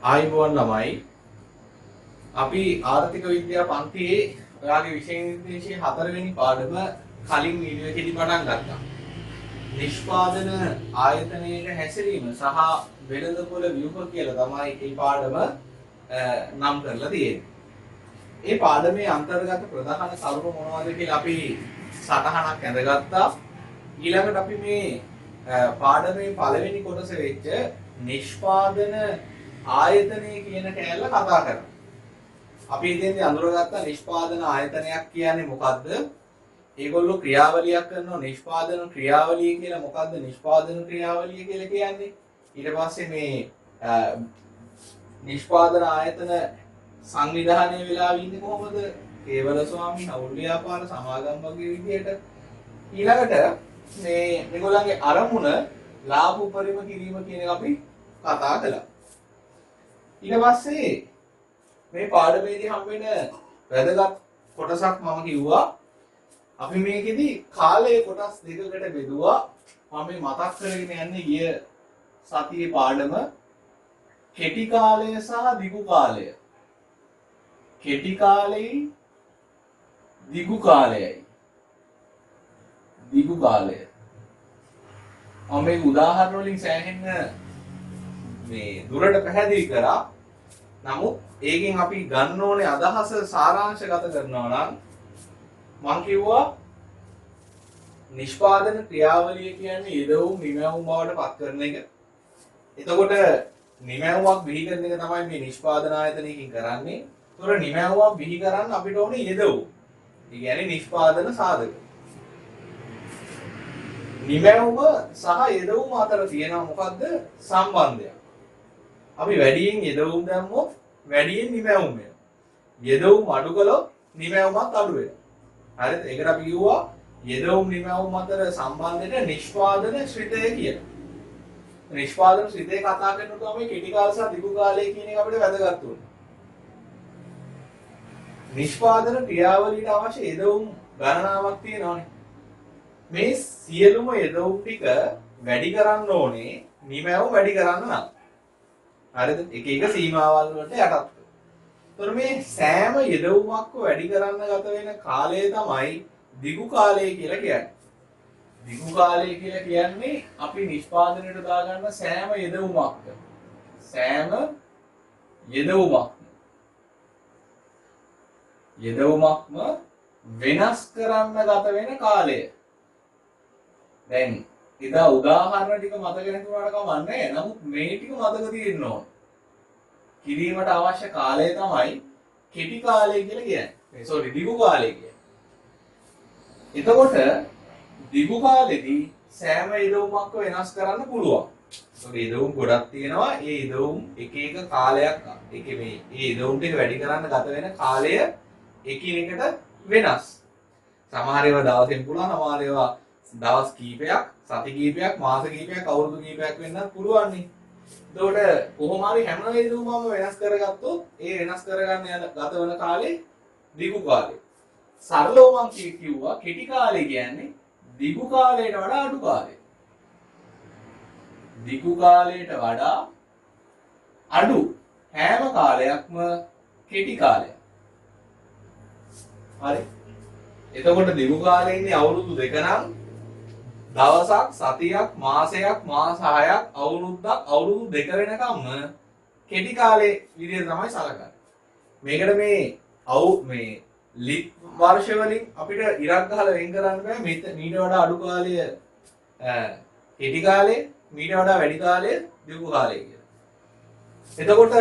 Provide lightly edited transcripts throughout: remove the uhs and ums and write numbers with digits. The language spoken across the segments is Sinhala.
ආයුබෝවන් ළමයි අපි ආර්ථික විද්‍යා පන්තියේ ඔයාගේ විෂය නිර්දේශයේ 4 වෙනි පාඩම කලින් වීඩියෝ එකේදී පටන් ගත්තා. නිෂ්පාදන ආයතනයක හැසිරීම සහ වෙළඳපොළ ව්‍යුහ කියලා තමයි මේ පාඩම නම් කරලා තියෙන්නේ. මේ පාඩමේ අන්තර්ගත ප්‍රධාන කරුණු මොනවද කියලා අපි සටහනක් ඇඳගත්තා. ඊළඟට අපි මේ පාඩමේ පළවෙනි කොටස වෙච්ච නිෂ්පාදන ආයතනය කියන කෑල්ල කතා කරමු. අපි ඉතින්දී අඳුරගත්ත නිෂ්පාදන ආයතනයක් කියන්නේ මොකද්ද? ඒගොල්ලෝ ක්‍රියාවලියක් කරනවා නිෂ්පාදන ක්‍රියාවලිය කියලා. මොකද්ද නිෂ්පාදන ක්‍රියාවලිය කියලා කියන්නේ? ඊට පස්සේ මේ නිෂ්පාදන ආයතන සංවිධානය වෙලා ඉන්නේ කොහොමද? කේවල ස්වාමීන් අවුල් ව්‍යාපාර සමාගම් වගේ විදියට. ඊළඟට මේගොල්ලන්ගේ අරමුණ ලාභ උපරිම කිරීම කියන එක අපි කතා කළා. ඊට පස්සේ මේ පාඩමේදී හම් වෙන වැදගත් කොටසක් මම කිව්වා. අපි මේකෙදි කාලයේ කොටස් දෙකකට බෙදුවා. මම මේ මතක් කරගෙන යන්නේ ගිය සතියේ පාඩම කෙටි කාලය සහ දිගු කාලය. කෙටි කාලයයි දිගු කාලයයි. දිගු කාලය. මම මේ උදාහරණ වලින් සෑහෙන්න මේ දුරට පැහැදිලි කරා. නමුත් ඒකෙන් අපි ගන්න ඕනේ අදහස සාරාංශගත කරනවා නම් මම කිව්වා නිෂ්පාදන ක්‍රියාවලිය කියන්නේ යෙදවුම් නිමැවුම් බවට පත් කරන එක. එතකොට නිමැවුමක් බිහි කරන එක තමයි මේ නිෂ්පාදන ආයතනයකින් කරන්නේ. ඒතොර නිමැවුමක් බිහි කරන්න අපිට ඕනේ යෙදවුම්. ඒ කියන්නේ නිෂ්පාදන සාධක. නිමැවුම සහ යෙදවුම අතර තියෙනවා මොකද්ද සම්බන්ධයක්. අපි වැඩියෙන් යෙදවුම් දැම්මොත් වැඩියෙන් නිමැවුම් වෙනවා. යෙදවුම් අඩු කළොත් නිමැවුමත් අඩු වෙනවා. හරිද? ඒකට අපි කිව්වා යෙදවුම් නිමැවුම් අතර සම්බන්ධයට නිෂ්පාදන ශ්‍රිතය කියලා. නිෂ්පාදන ශ්‍රිතය කතා කරනකොට තමයි කෙටි කාල සහ දිගු කාලය කියන එක අපිට වැදගත් වෙන්නේ. නිෂ්පාදන ක්‍රියාවලියට අවශ්‍ය යෙදවුම් ගණනාවක් තියෙනවානේ. මේ සියලුම යෙදවුම් ටික වැඩි කරන්න ඕනේ නිමැවුම් වැඩි කරන්න නම්. හරිද? එක එක සීමාවල් වලට යටත්. ඒතර මේ සෑම යෙදවුමක්ම වැඩි කරන්න ගත වෙන කාලය තමයි දිගු කාලය කියලා කියන්නේ. දිගු කාලය කියලා කියන්නේ අපි නිෂ්පාදනයට දාගන්න සෑම යෙදවුමක්ම. සෑම යෙදවුමක්ම වෙනස් කරන්න ගත වෙන කාලය. දැන් ඉතින් උදාහරණ ටික මතක නැතුණාට කමන්නේ. නමුත් මේ ටික මතක තියෙන්න ඕන. කිරීමට අවශ්‍ය කාලය තමයි කෙටි කාලය කියලා කියන්නේ. දිගු කාලය කියන්නේ. එතකොට දිගු කාලෙදී සෑම යෙදවුමක්ම වෙනස් කරන්න පුළුවන්. ඒතකොට යෙදවුම් ගොඩක් තියෙනවා. ඒ යෙදවුම් එක එක කාලයක් මේ යෙදවුම් ටික වැඩි කරන්න ගත වෙන කාලය එකිනෙකට වෙනස්. සමහර ඒවා දවසෙන් පුළුවන්, සමහර ඒවා දවස් කීපයක්, සති කීපයක්, මාස කීපයක්, අවුරුදු කීපයක් වෙන්නත් පුළුවන් නේ. එතකොට කොහොම හරි හැම යෙදවුමම වෙනස් කරගත්තොත් ඒ වෙනස් කරගන්න යන ගත වෙන කාලේ දිගු කාලය. සරලව මම කිව්වා කෙටි කාලය කියන්නේ දිගු කාලයට වඩා අඩු කාලය. දිගු කාලයට වඩා අඩු හැම කාලයක්ම කෙටි කාලයක්. හරි. එතකොට දිගු කාලේ ඉන්නේ අවුරුදු 2 නම් දවසක්, සතියක්, මාසයක්, මාස 6ක්, අවුරුද්දක්, අවුරුදු 2 වෙනකම්ම කෙටි කාලේ විදිහට තමයි සලකන්නේ. මේකට මේ ලිප් වර්ෂ වලින් අපිට ඉරක් ගහලා වෙන් කරන්න බෑ. මීට වඩා අඩු කාලය කෙටි කාලය, මීට වඩා වැඩි කාලය දිගු කාලය කියලා. එතකොට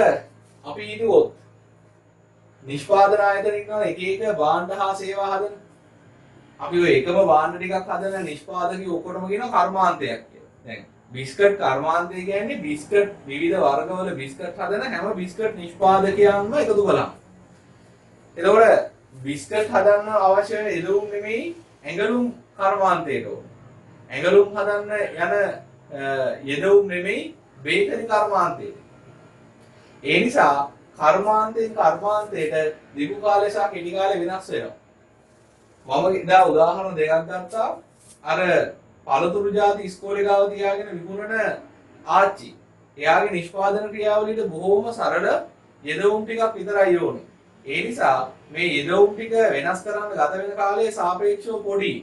අපි හිතුවොත් නිෂ්පාදන ආයතනික කරන එක එක භාණ්ඩ හා සේවා හදන අපි ඔය එකම භාණ්ඩ ටිකක් හදන නිෂ්පාදකයෝ ඔක්කොටම කියනවා කර්මාන්තයක් කියලා. දැන් බිස්කට් කර්මාන්තය කියන්නේ බිස්කට් විවිධ වර්ගවල බිස්කට් හදන හැම බිස්කට් නිෂ්පාදකයන්ම එකතු කළා. එතකොට බිස්කට් හදන්න අවශ්‍ය වෙන යෙදවුම් නෙමෙයි ඇඟලුම් කර්මාන්තයට ඕන. ඇඟලුම් හදන්න යන යෙදවුම් නෙමෙයි බේකරි කර්මාන්තයට. ඒ නිසා කර්මාන්තයෙන් කර්මාන්තයට දිගු කාලය සහ කෙටි කාලය වෙනස් වෙනවා. මම ඉදා උදාහරණ දෙකක් ගත්තා. අර පළතුරු ಜಾති ඉස්කෝලේ ගාව තියාගෙන විකුණන ආච්චි. එයාගේ නිෂ්පාදන ක්‍රියාවලියට බොහොම සරල යෙදවුම් ටිකක් විතරයි ඕනේ. ඒ නිසා මේ යෙදවුම් ටික වෙනස් කරන්න ගත වෙන කාලය සාපේක්ෂව පොඩි.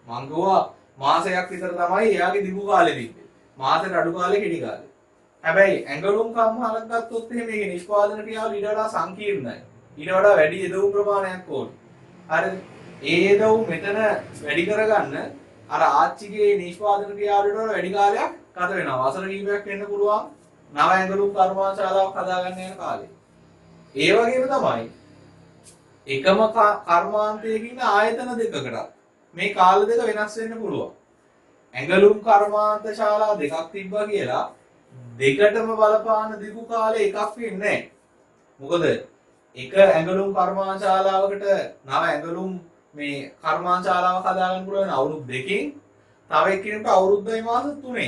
මං ගෝවා මාසයක් විතර තමයි එයාගේ දිගු කාලෙ තිබ්බේ. මාසෙට අඩු කාලෙ කෙටි කාලෙ. හැබැයි ඇඟලුම් කම්හලක් ගත්තොත් එහෙනම් මේකේ නිෂ්පාදන ක්‍රියාවලිය ඊට වඩා සංකීර්ණයි. ඊට වඩා වැඩි යෙදවුම් ප්‍රමාණයක් ඕනේ. හරිද? ඒ යෙදවුම් මෙතන වැඩි කරගන්න අර ආච්චිගේ නිෂ්පාදන ක්‍රියාවලියට වඩා වැඩි කාලයක් ගත වෙනවා. වසර කිහිපයක් වෙන්න පුළුවන්. නව ඇඟලුම් කර්මාන්තශාලාවක් හදාගන්න යන කාලේ. ඒ වගේම තමයි එකම කර්මාන්තයක ඉන්න ආයතන දෙකකට මේ කාල දෙක වෙනස් වෙන්න පුළුවන්. ඇඟලුම් කර්මාන්තශාලා දෙකක් තිබ්බා කියලා දෙකටම බලපාන දිගු කාලේ එකක් වෙන්නේ නැහැ. මොකද එක ඇඟලුම් කර්මාන්තශාලාවකට නව ඇඟලුම් මේ කර්මාන්තශාලාවක් හදාගන්න පුළුවන් අවුරුදු 2කින් තව එක්කෙනෙකුට අවුරුද්දයි මාස 3.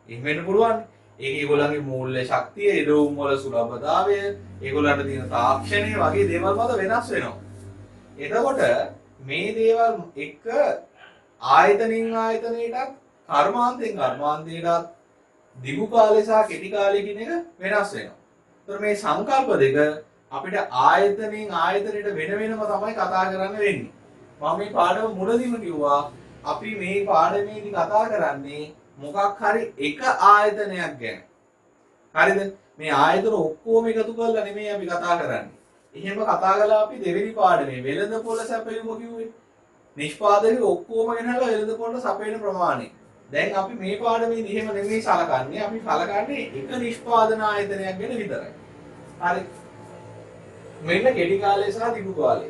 එහෙම වෙන්න පුළුවන්. ඒක ඒගොල්ලන්ගේ මූල්‍ය ශක්තිය, යෙදවුම් වල සුලභතාවය, ඒගොල්ලන්ට තියෙන තාක්ෂණය වගේ දේවල් මත වෙනස් වෙනවා. එතකොට මේ දේවල් එක ආයතනින් ආයතනයටත් කර්මාන්තයෙන් කර්මාන්තයටත් දිගු කාලය සහ කෙටි කාලය කියන එක වෙනස් වෙනවා. ඒතර මේ සංකල්ප දෙක අපිට ආයතනින් ආයතනයට වෙන වෙනම තමයි කතා කරන්න වෙන්නේ. මම මේ පාඩම මුලදීම කිව්වා අපි මේ පාඩමේදී කතා කරන්නේ මොකක් හරි එක ආයතනයක් ගැන. හරිද? මේ ආයතන ඔක්කොම එකතු කරලා නෙමෙයි අපි කතා කරන්නේ. එහෙම කතා කළා අපි දෙවෙනි පාඩමේ වෙළඳපොළ සැපයුම කිව්වේ. නිෂ්පාදනයේ ඔක්කොම ගෙනහලා වෙළඳපොළ සපයන ප්‍රමාණය. දැන් අපි මේ පාඩමේදී එහෙම නෙමෙයි සලකන්නේ. අපි සලකන්නේ එක නිෂ්පාදන ආයතනයක් ගැන විතරයි. හරි. මෙන්න කෙටි කාලය සහ දිගු කාලය.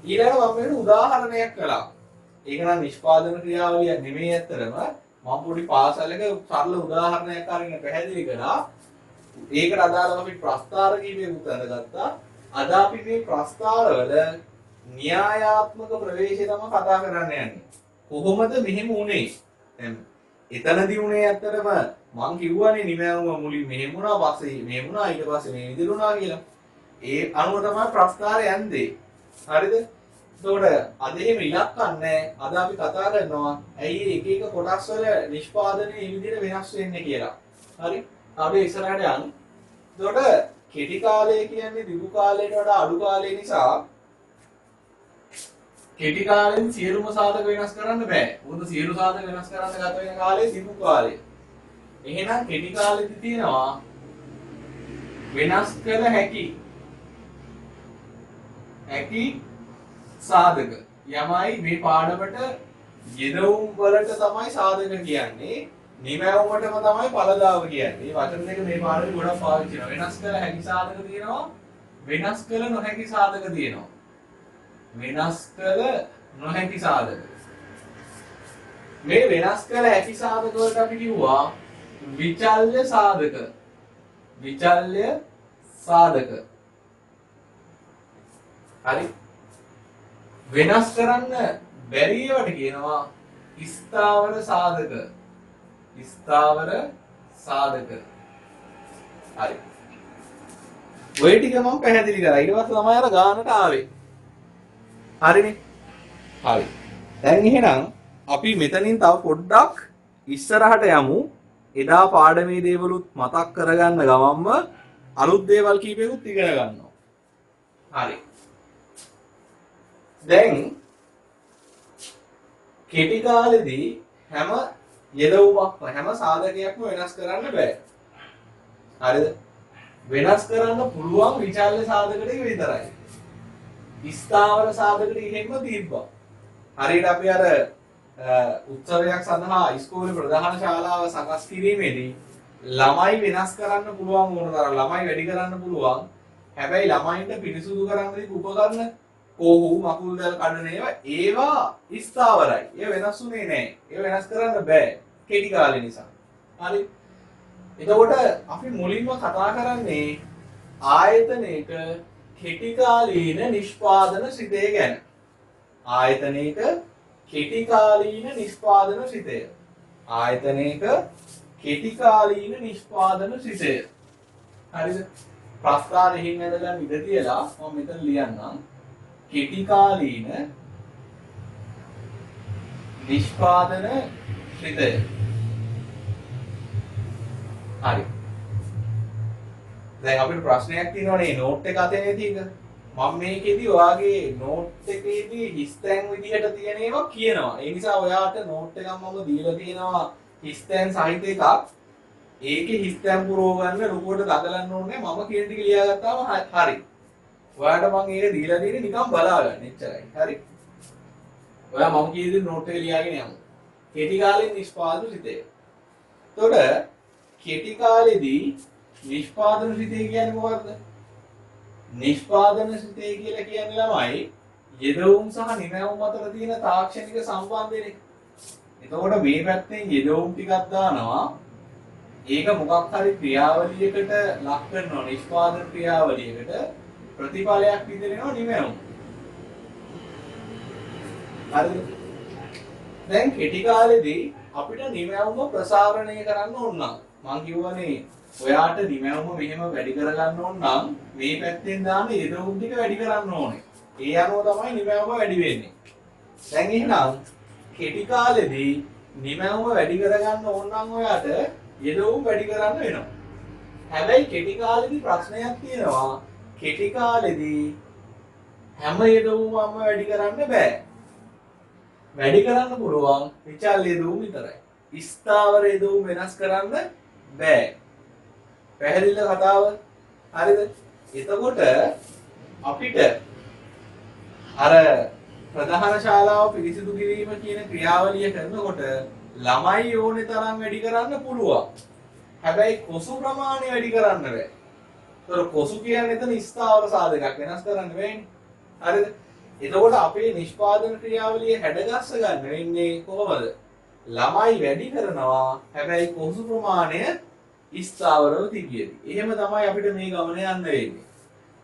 ඊළඟ මම මෙන්න උදාහරණයක් කළා. ඒක නම් නිෂ්පාදන ක්‍රියාවලියක් නෙමෙයි ඇත්තරම මම පොඩි පාසලක සරල උදාහරණයක් අරගෙන පැහැදිලි කළා. ඒකට අදාළව අපි ප්‍රස්තාර කීපයක් උත්තරගත්තා. අද අපි මේ ප්‍රස්තාරවල න්‍යායාත්මක ප්‍රවේශය තමයි කතා කරන්න යන්නේ. කොහොමද මෙහෙම වුනේ? දැන් එතනදී උනේ ඇත්තටම මං කිව්වනේ නිමැවුම මුලින් මෙහෙම වුණා, පස්සේ මෙහෙම වුණා, ඊට පස්සේ මේ විදිහට වුණා කියලා. ඒ අනුව තමයි ප්‍රස්තාරය යන්නේ. හරිද? එතකොට අද එහෙම ඉලක්ක නැහැ. අද අපි කතා කරනවා ඇයි එක එක කොටස් වල නිෂ්පාදනය මේ විදිහට වෙනස් වෙන්නේ කියලා. හරි? අපි ඉස්සරහට යමු. එතකොට කෙටි කාලය කියන්නේ දිගු කාලයට වඩා අඩු කාලය නිසා කෙටි කාලෙන් සියලුම සාධක වෙනස් කරන්න බෑ. මොකද සියලු සාධක වෙනස් කරන්න ගත වෙන කාලය දිගු කාලය. එහෙනම් කෙටි කාලෙදි තියෙනවා වෙනස් කළ හැකි සාධක. යමයි මේ පාඩමට යෙදවුම් වලට තමයි සාධක කියන්නේ. නිමැවුමටම තමයි ඵලදාව කියන්නේ. මේ වචන දෙක මේ පාඩමේ ගොඩක් පාවිච්චි කරනවා. වෙනස් කළ හැකි සාධක තියෙනවා. වෙනස් කළ නොහැකි සාධක තියෙනවා. වෙනස් කළ නොහැකි සාධක. මේ වෙනස් කළ හැකි සාධක වලට අපි කිව්වා විචල්්‍ය සාධක. විචල්්‍ය සාධක. හරි. වෙනස් කරන්න බැරි ඒවාට කියනවා ස්ථාවර සාධක. ස්ථාවර සාධක. හරි. ඔය ටික මම පැහැදිලි කරා. ඊට පස්සේ තමයි අර ගානට ආවේ. හරිනේ. හරි. දැන් එහෙනම් අපි මෙතනින් තව පොඩ්ඩක් ඉස්සරහට යමු. එදා පාඩමේ දේවලුත් මතක් කරගන්න ගමන්ම අලුත් දේවල් කීපෙකුත් ඉගෙන ගන්නවා. හරි. දැන් කෙටි කාලෙදී හැම යෙදවුමක්ම හැම සාධකයක්ම වෙනස් කරන්න බෑ. හරිද? වෙනස් කරන්න පුළුවන් විචල්්‍ය සාධක ටික විතරයි. ස්ථාවර සාධක ටික එහෙම තිබ්බා. හරියට අපි අර උත්සවයක් සඳහා ඉස්කෝලේ ප්‍රධාන ශාලාව සකස් කිරීමේදී ළමයි වෙනස් කරන්න පුළුවන් ඕන තරම් ළමයි වැඩි කරන්න පුළුවන්. හැබැයි ළමයින්ට පිරිසුදු කරන්න දීපු උපකරණ කොහොම මකුල් දැල් කඩන ඒවා ස්ථාවරයි. ඒ වෙනස් වුනේ නැහැ. ඒ වෙනස් කරන්න බෑ කෙටි කාලේ නිසා. හරි. එතකොට අපි මුලින්ම කතා කරන්නේ ආයතනයක කෙටි කාලීන නිෂ්පාදන සිතය ගැන. ආයතනයක කෙටි කාලීන නිෂ්පාදන සිතය. ආයතනයක කෙටි කාලීන නිෂ්පාදන සිතය. හරිද? ප්‍රස්තාරයෙන් ඇදලා ඉඳ තියලා මම මෙතන ලියන්නම්. කෙටි කාලීන නිෂ්පාදන සිතය. හරි. දැන් අපිට ප්‍රශ්නයක් තියෙනවනේ නෝට් එක අතේ නැති එක. මම මේකෙදි ඔයාගේ නෝට් එකේදී හිස්තැන් විදිහට තියෙන ඒවා කියනවා. ඒ නිසා ඔයාට නෝට් එකක් මම දීලා තියෙනවා හිස්තැන් සහිත එකක්. ඒකේ හිස්තැන් පුරව ගන්න ලොකුවට දඟලන්න ඕනේ. මම කියන ටික ලියා ගත්තාම හරි. ඔයාට මම ඒක දීලා තියෙන්නේ නිකන් බලා ගන්න. එච්චරයි. හරි. ඔයා මම කියන දේ නෝට් එක ලියාගෙන යමු. කෙටි කාලෙන් නිෂ්පාදන සිතේ. එතකොට කෙටි කාලෙදී නිෂ්පාදන සිතේ කියන්නේ මොකක්ද? නිෂ්පාදන සිතේ කියලා කියන්නේ ළමයි යෙදවුම් සහ නිමැවුම් අතර තියෙන තාක්ෂණික සම්බන්ධයනේ. එතකොට මේ පැත්තෙන් යෙදවුම් ටිකක් දානවා. ඒක මොකක් හරි ක්‍රියාවලියකට ලක් කරනවා. නිෂ්පාදන ක්‍රියාවලියකට ප්‍රතිඵලයක් විදිහට නිමැවුම්. හරිද? දැන් කෙටි කාලෙදී අපිට නිමැවුම ප්‍රසාරණය කරන්න ඕන නම් මම කියවනේ ඔයාට නිමැවුම මෙහෙම වැඩි කරගන්න ඕන නම් මේ පැත්තෙන් දාන යෙදවුම් ටික වැඩි කරන්න ඕනේ. ඒ අනුව තමයි නිමැවුම වැඩි වෙන්නේ. දැන් එහෙනම් කෙටි කාලෙදී නිමැවුම වැඩි කරගන්න ඕන නම් ඔයාට යෙදවුම් වැඩි කරන්න වෙනවා. හැබැයි කෙටි කාලෙදී ප්‍රශ්නයක් තියෙනවා. කෙටි කාලෙදී හැම යෙදවුමක්ම වැඩි කරන්න බෑ. වැඩි කරන්න පුළුවන් විචල් යෙදවුම් විතරයි. ස්ථාවර යෙදවුම් වෙනස් කරන්න බෑ. පැහැදිලිද කතාව? හරිද? එතකොට අපිට අර ප්‍රධාන ශාලාව පිරිසිදු කිරීම කියන ක්‍රියාවලිය කරනකොට ළමයි ඕනේ තරම් වැඩි කරන්න පුළුවන්. හැබැයි කොසු ප්‍රමාණය වැඩි කරන්න බෑ. ඒතර කොසු කියන්නේ එතන ස්ථාවර සාධකයක් වෙනස් කරන්න බෑනේ. හරිද? එතකොට අපේ නිෂ්පාදන ක්‍රියාවලිය හැඩගස්ස ගන්න වෙන්නේ කොහොමද? ළමයි වැඩි කරනවා හැබැයි කොසු ප්‍රමාණය ස්ථාවරව තිබියදී. එහෙම තමයි අපිට මේ ගමන යන්න වෙන්නේ.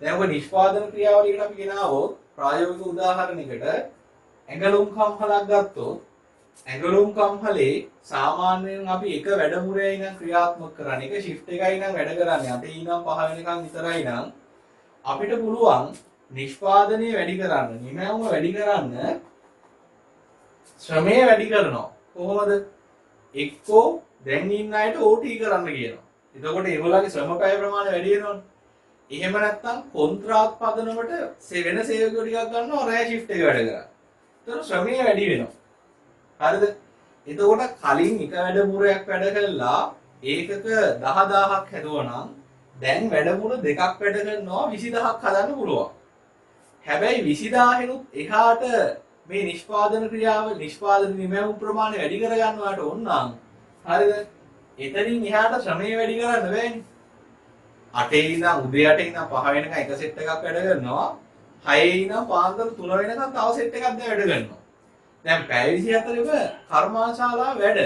දැන් ඔබ නිෂ්පාදන ක්‍රියාවලියකට අපි ගෙනාවොත් ප්‍රායෝගික උදාහරණයකට ඇඟලුම් කම්හලක් ගත්තොත් ඇඟලුම් කම්හලේ සාමාන්‍යයෙන් අපි එක වැඩමුරේ ඉඳන් ක්‍රියාත්මක කරන්නේ එක shift එකයි නම් වැඩ කරන්නේ 8 ඉඳන් 5 වෙනකන් විතරයි නම් අපිට පුළුවන් නිෂ්පාදනය වැඩි කරන්න, නිමැවුම වැඩි කරන්න ශ්‍රමය වැඩි කරනවා. කොහොමද? එක්කෝ දැන් ඉන්න අයට OT කරන්න කියනවා. එතකොට ඒගොල්ලන්ගේ ශ්‍රම පැය ප්‍රමාණය වැඩි වෙනවනේ. එහෙම නැත්නම් කොන්ත්‍රාත් පදනමට වෙන සේවකයෝ ටිකක් ගන්නවා රෑ shift එක වැඩ කරා. ඒතර ශ්‍රමය වැඩි වෙනවා. හරිද? එතකොට කලින් එක වැඩමුරයක් වැඩ කළා ඒකක 10000ක් හැදුවනම් දැන් වැඩමුර දෙකක් වැඩ කරනවා 20000ක් හදන්න පුළුවන්. හැබැයි 20000නුත් එහාට මේ නිෂ්පාදන ක්‍රියාව නිෂ්පාදන නිමැවුම් ප්‍රමාණය වැඩි කර ගන්නවට ඕන නම් හරිද? එතනින් එහාට ශ්‍රමය වැඩි කරන්න බෑනේ. 8 ඉඳන් උදේ 8 ඉඳන් 5 වෙනකන් එක සෙට් එකක් වැඩ කරනවා. 6 ඉඳන් පාන්දර 3 වෙනකන් තව සෙට් එකක් දැන් වැඩ කරනවා. දැන් පැය 24ක කර්මාශාලා වැඩ.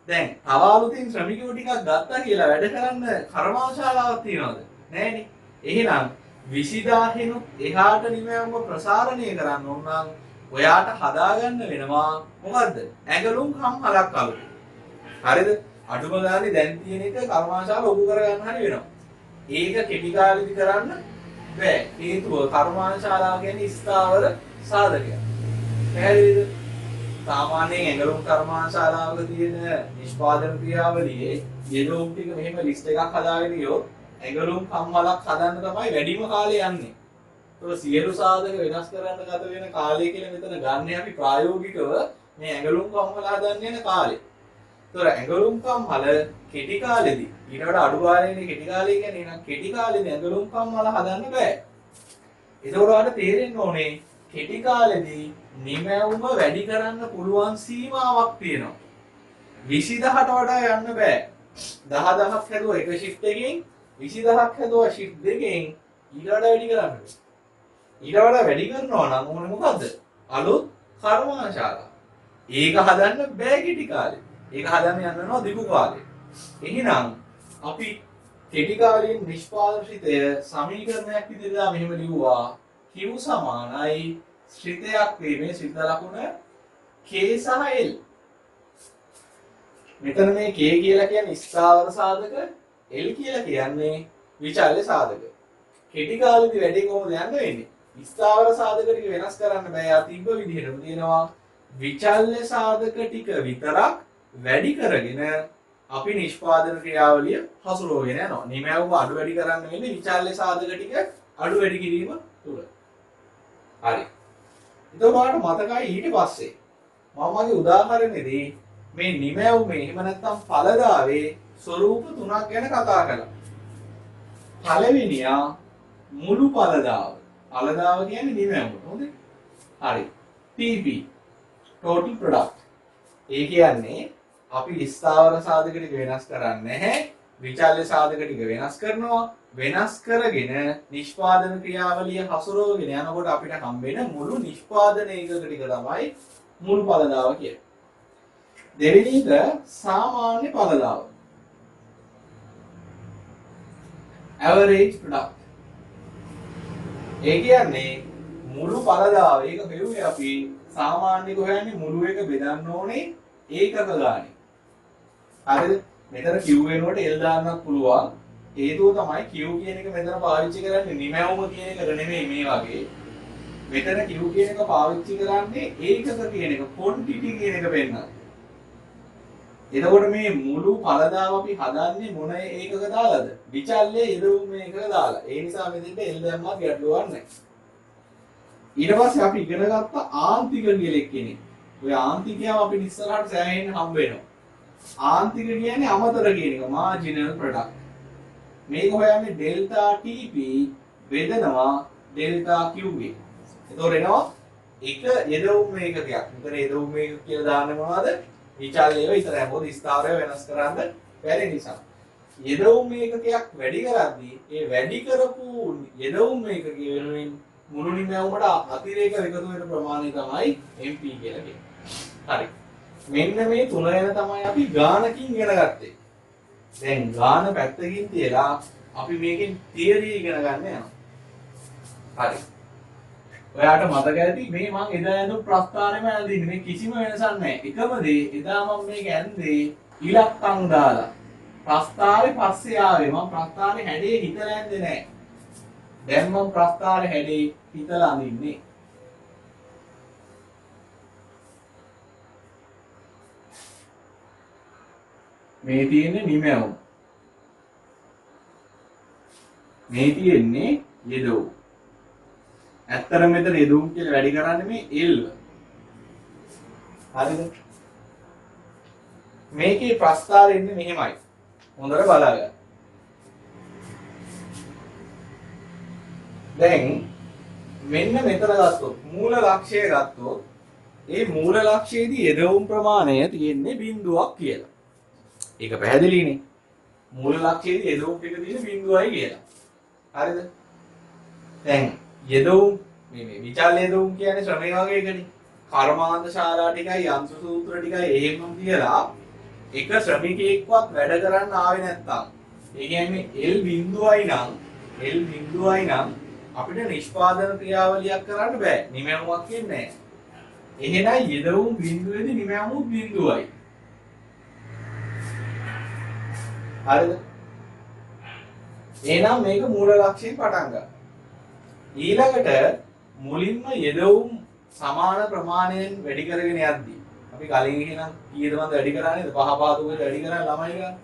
දැන් තව අලුතින් ශ්‍රමිකයෝ ටිකක් ගත්තා කියලා වැඩ කරන්න කර්මාශාලාවක් තියනවද? නැහැනේ. එහෙනම් 20000නුත් එහාට නිමැවුම ප්‍රසාරණය කරන්න ඕන නම් ඔයාට හදාගන්න වෙනවා මොකද්ද? ඇඟලුම් කම්හලක් අලුත්. හරිද? අඩුම ගානේ දැන් තියෙන එක කර්මාශාලාව ඔප්පු කරගන්න හරි වෙනවා. ඒක කෙටි කාලෙදි කරන්න බෑ. හේතුව කර්මාශාලාව කියන්නේ ස්ථාවර සාධකයක්. පැහැදිලිද? සාමාන්‍යයෙන් ඇඟලුම් කර්මාශාලාවක තියෙන නිෂ්පාදන ක්‍රියාවලියේ යෙදවුම් ටික මෙහෙම ලිස්ට් එකක් හදාගෙන ගියොත් ඇඟලුම් කම්මලක් හදන්න තමයි වැඩිම කාලය යන්නේ. ඒක සියලු සාධක වෙනස් කරන්න ගත වෙන කාලය කියලා මෙතන ගන්න අපි ප්‍රායෝගිකව මේ ඇඟලුම් කම්මල හදන්න යන කාලේ. ඒතර ඇඟලුම් කම්මල කෙටි කාලෙදී ඊට වඩා අඩු කාලෙන්නේ කෙටි කාලය කියන්නේ නම් කෙටි කාලෙදී ඇඟලුම් කම්මල හදන්න බෑ. ඒකට ඔයාලට තේරෙන්න ඕනේ කෙටි කාලෙදී නිමැවුම වැඩි කරන්න පුළුවන් සීමාවක් තියෙනවා. 20000ට වඩා යන්න බෑ. 10000ක් හැදුවා එක shift එකකින් 20000ක් හැදුවා shift දෙකෙන් ඊට වඩා වැඩි කරන්න බෑ. ඊට වඩා වැඩි කරනවා නම් ඕනේ මොකද්ද? අලුත් කර්මාශාලා. ඒක හදන්න බෑ කෙටි කාලේ. ඒක හදන්න යනවා දිගු කාලේ. එහෙනම් අපි කෙටි කාලීන නිෂ්පාදනශීලය සමීකරණයක් විදිහට මෙහෙම ලිව්වා. Q සමානයි ශ්‍රිතයක් වීමේ ශ්‍රිත ලකුණ K සහ L. මෙතන මේ K කියලා කියන්නේ ස්ථාවර සාධක, L කියලා කියන්නේ විචල්්‍ය සාධක. කෙටි කාලෙදි වැඩේ කොහොමද යන්න වෙන්නේ? ස්ථාවර සාධක ටික වෙනස් කරන්න බෑ. යා තිබ්බ විදිහටම තියෙනවා. විචල්්‍ය සාධක ටික විතරක් වැඩි කරගෙන අපි නිෂ්පාදන ක්‍රියාවලිය හසුරුවගෙන යනවා. නිමැවුම අඩු වැඩි කරන්න වෙන්නේ විචාල්‍ය සාධක ටික අඩු වැඩි කිරීම තුල. හරි. එතකොට මතකයි ඊට පස්සේ මම මගේ උදාහරණෙදී මේ නිමැවුමේ එහෙම නැත්නම් ඵලදාවේ ස්වරූප තුනක් ගැන කතා කළා. පළවෙනියා මුළු ඵලදාව. ඵලදාව කියන්නේ නිමැවුම. හොඳේ. හරි. TP total product. ඒ කියන්නේ අපි ස්ථාවර සාධක ටික වෙනස් කරන්නේ නැහැ. විචාල්‍ය සාධක ටික වෙනස් කරනවා. වෙනස් කරගෙන නිෂ්පාදන ක්‍රියාවලිය හසුරවගෙන යනකොට අපිට හම්බෙන මුළු නිෂ්පාදන ඒකක ටික තමයි මුළු ඵලදාව කියන්නේ. දෙවෙනි එක සාමාන්‍ය ඵලදාව. average product. ඒ කියන්නේ මුළු ඵලදාව ඒක බෙරුවේ අපි සාමාන්‍ය හොයන්නේ මුළු එක බෙදන්න ඕනේ ඒකක ගානේ. හරිද? මෙතන Q වෙනුවට L දාන්නත් පුළුවන්. හේතුව තමයි Q කියන එක මෙතන පාවිච්චි කරන්නේ නිමැවුම කියන එකට නෙමෙයි මේ වගේ. මෙතන Q කියන එක පාවිච්චි කරන්නේ ඒකක කියන එක quantity කියන එක පෙන්නන. එතකොට මේ මුළු ඵලදාව අපි හදන්නේ මොන ඒකක දාලාද? විචල්්‍ය යෙදවුම් මේකක දාලා. ඒ නිසා මෙතෙන්ට L දැම්මත් ගැටලුවක් නැහැ. ඊට පස්සේ අපි ඉගෙන ගත්ත ආන්තික කියලා කෙනෙක්. ඔය ආන්තිකයව අපි ඉස්සරහට සෑහෙන්න හම්බ වෙනවා. ආන්තික කියන්නේ අමතර කියන එක marginal product. මේක හොයන්නේ delta TP බෙදනවා delta QV. එතකොට එනවා එක යෙදවුම් මේකකයක්. මෙතන යෙදවුම් මේකක කියලා දාන්නේ මොනවද? විචල්්‍යව විතරයි. මොකද ස්ථාවරය වෙනස් කරන්න බැරි නිසා. යෙදවුම් මේකකයක් වැඩි කරද්දී ඒ වැඩි කරපු යෙදවුම් මේකකය වෙනුවෙන් මුළු නිමැවුමට අතිරේක එකතු වෙන ප්‍රමාණය තමයි MP කියලා කියන්නේ. හරි. මෙන්න මේ තුන ගැන තමයි අපි ගානකින් ඉගෙන ගත්තේ. දැන් ගාන පැත්තකින් තියලා අපි මේකෙන් තියරි ඉගෙන ගන්න යනවා. හරි. ඔයාට මතක ඇති මේ මම එදා ඇඳු ප්‍රස්ථානෙම ඇඳින්නේ මේ කිසිම වෙනසක් නැහැ. එකම දේ එදා මම මේක ඇඳේ ඉලක්කම් දාලා. ප්‍රස්ථාරේ පස්සේ ආවේ මම ප්‍රස්ථාරේ හැඩේ හිතලා ඇඳේ නැහැ. දැන් මම ප්‍රස්ථාරේ හැඩේ හිතලා අඳින්නේ. මේ තියෙන්නේ නිමැවුම. මේ තියෙන්නේ යෙදවුම්. ඇත්තටම මෙතන යෙදවුම් කියලා වැඩි කරන්නේ මේ L. හරිද? මේකේ ප්‍රස්ථාරය ඉන්නේ මෙහෙමයි. හොඳට බලන්න. දැන් මෙන්න මෙතන ගත්තොත් මූල ලක්ෂය ගත්තොත් ඒ මූල ලක්ෂයේදී යෙදවුම් ප්‍රමාණය තියෙන්නේ බිඳුවක් කියලා. ඒක පැහැදිලිනේ. මූල ලක්ෂයේදී යෙදවුම් ටික තියෙන්නේ බිඳුවයි කියලා. හරිද? දැන් යෙදවුම් මේ විචාල්‍ය යෙදවුම් කියන්නේ ශ්‍රමය වගේ එකනේ. කර්මාන්ත ශාලා ටිකයි යන්ත්‍ර සූත්‍ර ටිකයි එහෙම කියලා එක ශ්‍රමිකයෙක්වත් වැඩ කරන්න ආවේ නැත්තම් ඒ කියන්නේ L බිඳුවයි නම් අපිට නිෂ්පාදන ක්‍රියාවලියක් කරන්න බෑ. නිමැවුමක් කියන්නේ නැහැ. එහෙනම් යෙදවුම් බිඳුවේදී නිමැවුම් බිඳුවයි. හරිද? එහෙනම් මේක මූල ලක්ෂයෙන් පටන් ගන්න. ඊළඟට මුලින්ම යෙදවුම් සමාන ප්‍රමාණයෙන් වැඩි කරගෙන යද්දී අපි කලින් එහෙනම් කීයද මන්ද වැඩි කරන්නේ? 5 5 වැඩි කරන්නේ ළමයි ගන්න.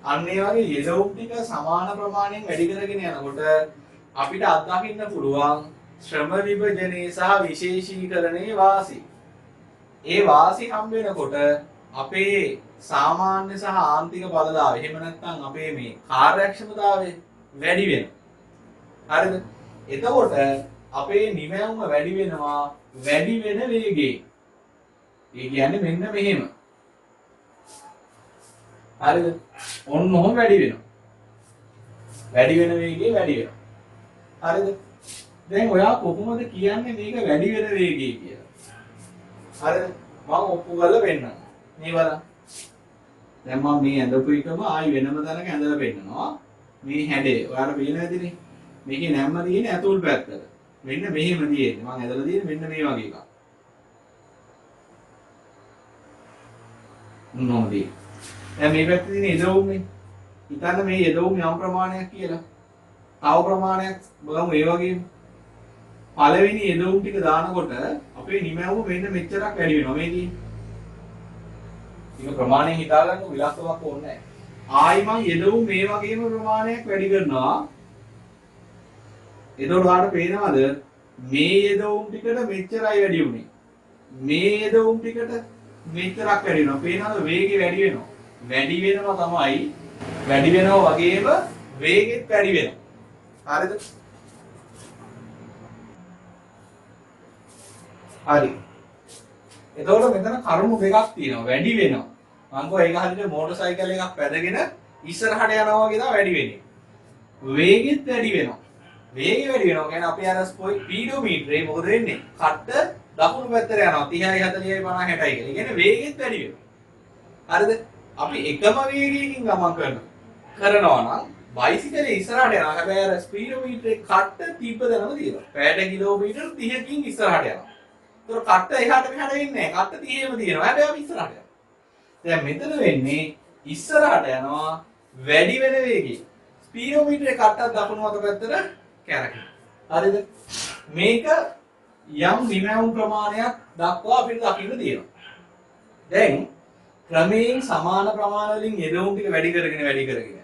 අන්න ඒ වගේ යෙදවුම් ටික සමාන ප්‍රමාණයෙන් වැඩි කරගෙන යනකොට අපිට අත්දකින්න පුළුවන් ශ්‍රම විභජනයේ සහ විශේෂීකරණයේ වාසි. ඒ වාසි හම්බ වෙනකොට අපේ සාමාන්‍ය සහ ආන්තික ඵලදාව එහෙම නැත්නම් අපේ මේ කාර්යක්ෂමතාවය වැඩි වෙනවා. හරිද? එතකොට අපේ නිමැවුම වැඩි වෙනවා වැඩි වෙන වේගයෙන්. ඒ කියන්නේ මෙන්න මෙහෙම. හරිද? ඔන්න ඔහොම වැඩි වෙනවා. වැඩි වෙන වේගය වැඩි වෙනවා. හරිද? දැන් ඔයා කොහොමද කියන්නේ මේක වැඩි වෙන වේගය කියලා? හරිද? මම ඔප්පු කරලා පෙන්නනවා. මේ බලන්න. දැන් මම මේ ඇඳපු එකම ආයි වෙනම තැනක ඇඳලා පෙන්නනවා. මේ හැඩය ඔයාලා පේන ඇතිනේ. මේකේ නැම්ම තියෙන්නේ ඇතුල් පැත්තට. මෙන්න මෙහෙම තියෙන්නේ. මම ඇඳලා තියෙන්නේ මෙන්න මේ වගේ එකක්. නෝදී. දැන් මේ පැත්තේ තියෙන යෙදවුම්නේ. හිතන්න මේ යෙදවුම් යම් ප්‍රමාණයක් කියලා. තව ප්‍රමාණයක් බලමු ඒ වගේම. පළවෙනි යෙදවුම් ටික දානකොට අපේ නිමැවුම මෙන්න මෙච්චරක් වැඩි වෙනවා මේ තියෙන්නේ. ඒක ප්‍රමාණය හිතා ගන්න විලාසයක් ඕනේ නැහැ. ආයි මං යෙදවුම් මේ වගේම ප්‍රමාණයක් වැඩි කරනවා. එතකොට ඔයාලට පේනවද මේ යෙදවුම් ටිකට මෙච්චරයි වැඩි උනේ. මේ යෙදවුම් ටිකට මෙච්චරක් වැඩි වෙනවා. පේනවද වේගය වැඩි වෙනවා. වැඩි වෙනවා තමයි වැඩි වෙනවා වගේම වේගෙත් වැඩි වෙනවා. හරිද? හරි. එතකොට මෙතන කරුණු දෙකක් තියෙනවා. වැඩි වෙනවා. මම කිව්වා ඒක හරියට මෝටර් සයිකල් එකක් පැදගෙන ඉස්සරහට යනවා වගේ තමයි වැඩි වෙන්නේ. වේගෙත් වැඩි වෙනවා. වේගය වැඩි වෙනවා කියන්නේ අපි අර ස්පීඩෝමීටරේ මොකද වෙන්නේ? කට්ට දකුණු පැත්තට යනවා 30යි 40යි 50යි 60යි කියලා. ඒ කියන්නේ වේගෙත් වැඩි වෙනවා. හරිද? අපි එකම වේගයකින් ගමන් කරනවා නම් බයිසිකලේ ඉස්සරහට යනවා. හැබැයි අර ස්පීඩෝමීටරේ කට්ට තිබ්බ දැනම තියෙනවා. පැයට කිලෝමීටර් 30කින් ඉස්සරහට යනවා. ඒතකොට කට්ට එහාට මෙහාට වෙන්නේ නැහැ. කට්ට 30ෙම තියෙනවා. හැබැයි අපි ඉස්සරහට යනවා. දැන් මෙතන වෙන්නේ ඉස්සරහට යනවා වැඩි වෙන වේගය. ස්පීඩෝමීටරේ කට්ටක් දකුණු අත පැත්තට කැරකෙනවා. හරිද? මේක යම් නිමැවුම් ප්‍රමාණයක් දක්වා අපිට දකින්න තියෙනවා. දැන් ක්‍රමයෙන් සමාන ප්‍රමාණ වලින් යෙදවුම් ටික වැඩි කරගෙන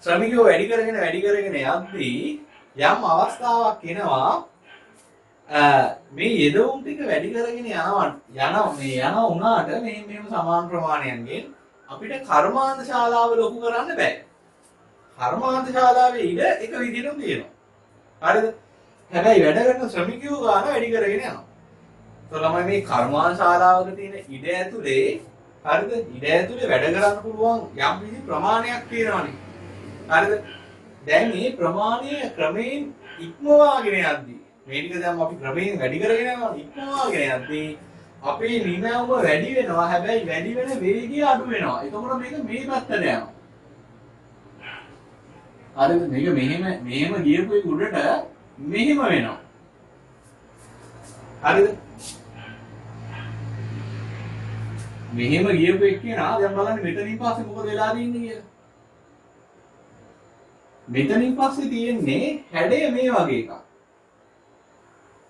ශ්‍රමිකයෝ වැඩි කරගෙන යද්දී යම් අවස්ථාවක් එනවා මේ යෙදවුම් ටික වැඩි කරගෙන යන උනාට මෙහෙම සමාන ප්‍රමාණයන්ගෙන් අපිට කර්මාන්ත ශාලාව ලොකු කරන්න බෑ. කර්මාන්ත ශාලාවේ ඉඩ එක විදිහටම තියෙනවා. හරිද? හැබැයි වැඩ කරන ශ්‍රමිකයෝ ගාන වැඩි කරගෙන යනවා. තමයි මේ කර්මාන්ත ශාලාවක තියෙන ඉඩ ඇතුලේ හරිද? ඉඩ ඇතුලේ වැඩ කරන්න පුළුවන් යම් කිසි ප්‍රමාණයක් තියෙනවානේ. හරිද? දැන් මේ ප්‍රමාණය ක්‍රමයෙන් ඉක්මවාගෙන යද්දී මේ ටික දැන් අපි ක්‍රමයෙන් වැඩි කරගෙන යනවා ඉක්මවාගෙන යද්දී අපේ නිමැවුම වැඩි වෙනවා. හැබැයි වැඩි වෙන වේගය අඩු වෙනවා. එතකොට මේක මේ පැත්තට යනවා. හරිද? මේක මෙහෙම ගියපු එක උඩට මෙහෙම වෙනවා. හරිද? මෙහෙම ගියපු එක කියනවා දැන් බලන්න මෙතනින් පස්සේ මොකද වෙලා තියෙන්නේ කියලා. මෙතනින් පස්සේ තියෙන්නේ හැඩය මේ වගේ එකක්.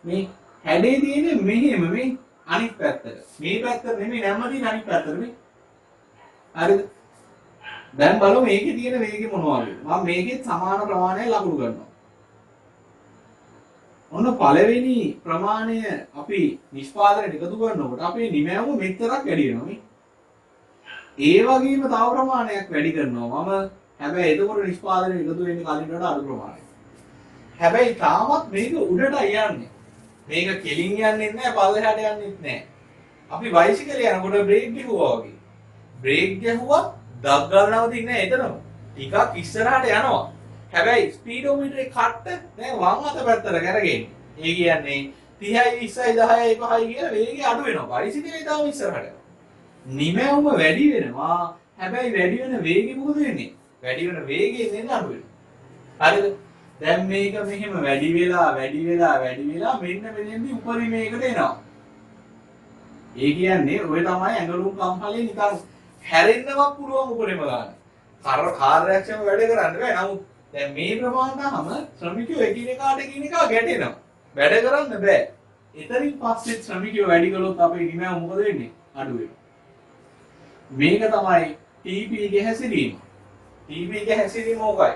මේ හැඩේ තියෙන්නේ මෙහෙම මේ අනිත් පැත්තට. මේ පැත්තට නෙමෙයි නැම්ම තියෙන අනිත් පැත්තට මේ. හරිද? දැන් බලමු මේකේ තියෙන වේගය මොනවද? මම මේකෙත් සමාන ප්‍රමාණයක් ලකුණු කරනවා. ඔන්න පළවෙනි ප්‍රමාණය අපි නිෂ්පාදනයට එකතු කරනකොට අපේ නිමැවුම මෙතරක් වැඩි වෙනවා මේ. ඒ වගේම තව ප්‍රමාණයක් වැඩි කරනවා මම. හැබැයි එතකොට නිෂ්පාදනයට එකතු වෙන්නේ කලින් වඩා අඩු ප්‍රමාණයක්. හැබැයි තාමත් මේක උඩට යන්නේ. මේක කෙලින් යන්නේ නැහැ, පල්ලෙහාට යන්නේත් නැහැ. අපි බයිසිකලේ යනකොට බ්‍රේක් ගැහුවා වගේ. බ්‍රේක් ගැහුවා දග් ගන්නව තින්නේ එතනම. ටිකක් ඉස්සරහට යනවා. හැබැයි ස්පීඩෝමීටරේ කට්ට දැන් වම් අත පැත්තට කරගෙන්නේ. ඒ කියන්නේ 30යි 20යි 10යි 5යි කියලා වේගය අඩු වෙනවා. බයිසිකලේ තාම ඉස්සරහට යනවා. නිමැවුම වැඩි වෙනවා. හැබැයි වැඩි වෙන වේගෙ මොකද වෙන්නේ? වැඩි වෙන වේගයෙන් එන්න අඩු වෙනවා. හරිද? දැන් මේක මෙහෙම වැඩි වෙලා මෙන්න මෙතෙන්දී උපරිමයකට එනවා. ඒ කියන්නේ ඔය තමයි ඇඟලුම් කම්පලේ නිකන් හැරෙන්නවත් පුළුවන් උපරිම ගන්න. කාර්යක්ෂම වැඩ කරන්න බෑ. නමුත් දැන් මේ ප්‍රමාණයම ශ්‍රමිකයෝ එකිනෙකාට ගැටෙනවා. වැඩ කරන්න බෑ. එතනින් පස්සේ ශ්‍රමිකයෝ වැඩි කළොත් අපේ නිමැවුම මොකද වෙන්නේ? අඩු වෙනවා. මේක තමයි TP ගේ හැසිරීම. TP ගේ හැසිරීම මොකයි?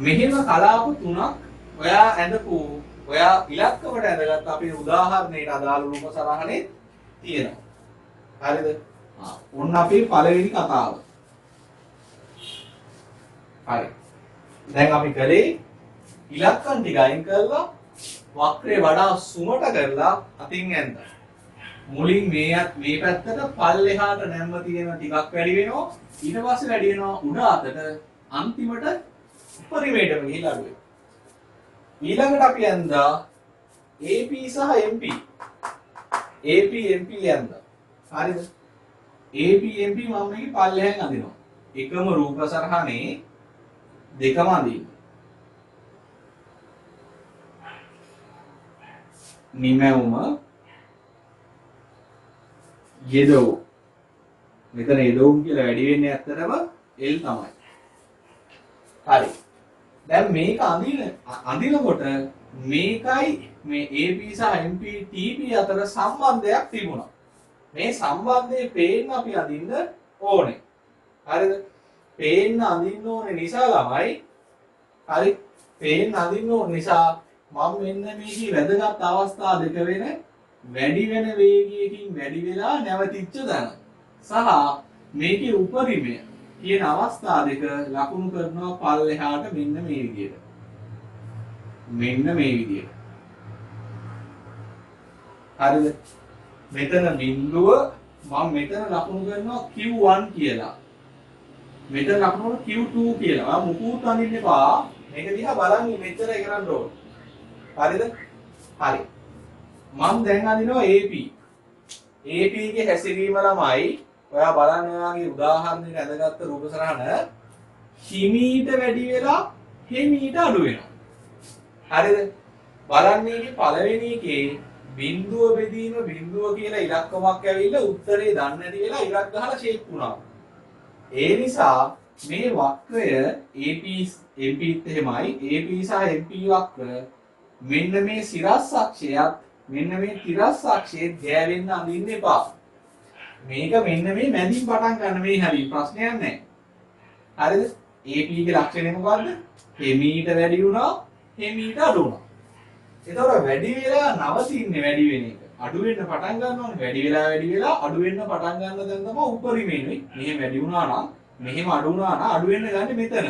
මෙහෙම කලාප තුනක් ඔයා ඉලක්කමට ඇඳගත්ත අපේ උදාහරණයට අදාළ රූප සරහනේ තියෙනවා. හරිද? ඔන්න අපේ පළවෙනි කතාව. හරි. දැන් අපි කරේ ඉලක්කම් ටික අයින් කරලා වක්‍රේ වඩා සුමට කරලා අතින් ඇඳලා. මුලින් මේ පැත්තට පල්ලෙහාට නැම්ම තියෙන ටිකක් වැඩි වෙනවා. ඊට පස්සේ වැඩි වෙනවා උඩ අතට අන්තිමට උපරිමයටම ගිහිල්ලා අඩු වෙනවා. ඊළඟට අපි ඇඳා AP සහ MP. AP MP ඇඳා. හරිද? AP MP මම මේකේ පල්ලෙහෙන් අඳිනවා. එකම රූප සරහනේ දෙකම අඳින්න. නිමැවුම යෙදවුම්. මෙතන යෙදවුම් කියලා වැඩි වෙන්නේ ඇත්තටම L තමයි. හරි. දැන් මේක අඳිනකොට මේකයි මේ AP සහ MP TP අතර සම්බන්ධයක් තිබුණා. මේ සම්බන්ධයේ පේන්න අපි අඳින්න ඕනේ. හරිද? පේන්න අඳින්න ඕනේ නිසා ළමයි හරි පේන්න අඳින්න ඕනේ නිසා මම මෙන්න මේකේ වැදගත් අවස්ථා දෙක වෙන වැඩි වෙන වේගයකින් වැඩි වෙලා නැවතිච්ච දන සහ මේකේ උපරිමය කියන අවස්ථා දෙක ලකුණු කරනවා පල්ලෙහාට මෙන්න මේ විදිහට. මෙන්න මේ විදිහට. හරිද? මෙතන බිඳුව මම මෙතන ලකුණු කරනවා Q1 කියලා. මෙතන ලකුණු Q2 කියලා. මම මුකුත් අඳින්න එපා. මේක දිහා බලන් මෙච්චරයි කරන්න ඕනේ. හරිද? හරි. මම දැන් අඳිනවා AP. AP ගේ හැසිරීම ළමයි ඔයා බලන්න ඔයාගේ උදාහරණයක් ඇඳගත්ත රූප සරහන හිමීට වැඩි වෙලා හිමීට අඩු වෙනවා. හරිද? බලන්න මේකේ පළවෙනි එකේ බිඳුව බෙදීම බිඳුව කියලා ඉලක්කමක් ඇවිල්ලා උත්තරේ දන්නේ නැති වෙලා ඉලක්ක ගහලා ෂේප් වුණා. ඒ නිසා මේ වක්‍රය AP MPත් එහෙමයි AP සහ MP වක්‍ර මෙන්න මේ සිරස් අක්ෂයත් මෙන්න මේ තිරස් අක්ෂයේ ගෑවෙන්න අඳින්න එපා. මේක මෙන්න මේ මැදින් පටන් ගන්න මේ හැටි ප්‍රශ්නයක් නැහැ. හරිද? AP ගේ ලක්ෂණය මොකද්ද? හිමීට වැඩි වුණා, හිමීට අඩු වුණා. ඒතකොට වැඩි වෙලා නවතින්නේ වැඩි වෙන එක. අඩු වෙන්න පටන් ගන්නවනේ. වැඩි වෙලා අඩු වෙන්න පටන් ගන්න දැන් තමයි උපරිමේනේ. මෙහෙම වැඩි වුණා නම්, මෙහෙම අඩු වුණා නම් අඩු වෙන්න ගන්නේ මෙතන.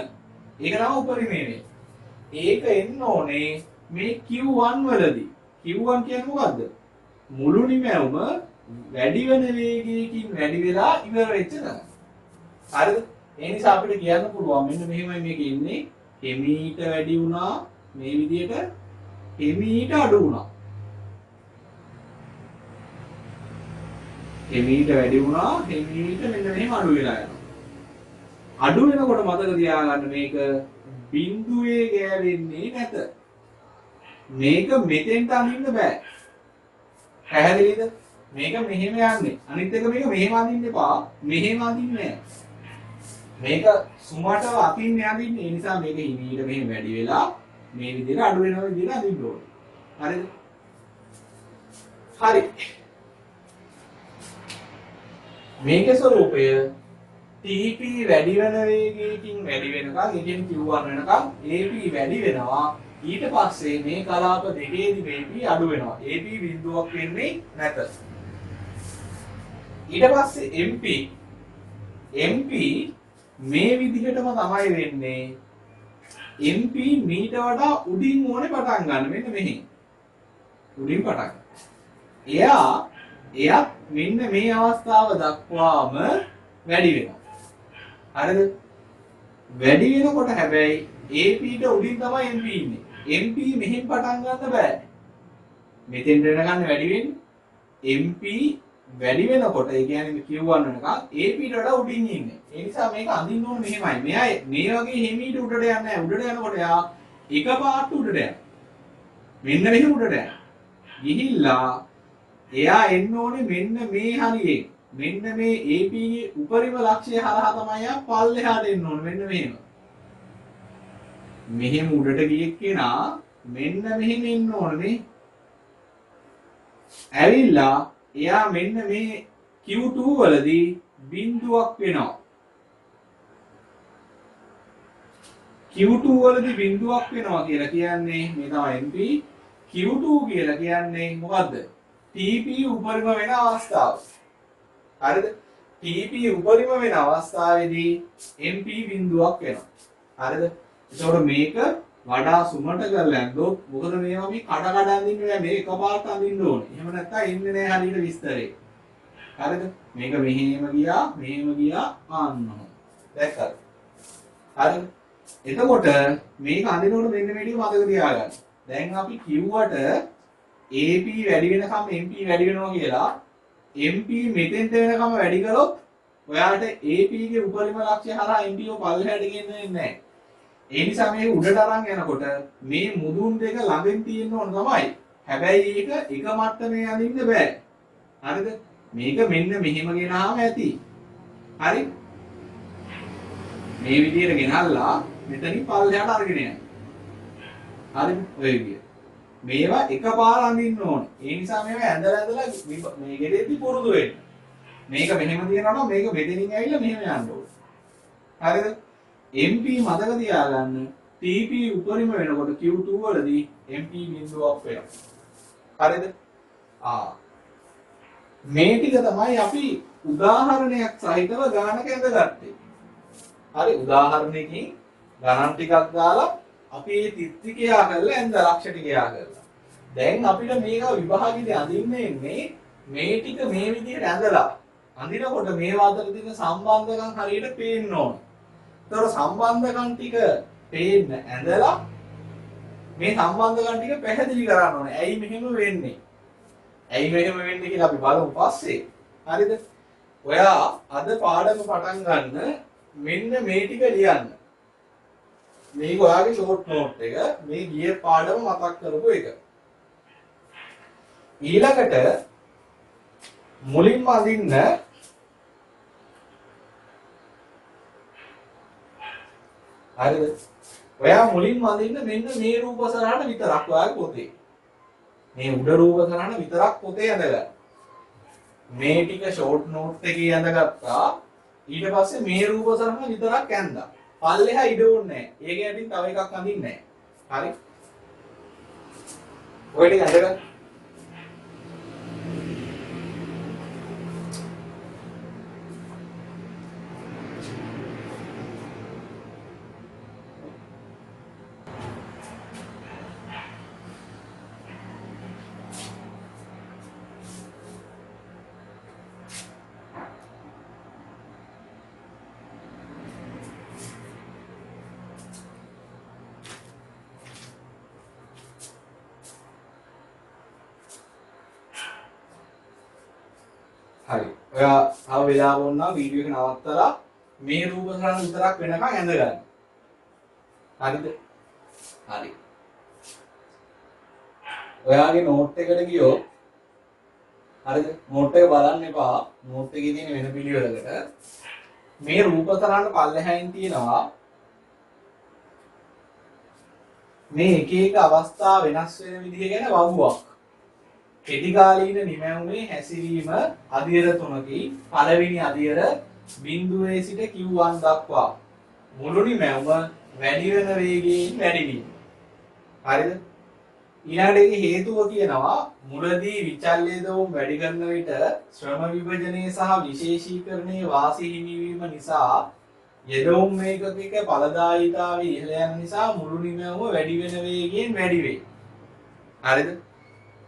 ඒක තමයි උපරිමේනේ. ඒක එන්න ඕනේ මේ Q1 වලදී. Q1 කියන්නේ මොකද්ද? මුළු නිමැවුම වැඩි වෙන වේගයකින් වැඩි වෙලා ඉවර වෙච්ච තැන. හරිද? ඒ නිසා අපිට කියන්න පුළුවන් මෙන්න මෙහෙමයි මේක ඉන්නේ. හිමීට වැඩි වුණා මේ විදිහට හිමීට අඩු වුණා. හිමීට වැඩි වුණා හිමීට මෙන්න මෙහෙම අඩු වෙලා යනවා. අඩු වෙනකොට මතක තියාගන්න මේක බිඳුවේ ගෑවෙන්නේ නැත. මේක මෙතෙන්ට අඳින්න බෑ. පැහැදිලිද? මේක මෙහෙම යන්නේ. අනිත් එක මේක මෙහෙම අඳින්න එපා. මෙහෙම අඳින්නේ නෑ. මේක සුමටව අතින් යදින්නේ. ඒ නිසා මේක හිමීට මෙහෙම වැඩි වෙලා මේ විදිහට අඩු වෙනවා විදිහට අඳින්න ඕනේ. හරිද? හරි. මේකේ ස්වરૂපය TP වැඩි වෙන වේගයකින් වැඩි වෙනකන් ඒ කියන්නේ Q1 වෙනකන් AP වැඩි වෙනවා. ඊට පස්සේ මේ කලාප දෙකේදී AP අඩු වෙනවා. AP බිඳුවක් වෙන්නේ නැත. ඊට පස්සේ MP මේ විදිහටම තමයි වෙන්නේ. MP මීට වඩා උඩින් ඕනේ පටන් ගන්න. මෙන්න මෙහි. උඩින් පටන්. එයත් මෙන්න මේ අවස්ථාව දක්වාම වැඩි වෙනවා. හරිද? වැඩි වෙනකොට හැබැයි AP ට උඩින් තමයි MP ඉන්නේ. MP මෙහෙන් පටන් ගන්න බෑ. මෙතෙන් වෙනකන් වැඩි වෙන්නේ. MP වැඩි වෙනකොට ඒ කියන්නේ Q1 වෙනකන් AP ට වඩා උඩින් ඉන්නේ. ඒ නිසා මේක අඳින්න ඕනේ මෙහෙමයි. මෙයා මේ වගේ හිමීට උඩට යන්නේ නැහැ. උඩට යනකොට එයා එකපාරට උඩට යනවා. මෙන්න මෙහෙම උඩට යනවා. ගිහිල්ලා එයා එන්න ඕනේ මෙන්න මේ හරියේ. මෙන්න මේ AP ගේ උපරිම ලක්ෂ්‍යය හරහා තමයි එයා පල්ලෙහාට එන්න ඕනේ. මෙන්න මෙහෙම. මෙහෙම උඩට ගියෙක් කෙනා මෙන්න මෙහෙම එන්න ඕනේ. ඇවිල්ලා එයා මෙන්න මේ Q2 වලදී බිඳුවක් වෙනවා. Q2 වලදී බිඳුවක් වෙනවා කියලා කියන්නේ මේ තමයි MP. Q2 කියලා කියන්නේ මොකද්ද? TP උපරිම වෙන අවස්ථාව. හරිද? TP උපරිම වෙන අවස්ථාවේදී MP බිඳුවක් වෙනවා. හරිද? ඒතකොට මේක වඩා සුමට කරලා ඇන්දොත් මොකද මේවා මේ කඩ අඳින්න බෑ. මේ එකපාරට අඳින්න ඕනේ. එහෙම නැත්නම් ඉන්නේ නෑ හරියට විස්තරේ. හරිද? මේක මෙහෙම ගියා ආන්නෝ. දැක්කද? හරිද? එතකොට මේක අඳිනකොට මෙන්න මේ ටික මතක තියාගන්න. දැන් අපි කිව්වට AP වැඩි වෙනකම් MP වැඩි වෙනවා කියලා MP මෙතෙන්ට වෙනකම් වැඩි කරොත් ඔයාලට AP ගේ උපරිම ලක්ෂ්‍ය හරහා MP එක පල්ලෙහාට ගෙන්නේ නැහැ. ඒ නිසා මේ උඩට අරන් යනකොට මේ මුදුන් දෙක ළඟින් තියෙන්න ඕන තමයි. හැබැයි ඒක එක මට්ටමේ අඳින්න බෑ. හරිද? මේක මෙන්න මෙහෙම ගෙනාම ඇති. හරි? මේ විදිහට ගෙනල්ලා මෙතනින් පල්ලෙහාට අරගෙන යන්න. හරිද? ඔය විදිහ. මේවා එකපාර අඳින්න ඕනේ. ඒ නිසා මේවා ඇඳලා මේ ගෙඩේදී පුරුදු වෙන්න. මේක මෙහෙම තියනවා නම් මේක මෙතනින් ඇවිල්ලා මෙහෙම යන්න ඕනේ. හරිද? MP මතක තියාගන්න TP උපරිම වෙනකොට Q2 වලදී MP බිඳුවක් වෙනවා. හරිද? මේ ටික තමයි අපි උදාහරණයක් සහිතව ගානක ඇඳගත්තේ. හරි උදාහරණයකින් ගණන් ටිකක් දාලා අපි මේ තිත්තිකයා කරලා ඇඳ ලක්ෂ ටිකයා කරලා. දැන් අපිට මේක විභාගෙදී අඳින්න ඉන්නේ මේ ටික මේ විදිහට ඇඳලා. අඳිනකොට මේවා අතර තියෙන සම්බන්ධකම් හරියට පේන්න ඕන. ඒතකොට සම්බන්ධකම් ටික පේන්න ඇඳලා මේ සම්බන්ධකම් ටික පැහැදිලි කරන්න ඕනේ. ඇයි මෙහෙම වෙන්නේ? ඇයි මෙහෙම වෙන්නේ කියලා අපි බලමු පස්සේ. හරිද? ඔයා අද පාඩම පටන් ගන්න මෙන්න මේ ටික ලියන්න. මේක ඔයාගේ ෂෝට් නෝට් එක මේ ගිය පාඩම මතක් කරපු එක. ඊළඟට මුලින්ම අඳින්න හරිද? ඔයා මුලින්ම අඳින්න මෙන්න මේ රූප සරහන විතරක් ඔයාගේ පොතේ. මේ උඩ රූප සරහන විතරක් පොතේ ඇඳගන්න. මේ ටික ෂෝට් නෝට් එකේ ඇඳගත්තා. ඊට පස්සේ මේ රූප සරහන විතරක් ඇඳලා. පල්ලෙහා ඉඩ ඕනේ නැහැ. ඒක යටින් තව එකක් අඳින්නේ නැහැ. හරි? ඔය ටික ඇඳගන්න. හරි. ඔයා තව වෙලාව වුණා වීඩියෝ එක නවත්තලා මේ රූප සරණ විතරක් වෙනකන් ඇඳ ගන්න. හරිද? හරි. ඔයාගේ නෝට් එකට ගියෝ හරිද? නෝට් එක බලන්න එපා. නෝට් එකේ තියෙන වෙන පිළිවෙලකට මේ රූප සරණ පල්ලෙහායින් තියෙනවා මේ එක එක අවස්ථා වෙනස් වෙන විදිහ ගැන වගුවක්. කෙටිකාලීන නිමැවුමේ හැසිරීම අදියර තුනකි. පළවෙනි අදියර බිඳුවේ සිට Q1 දක්වා මුළු නිමැවුම වැඩි වෙන වේගයෙන් වැඩි වීම. හරිද? ඊළඟට ඒකේ හේතුව කියනවා මුලදී විචල්්‍ය දෝම වැඩි කරන විට ශ්‍රම විභජනයේ සහ විශේෂීකරණයේ වාසි හිමිවීම නිසා යෙදවුම් මේකක ඵලදායීතාවය ඉහළ යන නිසා මුළු නිමැවුම වැඩි වෙන වේගයෙන් වැඩි වෙයි. හරිද?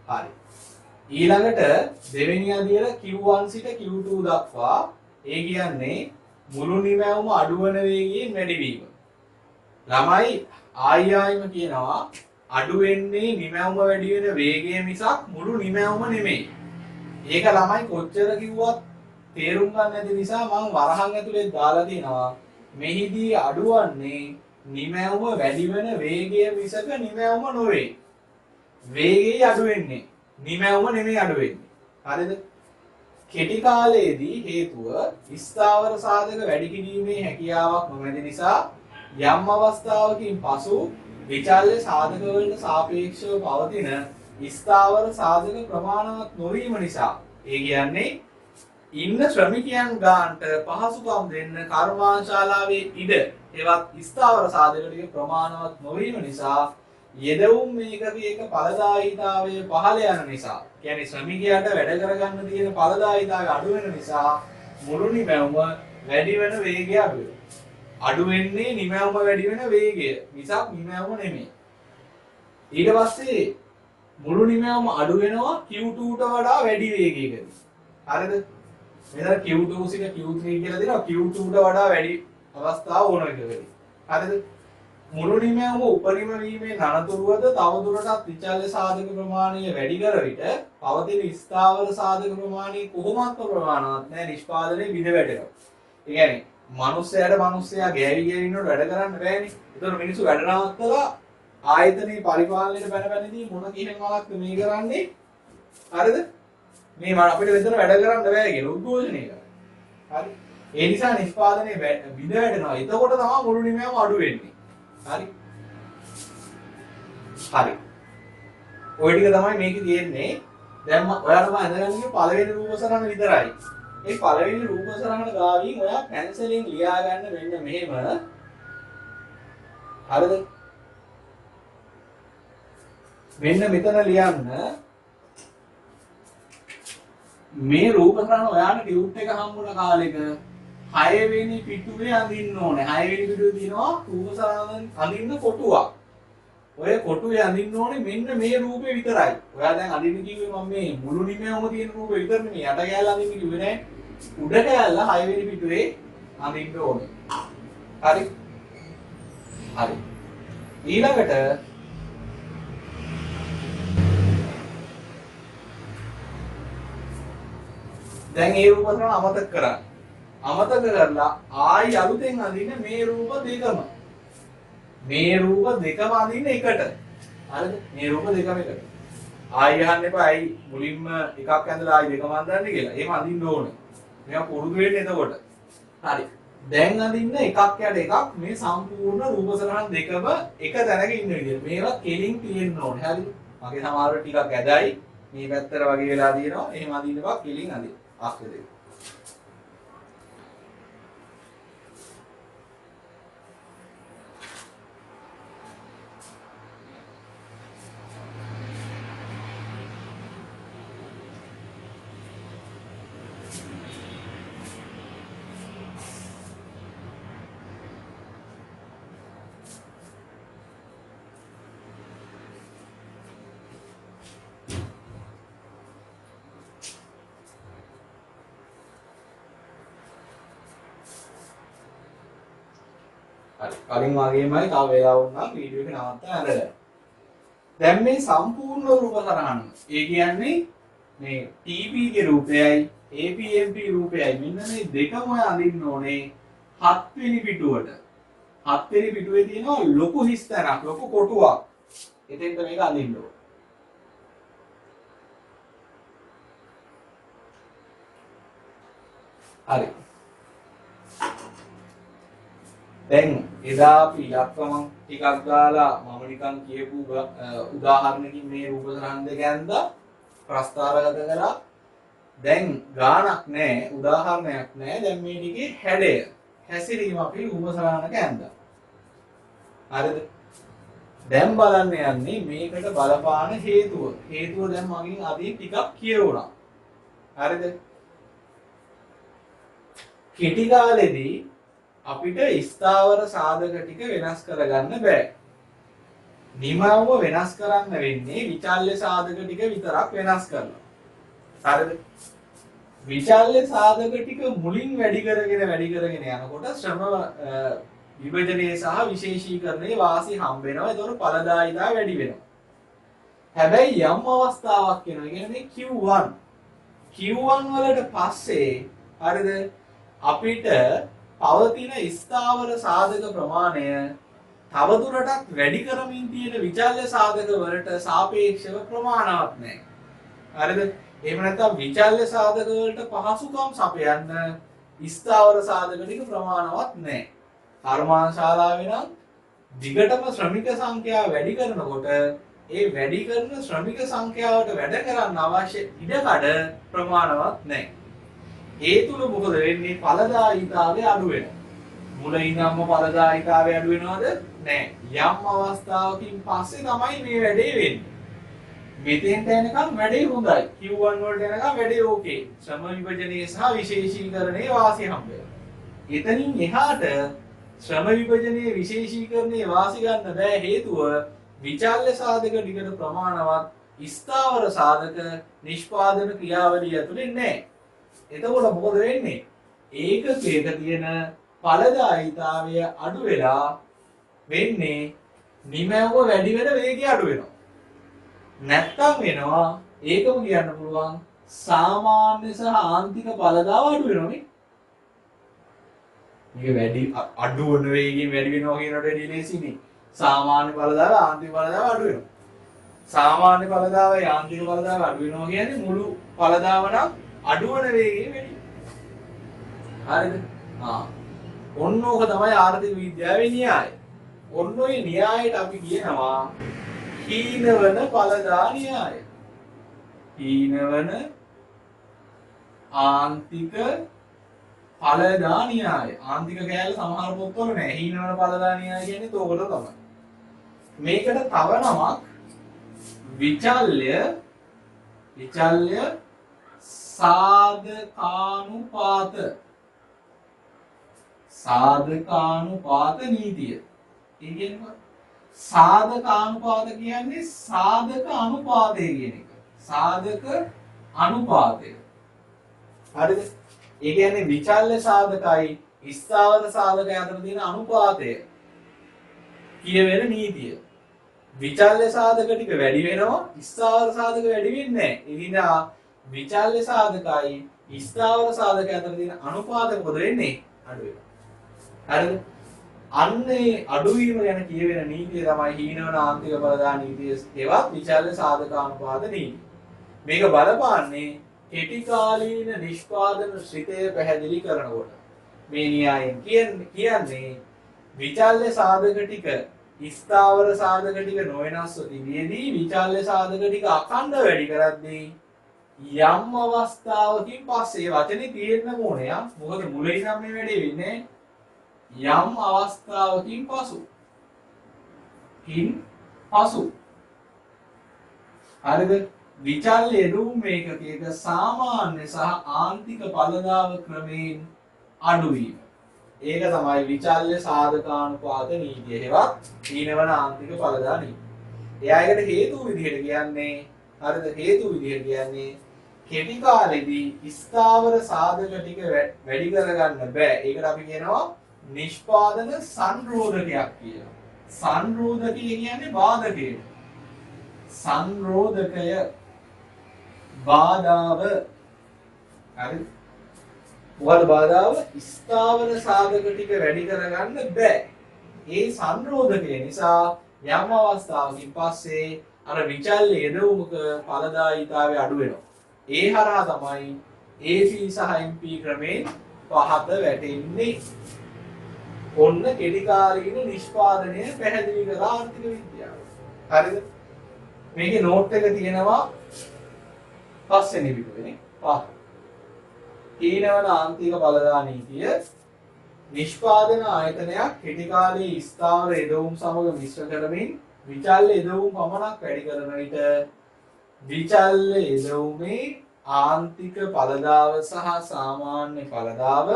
හරි. ඊළඟට දෙවෙනි අදියර Q1 සිට Q2 දක්වා ඒ කියන්නේ මුළු නිමැවුම අඩු වෙන වේගයෙන් වැඩි වීම. ළමයි ආයෙම කියනවා අඩු වෙන්නේ නිමැවුම වැඩි වෙන වේගය මිසක් මුළු නිමැවුම නෙමෙයි. ඒක ළමයි කොච්චර කිව්වත් තේරුම් ගන්න නැති නිසා මම වරහන් ඇතුලේ දාලා තිනවා මෙහිදී අඩුවන්නේ නිමැවුම වැඩි වෙන වේගය මිසක නිමැවුම නොවේ. වේගය අඩු වෙන්නේ නිමැවුම නෙමෙයි අඩු වෙන්නේ. හරිද? කෙටි කාලයේදී හේතුව ස්ථාවර සාධක වැඩි කිරීමේ හැකියාවක් නොමැති නිසා යම් අවස්ථාවකින් පසු විචල්්‍ය සාධක වලට සාපේක්ෂව පවතින ස්ථාවර සාධක ප්‍රමාණවත් නොවීම නිසා ඒ කියන්නේ ඉන්න ශ්‍රමිකයන් ගානට පහසුකම් දෙන්න කර්මාශාලාවේ ඉඩ ඒවත් ස්ථාවර සාධක ටික ප්‍රමාණවත් නොවීම නිසා යෙදවුම් මේකක ඵලදායීතාවය පහළ යන නිසා කියන්නේ ශ්‍රමිකයාට වැඩ කරගන්න තියෙන ඵලදායීතාවය අඩු වෙන නිසා මුළු නිමැවුම වැඩි වෙන වේගය අඩු වෙනවා. අඩු වෙන්නේ නිමැවුම වැඩි වෙන වේගය මිසක් නිමැවුම නෙමෙයි. ඊට පස්සේ මුළු නිමැවුම අඩු වෙනවා Q2ට වඩා වැඩි වේගයකින්. හරිද? මෙතන Q2 සිට Q3 කියලා දෙනවා Q2ට වඩා වැඩි අවස්ථාව ඕන එකකදී. හරිද? මුළු නිමැවුම උපරිම වීමේ අනතුරුවද තවදුරටත් විචල්්‍ය සාධක ප්‍රමාණය වැඩි කර විට පවතින ස්ථාවර සාධක ප්‍රමාණය කොහොමත් ප්‍රමාණවත් නැහැ නිෂ්පාදනයේ විද වැටෙනවා. ඒ කියන්නේ මිනිස්සයා ගෑවි ගෑවිනොත් වැඩ කරන්න බෑනේ. ඒතකොට මිනිස්සු වැඩ නවත්තලා ආයතනයේ පරිපාලනයට පැනපැනදී මොන කිහිමක් මේ කරන්නේ? හරිද? මේ අපිට වෙනතන වැඩ කරන්න බෑ කියලා උද්ඝෝෂණය කරනවා. හරි? ඒ නිසා නිෂ්පාදනයේ විද වැටෙනවා. එතකොට තමයි මුළු නිමැවුම අඩු වෙන්නේ. හරි. හරි. ඔය ටික තමයි මේකේ තියෙන්නේ. දැන් ඔයාලම අඳගන්නේ පළවෙනි රූප සරණ විතරයි. මේ පළවෙනි රූප සරහන ගාවින් ඔයා පැන්සලෙන් ලියා ගන්න මෙන්න මෙහෙම. හරිද? මෙන්න මෙතන ලියන්න මේ රූප සරහන ඔයාට ටියුට් එක හම්බුන කාලෙක 6 වෙනි පිටුවේ අඳින්න ඕනේ. 6 වෙනි පිටුවේ තියෙනවා රූප සරහන අඳින්න කොටුවක්. ඔය කොටුවේ අඳින්න ඕනේ මෙන්න මේ රූපේ විතරයි. ඔයා දැන් අඳින්න කිව්වේ මම මේ මුළු නිමයම තියෙන රූපේ විතර නෙමෙයි. යට කැලල අඳින්න කිව්වේ නෑ. උඩ කැලල 6 වෙනි පිටුවේ අඳින්න ඕනේ. හරි. හරි. ඊළඟට දැන් ඒ රූප සරහන අමතක කරන්න. අමතක කරලා ආයි අලුතෙන් අඳින්න මේ රූප දෙකම. මේ රූප දෙකම අඳින්න එකට. හරිද? මේ රූප දෙකම එකට. ආයි අහන්න එපා. අයි මුලින්ම එකක් ඇඳලා ආයි දෙකම අඳින්න කියලා. එහෙම අඳින්න ඕනේ. මේවා පුරුදු වෙන්න එතකොට. හරි. දැන් අඳින්න එකක් යට එකක් මේ සම්පූර්ණ රූප සරහන් දෙකම එක තැනක ඉන්න විදියට. මේවා කෙලින් තියෙන්න ඕනේ. හරිද? මගේ සමහරව ටිකක් ඇදයි. මේ පැත්තට වගේ වෙලා තියෙනවා. එහෙම අඳින්න එපා. කෙලින් අඳින්න. අක්ක දෙක. කලින් වගේමයි තව වෙලාවක් නම් වීඩියෝ එක නවත්තලා ඇඳලා. දැන් මේ සම්පූර්ණ රූප සරහන. ඒ කියන්නේ මේ TP ගේ රූපයයි APMP රූපයයි මෙන්න මේ දෙකම ඔය අඳින්න ඕනේ 7 වෙනි පිටුවට. 7 වෙනි පිටුවේ තියෙනවා ලොකු හිස්තැනක්, ලොකු කොටුවක්. එතෙන්ට මේක අඳින්න ඕනේ. හරි. දැන් එදා අපි ඉලක්කම ටිකක් දාලා මම නිකන් කියපු උදාහරණකින් මේ රූප සරහන් දෙක ඇඳලා ප්‍රස්තාරගත කරා. දැන් ගාණක් නැහැ, උදාහරණයක් නැහැ. දැන් මේ ටිකේ හැඩය හැසිරීම අපි රූප සරහනක ඇඳලා. හරිද? දැන් බලන්න යන්නේ මේකට බලපාන හේතුව. හේතුව දැන් මගෙන් අදී ටිකක් කියවුණා. හරිද? කෙටි කාලෙදී අපිට ස්ථාවර සාධක ටික වෙනස් කරගන්න බෑ. නිමවම වෙනස් කරන්න වෙන්නේ විචල්්‍ය සාධක ටික විතරක් වෙනස් කරලා. හරිද? විචල්්‍ය සාධක ටික මුලින් වැඩි කරගෙන යනකොට ශ්‍රම විභජනයේ සහ විශේෂීකරණයේ වාසි හම්බ වෙනවා. ඒතකොට ඵලදායීතාව වැඩි වෙනවා. හැබැයි යම් අවස්ථාවක් එනවා. කියන්නේ Q1. Q1 වලට පස්සේ හරිද? අපිට පවතින ස්ථාවර සාධක ප්‍රමාණය තවදුරටත් වැඩි කරමින් තියෙන විචල්්‍ය සාධක වලට සාපේක්ෂව ප්‍රමාණවත් නැහැ. හරිද? එහෙම නැත්නම් විචල්්‍ය සාධක වලට පහසුකම් සපයන්න ස්ථාවර සාධක ටික ප්‍රමාණවත් නැහැ. කර්මාන්තශාලාවේ නම් දිගටම ශ්‍රමික සංඛ්‍යාව වැඩි කරනකොට ඒ වැඩි කරන ශ්‍රමික සංඛ්‍යාවට වැඩ කරන්න අවශ්‍ය ඉඩකඩ ප්‍රමාණවත් නැහැ. ඒ තුල මොකද වෙන්නේ? ඵලදායීතාවය අඩු වෙනවා. මුල ඉඳන්ම ඵලදායීතාවය අඩු වෙනවද? නැහැ. යම් අවස්ථාවකින් පස්සේ තමයි මේ වැඩේ වෙන්නේ. මෙතෙන්ට එනකම් වැඩේ හොඳයි. Q1 වලට එනකම් වැඩේ ඕකේ. ශ්‍රම විභජනයේ සහ විශේෂීකරණයේ වාසිය හම්බ වෙනවා. එතනින් එහාට ශ්‍රම විභජනයේ විශේෂීකරණයේ වාසි ගන්න බෑ. හේතුව විචල්්‍ය සාධක ටිකට ප්‍රමාණවත් ස්ථාවර සාධක නිෂ්පාදන ක්‍රියාවලිය ඇතුලේ නැහැ. එතකොට මොකද වෙන්නේ? ඒකකයක තියෙන ඵලදායීතාවය අඩු වෙලා වෙන්නේ නිමවම වැඩි වෙන වේගය අඩු වෙනවා. නැත්තම් වෙනවා ඒකම කියන්න පුළුවන් සාමාන්‍ය සහ ආන්තික ඵලදාව අඩු වෙනවනේ. මේක වැඩි අඩු වෙන වේගයෙන් වැඩි වෙනවා කියනට වැඩි ලේසිනේ. සාමාන්‍ය ඵලදාව ආන්තික ඵලදාව අඩු වෙනවා. සාමාන්‍ය ඵලදාවයි ආන්තික ඵලදාව අඩු වෙනවා කියන්නේ මුළු ඵලදාව නම් අඩුවන වේගයෙන් වැඩි. හරිද? ඔන්න ඕක තමයි ආර්ථික විද්‍යාවේ න්‍යාය. ඔන්න ඔය න්‍යායට අපි කියනවා හීනවන ඵලදා න්‍යාය. හීනවන ආන්තික ඵලදා න්‍යාය. ආන්තික කෑල්ල සමහර පොත්වල නැහැ. හීනවන ඵලදා න්‍යාය කියන්නේ තෝකට තමයි. මේකට තව නමක් විචල්්‍ය සාධකානුපාත නීතිය. ඒ කියන්නේ සාධකානුපාත කියන්නේ සාධක අනුපාතය කියන එක. සාධක අනුපාතය. හරිද? ඒ කියන්නේ විචල්්‍ය සාධකයි ස්ථාවර සාධකයි අතර තියෙන අනුපාතය කියවෙන නීතිය. විචල්්‍ය සාධක ටික වැඩි වෙනවා, ස්ථාවර සාධක වැඩි වෙන්නේ නැහැ. ඒ නිසා විචල්්‍ය සාධකයි ස්ථාවර සාධක අතර තියෙන අනුපාතය මොකද වෙන්නේ? අඩු වෙනවා. හරිද? අන්නේ අඩුවීම ගැන කියවෙන නීතිය තමයි හීනවන ආන්තික ඵලදා නීතිය හෙවත් විචල්්‍ය සාධකානුපාත නීතිය. මේක බලපාන්නේ කෙටි කාලීන නිෂ්පාදන ශ්‍රිතය පැහැදිලි කරනකොට. මේ න්‍යායයෙන් කියන්නේ විචල්්‍ය සාධක ටික ස්ථාවර සාධක ටික නොවෙනස්ව තිබියදී විචල්්‍ය සාධක ටික අඛණ්ඩ වැඩි කරද්දී යම් අවස්ථාවකින් පස්සේ වචනේ තියෙන්න ඕනේ. මොකද මුලින් නම් මේ වැඩේ වෙන්නේ යම් අවස්ථාවකින් පසු. හරිද? විචල්්‍ය යෙදුම් මේකකයක සාමාන්‍ය සහ ආන්තික ඵලදාව ක්‍රමයෙන් අඩුවීම. ඒක තමයි විචල්්‍ය සාධකානුපාත නීතිය හෙවත් හීනවන ආන්තික ඵලදා නීතිය. එයා ඒකට හේතු විදිහට කියන්නේ හරිද? හේතු විදිහට කියන්නේ කෙටි කාලෙදී ස්ථාවර සාධක ටික වැඩි කරගන්න බෑ. ඒකට අපි කියනවා නිෂ්පාදන සංරෝධකයක් කියලා. සංරෝධකය කියන්නේ බාධකය. සංරෝධකය බාධාව. හරි? මොකද බාධාව? ස්ථාවර සාධක ටික වැඩි කරගන්න බෑ. ඒ සංරෝධකය නිසා යම් අවස්ථාවකින් පස්සේ අර විචල්්‍ය යෙදවුමක ඵලදායීතාවය අඩු වෙනවා. ඒ හරහා තමයි AP සහ MP ක්‍රමයෙන් පහත වැටෙන්නේ. ඔන්න කෙටි කාලීන නිෂ්පාදනය පැහැදිලි කළ ආර්ථික විද්‍යාව. හරිද? මේකේ නෝට් එක තියෙනවා පස්වෙනි පිටුවේ පහ. හීනවන ආන්තික ඵලදා නීතිය නිෂ්පාදන ආයතනයක් කෙටි කාලීන ස්ථාවර යෙදවුම් සමග මිශ්‍ර කරමින් විචල්්‍ය යෙදවුම් පමණක් වැඩි කරන විට විචල්්‍ය යෙදවුමේ ආන්තික ඵලදාව සහ සාමාන්‍ය ඵලදාව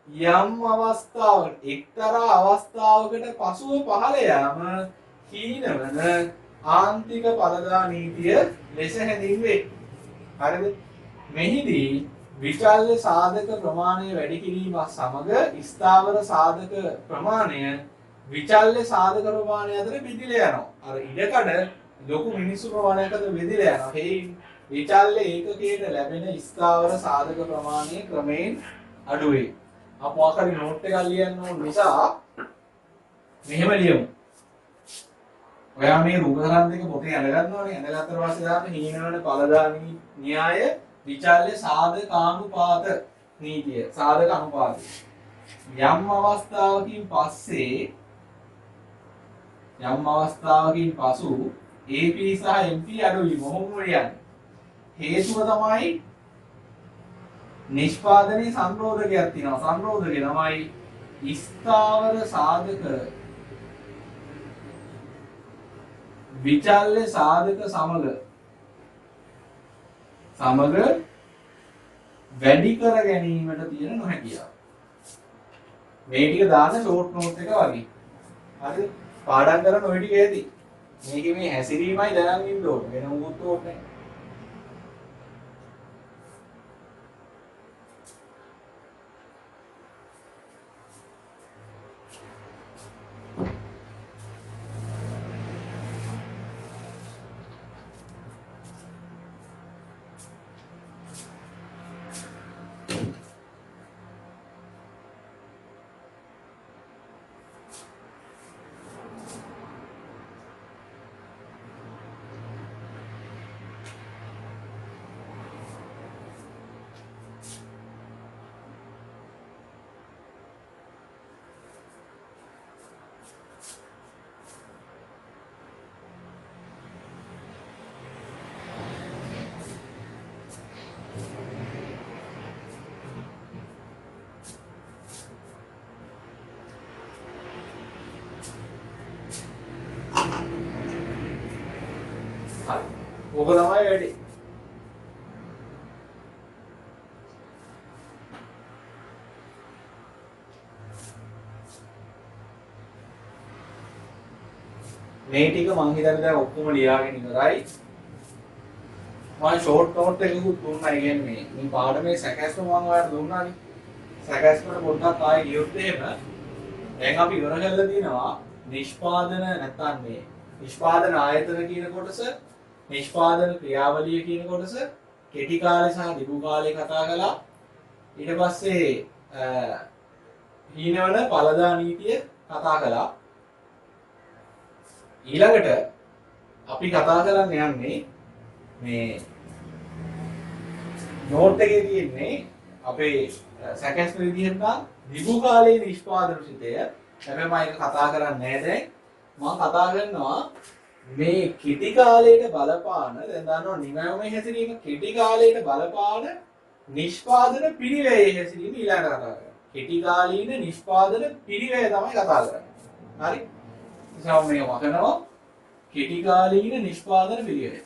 යම් අවස්ථාවක එක්තරා අවස්ථාවකට පසුව පහළ යාම හීනවන ආන්තික ඵලදා නීතිය ලෙස හැඳින්වේ. හරිද? මෙහිදී විචල්්‍ය සාධක ප්‍රමාණය වැඩි කිරීමත් සමග ස්ථාවර සාධක ප්‍රමාණය විචල්්‍ය සාධක ප්‍රමාණය අතර බෙදිලා යනවා. අර ඉඩකඩ ලොකු මිනිස්සු ප්‍රමාණයක් අතර බෙදිලා යනවා. හේයින් විචල්්‍ය ඒකකයට ලැබෙන ස්ථාවර සාධක ප්‍රමාණය ක්‍රමයෙන් අඩු වේ. අපි මොකක්hari නෝට් එකක් ලියන්න ඕන නිසා මෙහෙම ලියමු. ඔයා මේ රූපතරන් දෙක පොතේ අඳගන්නවානේ. අඳගත්තට පස්සේ දාන්න හීනවන ඵලදා න්‍යාය විචල්්‍ය සාධකානුපාත නීතිය. සාධක අනුපාතය. යම් අවස්ථාවකින් පසු AP සහ MP අඩුවීම මොහොම කියන්නේ. හේතුව තමයි නිෂ්පාදනයේ සංරෝධකයක් තියෙනවා. සංරෝධකය තමයි ස්ථාවර සාධක විචල්්‍ය සාධක සමග වැඩි කර ගැනීමට තියෙන නොහැකියාව. මේ ටික දාන්න ෂෝට් නෝට් එක වගේ. හරිද? පාඩම් කරන ඔය ටික ඇති. මේකේ මේ හැසිරීමයි දැනන් ඉන්න ඕනේ. වෙන මොකුත් ඕනේ නැහැ. හරි. ඕක තමයි වැඩි. මේ ටික මං හිතන්නේ දැන් ඔක්කොම ලියාගෙන ඉවරයි. මම ෂෝට් නෝට් එකකුත් දුන්නා. ඒ කියන්නේ මේ පාඩමේ සැකැස්ම මම ඔයාලට දුන්නානේ. සැකැස්මට පොඩ්ඩක් ආයෙ ගියොත් එහෙම දැන් අපි ඉවර කරලා තියෙනවා නිෂ්පාදන නැත්නම් මේ නිෂ්පාදන ආයතන කියන කොටස, නිෂ්පාදන ක්‍රියාවලිය කියන කොටස, කෙටි කාලේ සහ දිගු කාලේ කතා කළා. ඊට පස්සේ හීනවන පළදා නීතිය කතා කළා. ඊළඟට අපි කතා කරන්න යන්නේ මේ නෝට් එකේ තියෙන්නේ අපේ සැකැස්ම විදිහට නම් දිගු කාලයේ නිෂ්පාදන සිතය. හැබැයි මම ඒක කතා කරන්නේ නැහැ දැන්. මම කතා කරනවා මේ කෙටි කාලයට බලපාන දැන් දන්නවා නිමැවුමේ හැසිරීම කෙටි කාලයට බලපාන නිෂ්පාදන පිරිවැයේ හැසිරීම ඊළඟට කතා කරනවා. කෙටි කාලීන නිෂ්පාදන පිරිවැය තමයි කතා කරන්නේ. හරි? ඉතින් මේ වචනවා කෙටි කාලීන නිෂ්පාදන පිරිවැය.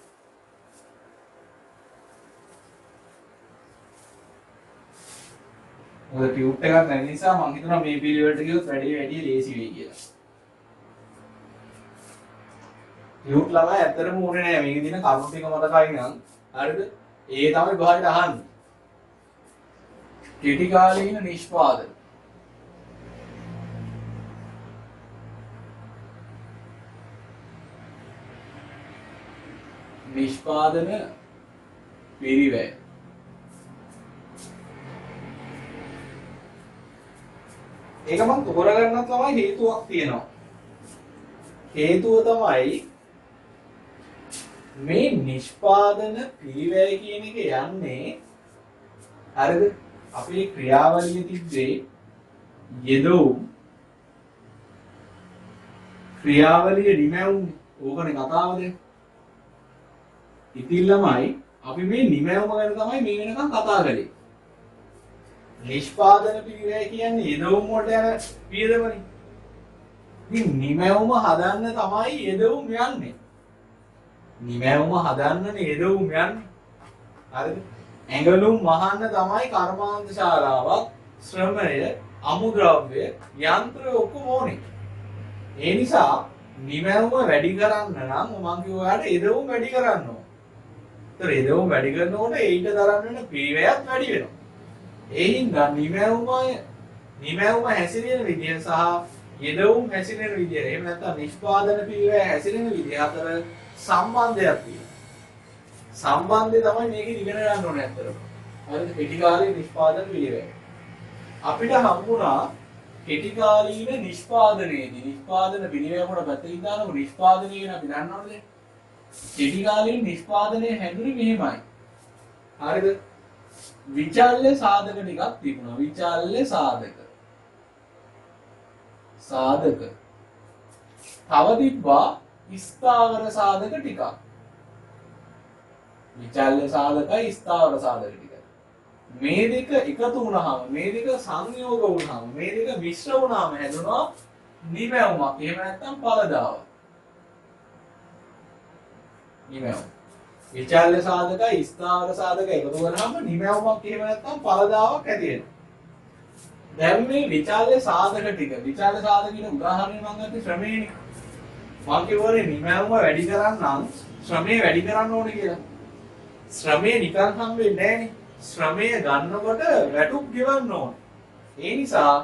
ඔය ටියුට් එකක් නැති නිසා මම හිතනවා මේ පිළිවෙලට ගියොත් වැඩි ලේසි වෙයි කියලා. ටියුට් ළමයි ඇත්තටම ඕනේ නැහැ මේකේ තියෙන කරුණු ටික මතකයි නම්. හරිද? ඒ තමයි බහරිට අහන්නේ. කෙටි කාලීන නිෂ්පාදන. නිෂ්පාදන පිරිවැය. ඒක මම තෝරගන්නත් තමයි හේතුවක් තියෙනවා. හේතුව තමයි මේ නිෂ්පාදන පිරිවැය කියන එක යන්නේ හරිද? අපේ ක්‍රියාවලිය තිබ්බේ යෙදවුම් ක්‍රියාවලිය නිමැවුම් ඕකනේ කතාවද? ඉතින් ළමයි අපි මේ නිමැවුම ගැන තමයි මේ වෙනකන් කතා කරේ. නිෂ්පාදන පිරිවැය කියන්නේ යෙදවුම් වලට යන පියදමනේ. ඉතින් නිමැවුම හදන්න තමයි යෙදවුම් යන්නේ. නිමැවුම හදන්නනේ යෙදවුම් යන්නේ. හරිද? ඇඟලුම් වහන්න තමයි කර්මාන්ත ශාලාවක්, ශ්‍රමය, අමුද්‍රව්‍ය, යන්ත්‍ර ඔක්කොම ඕනේ. ඒ නිසා නිමැවුම වැඩි කරන්න නම් මම කිව්වාට යෙදවුම් වැඩි කරන්න ඕන. ඒතර යෙදවුම් වැඩි කරනකොට ඊට තරම් වෙන පිරිවැයත් වැඩි වෙනවා. ඒ හින්දා නිමැවුම හැසිරෙන විදිය සහ යෙදවුම් හැසිරෙන විදිය එහෙම නැත්නම් නිෂ්පාදන පිරිවැය හැසිරෙන විදිය අතර සම්බන්ධයක් තියෙනවා. සම්බන්ධය තමයි මේකේ ඉගෙන ගන්න ඕනේ අතරම. හරිද? කෙටි කාලීන නිෂ්පාදන පිරිවැය. අපිට හම්බුණා කෙටි කාලීන නිෂ්පාදනයේදී නිෂ්පාදන පිරිවැයකට පැත්තකින් දානකො නිෂ්පාදනය කියන අපි දන්නවනේ. කෙටි කාලීන නිෂ්පාදනයේ හැඳුනේ මෙහෙමයි. හරිද? විචල්්‍ය සාධක ටිකක් තිබුණා. විචල්්‍ය සාධක. තව තිබ්බා ස්ථාවර සාධක ටිකක්. විචල්්‍ය සාධකයි ස්ථාවර සාධක ටික. මේ දෙක එකතු වුණාම මේ දෙක සංයෝග වුණාම මේ දෙක මිශ්‍ර වුණාම හැදුණා නිමැවුමක්. එහෙම නැත්නම් පළදාවක්. නිමැවුම. විචල්්‍ය සාධකයි ස්ථාවර සාධක එකතු කරාම නිමැවුමක් එහෙම නැත්නම් පළදාවක් ඇති වෙනවා. දැන් මේ විචල්්‍ය සාධක ටික විචල්්‍ය සාධක කියන උදාහරණයක් මම ගත්තේ ශ්‍රමයේනේ. මම කියවනේ නිමැවුම වැඩි කරන්නම් ශ්‍රමය වැඩි කරන්න ඕනේ කියලා. ශ්‍රමය නිකන් හම්බෙන්නේ නැහනේ. ශ්‍රමය ගන්නකොට වැටුප් ගෙවන්න ඕනේ. ඒ නිසා